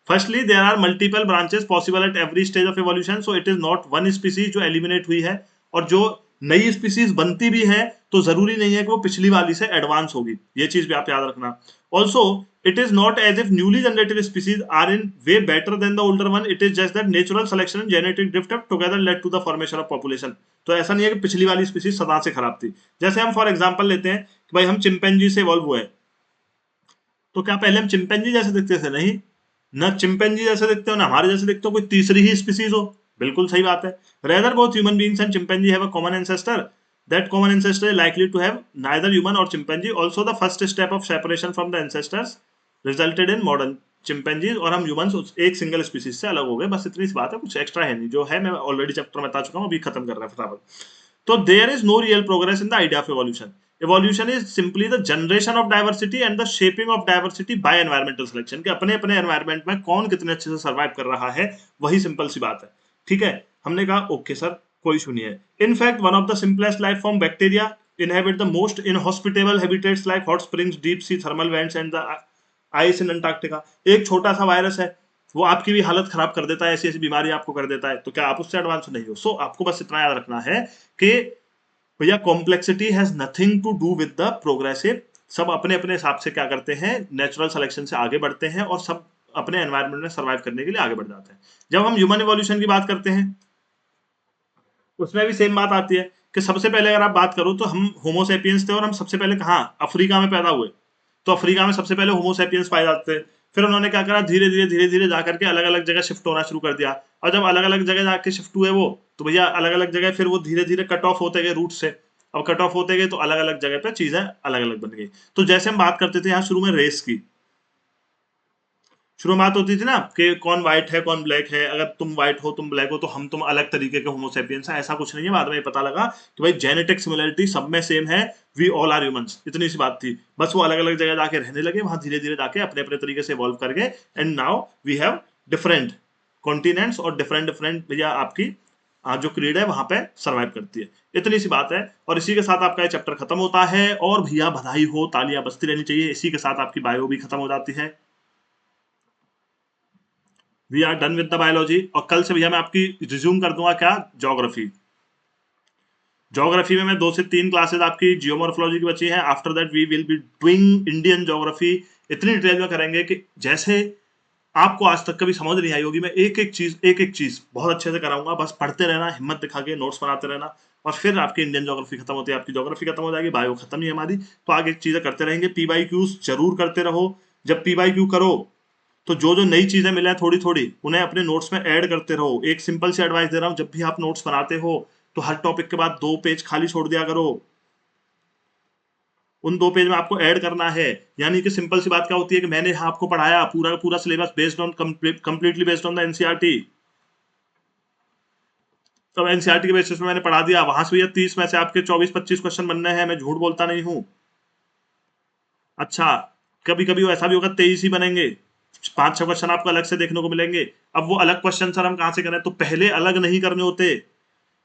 firstly there are multiple branches possible at every stage of evolution, so it is not one species जो एलिमिनेट हुई है, और जो नई स्पीसीज बनती भी है तो जरूरी नहीं है कि वो पिछली वाली से एडवांस होगी, ये चीज भी आप याद रखना। Also it is not as if newly generated species are in way better than the older one, it is just that natural selection and genetic drift have together led to the formation of population। तो ऐसा नहीं है कि पिछली वाली species सदा से खराब थी। जैसे हम फॉर एग्जांपल लेते हैं कि भाई हम चिंपैंजी से इवॉल्व हुए, तो क्या पहले हम चिंपैंजी जैसे दिखते थे? नहीं, ना चिंपैंजी जैसे दिखते हो ना हमारे जैसे दिखते हो, कोई तीसरी ही स्पीसीज हो। बिल्कुल सही बात है। Rather both human beings and chimpanzee have a common ancestor, that common ancestor is likely to have neither human और chimpanzee. Also the first step of separation from the ancestors resulted in modern chimpanzees, और हम humans एक single species से अलग हो गए। बस इतनी सी बात है, कुछ एक्स्ट्रा है नहीं, जो है मैं ऑलरेडी चैप्टर में बता चुका हूं, अभी खत्म कर रहा है फटाफट। तो there is no real progress in the idea of evolution. Evolution is simply the generation of diversity and the shaping of diversity by environmental selection, कि अपने अपने एनवायरमेंट में कौन कितने अच्छे से सर्वाइव कर रहा है, वही सिंपल सी बात है। ठीक है, हमने कहा ओके सर, कोई इशू नहीं है। In fact one of the simplest life form bacteria inhabit the most inhospitable habitats like hot springs, deep sea thermal vents and the ice in Antarctica। एक छोटा सा वायरस है, वो आपकी भी हालत खराब कर देता है, ऐसी ऐसी बीमारी आपको कर देता है, तो क्या आप उससे एडवांस नहीं हो? सो आपको बस इतना याद रखना है कि भैया complexity has nothing to do with the progressive. सब अपने अपने हिसाब से क्या करते हैं, नेचुरल सिलेक्शन से आगे बढ़ते हैं और सब अपने एनवायरमेंट में सर्वाइव करने के लिए आगे बढ़ जाते हैं। जब हम ह्यूमन इवोल्यूशन की बात करते हैं उसमें भी सेम बात आती है कि सबसे पहले अगर आप बात करो तो हम होमोसेपियंस थे, और हम सबसे पहले कहाँ, अफ्रीका में पैदा हुए। तो अफ्रीका में सबसे पहले होमोसेपियंस पाए जाते थे। फिर उन्होंने क्या करा, धीरे धीरे जाकर के अलग अलग जगह शिफ्ट होना शुरू कर दिया, और जब अलग अलग जगह जाके शिफ्ट हुए वो, तो भैया अलग अलग जगह फिर वो धीरे धीरे कट ऑफ होते गए रूट से। अब कट ऑफ होते गए तो अलग अलग जगह पे चीजें अलग अलग बन गई। तो जैसे हम बात करते थे यहाँ शुरू में रेस की, शुरू में बात होती थी ना कि कौन व्हाइट है कौन ब्लैक है, अगर तुम व्हाइट हो तुम ब्लैक हो तो हम तुम अलग तरीके के होमोसेपियंस हैं, ऐसा कुछ नहीं है। बाद में ये पता लगा कि भाई जेनेटिक सिमिलरिटी सब में सेम है, वी ऑल आर ह्यूमंस, इतनी सी बात थी। बस वो अलग अलग जगह जाके रहने लगे, वहां धीरे धीरे जाके अपने अपने तरीके से इवॉल्व कर गए, and now we have different continents और डिफरेंट डिफरेंट भैया आपकी जो क्रीड है वहां पे सर्वाइव करती है। इतनी सी बात है, और इसी के साथ आपका ये चैप्टर खत्म होता है। और भैया बधाई हो, तालियां बजती रहनी चाहिए। इसी के साथ आपकी बायो भी खत्म हो जाती है। We are done with the biology, और कल से भैया मैं आपकी रिज्यूम कर दूंगा क्या, ज्योग्राफी। ज्योग्राफी में मैं 2 से 3 क्लासेस आपकी जियोमॉर्फोलॉजी की बची हैं। After that we will be doing Indian geography. इतनी डिटेल में करेंगे कि जैसे आपको आज तक कभी समझ नहीं आई होगी। मैं एक एक चीज बहुत अच्छे से कराऊंगा, बस पढ़ते रहना, हिम्मत दिखा के नोट्स बनाते रहना, और फिर आपकी इंडियन ज्योग्राफी खत्म होती है, आपकी ज्योग्राफी खत्म हो जाएगी, बायो खत्म ही है हमारी। तो आगे चीजें करते रहेंगे। पी वाई क्यूज जरूर करते रहो। जब पी वाई क्यू करो तो जो जो नई चीजें मिले हैं थोड़ी थोड़ी, उन्हें अपने नोट्स में ऐड करते रहो। एक सिंपल सी एडवाइस दे रहा हूं, जब भी आप नोट्स बनाते हो तो हर टॉपिक के बाद 2 पेज खाली छोड़ दिया करो। उन 2 पेज में आपको ऐड करना है। यानी कि सिंपल सी बात क्या होती है कि मैंने यहाँ आपको पढ़ाया पूरा का पूरा syllabus based on completely based on the NCERT. तब एनसीईआरटी के बेसिस पे मैंने पढ़ा दिया, वहां से भैया 30 में से आपके 24-25 क्वेश्चन बनने हैं, मैं झूठ बोलता नहीं हूँ। अच्छा, कभी कभी ऐसा भी होगा 23 ही बनेंगे, 5-6 क्वेश्चन आपको अलग से देखने को मिलेंगे। अब वो अलग क्वेश्चन सर हम कहाँ से करें? तो पहले अलग नहीं करने होते,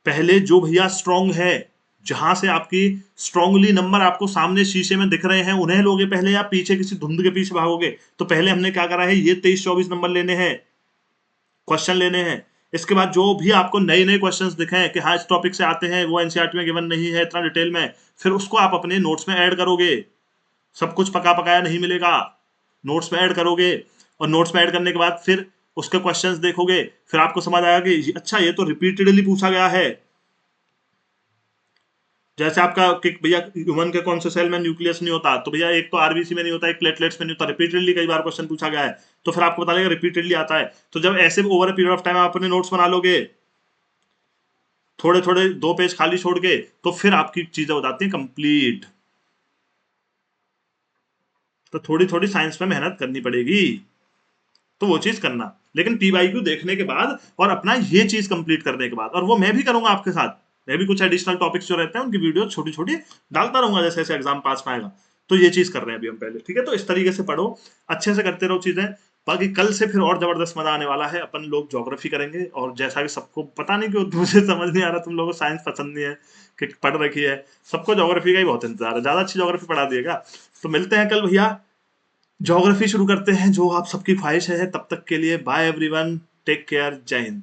पहले जो भैया स्ट्रांग है, जहां से आपकी स्ट्रांगली नंबर आपको सामने शीशे में दिख रहे हैं, उन्हें लोगे पहले, या पीछे किसी धुंध के पीछे भागोगे? तो पहले हमने क्या करा है, ये 23-24 नंबर लेने हैं, क्वेश्चन लेने हैं। इसके बाद जो भी आपको नए नए क्वेश्चंस दिखे कि हाँ इस टॉपिक से आते हैं, वो एनसीईआरटी में गिवन नहीं है इतना डिटेल में, फिर उसको आप अपने नोट्स में ऐड करोगे। सब कुछ पका पकाया नहीं मिलेगा, नोट्स में ऐड करोगे, और नोट्स में ऐड करने के बाद फिर उसके क्वेश्चंस देखोगे, फिर आपको समझ आएगा कि अच्छा ये तो रिपीटेडली पूछा गया है। जैसे आपका कि भैया ह्यूमन के कौन से सेल में न्यूक्लियस नहीं होता, तो भैया एक तो आरबीसी में नहीं होता, एक प्लेटलेट्स में नहीं होता, रिपीटेडली कई बार क्वेश्चन पूछा गया है, तो फिर आपको पता लगेगा रिपीटेडली आता है। तो जब ऐसे over a period of time आप अपने नोट्स बना लोगे, थोड़े थोड़े 2 पेज खाली छोड़ के, तो फिर आपकी चीजें हो जाती हैं कंप्लीट। तो थोड़ी थोड़ी साइंस में मेहनत करनी पड़ेगी, तो वो चीज करना, लेकिन पीवाईक्यू देखने के बाद और अपना ये चीज कंप्लीट करने के बाद, और वो मैं भी करूंगा आपके साथ। मैं भी कुछ एडिशनल टॉपिक्स जो रहते हैं उनकी वीडियो छोटी छोटी डालता रहूंगा जैसे जैसे एग्जाम पास में आएगा। तो ये चीज कर रहे हैं अभी हम पहले, ठीक है? तो इस तरीके से पढ़ो, अच्छे से करते रहो चीजें। बाकी कल से फिर और जबरदस्त मजा आने वाला है, अपन लोग ज्योग्राफी करेंगे। और जैसा कि सबको पता नहीं क्यों मुझे समझ नहीं आ रहा, तुम लोगों को साइंस पसंद नहीं है कि पढ़ रखी है, सबको ज्योग्राफी का ही बहुत इंतजार है, ज्यादा अच्छी ज्योग्राफी पढ़ा दिएगा। तो मिलते हैं कल भैया, ज्योग्राफी शुरू करते हैं जो आप सबकी ख्वाहिश है। तब तक के लिए बाय एवरीवन, टेक केयर, जय हिंद।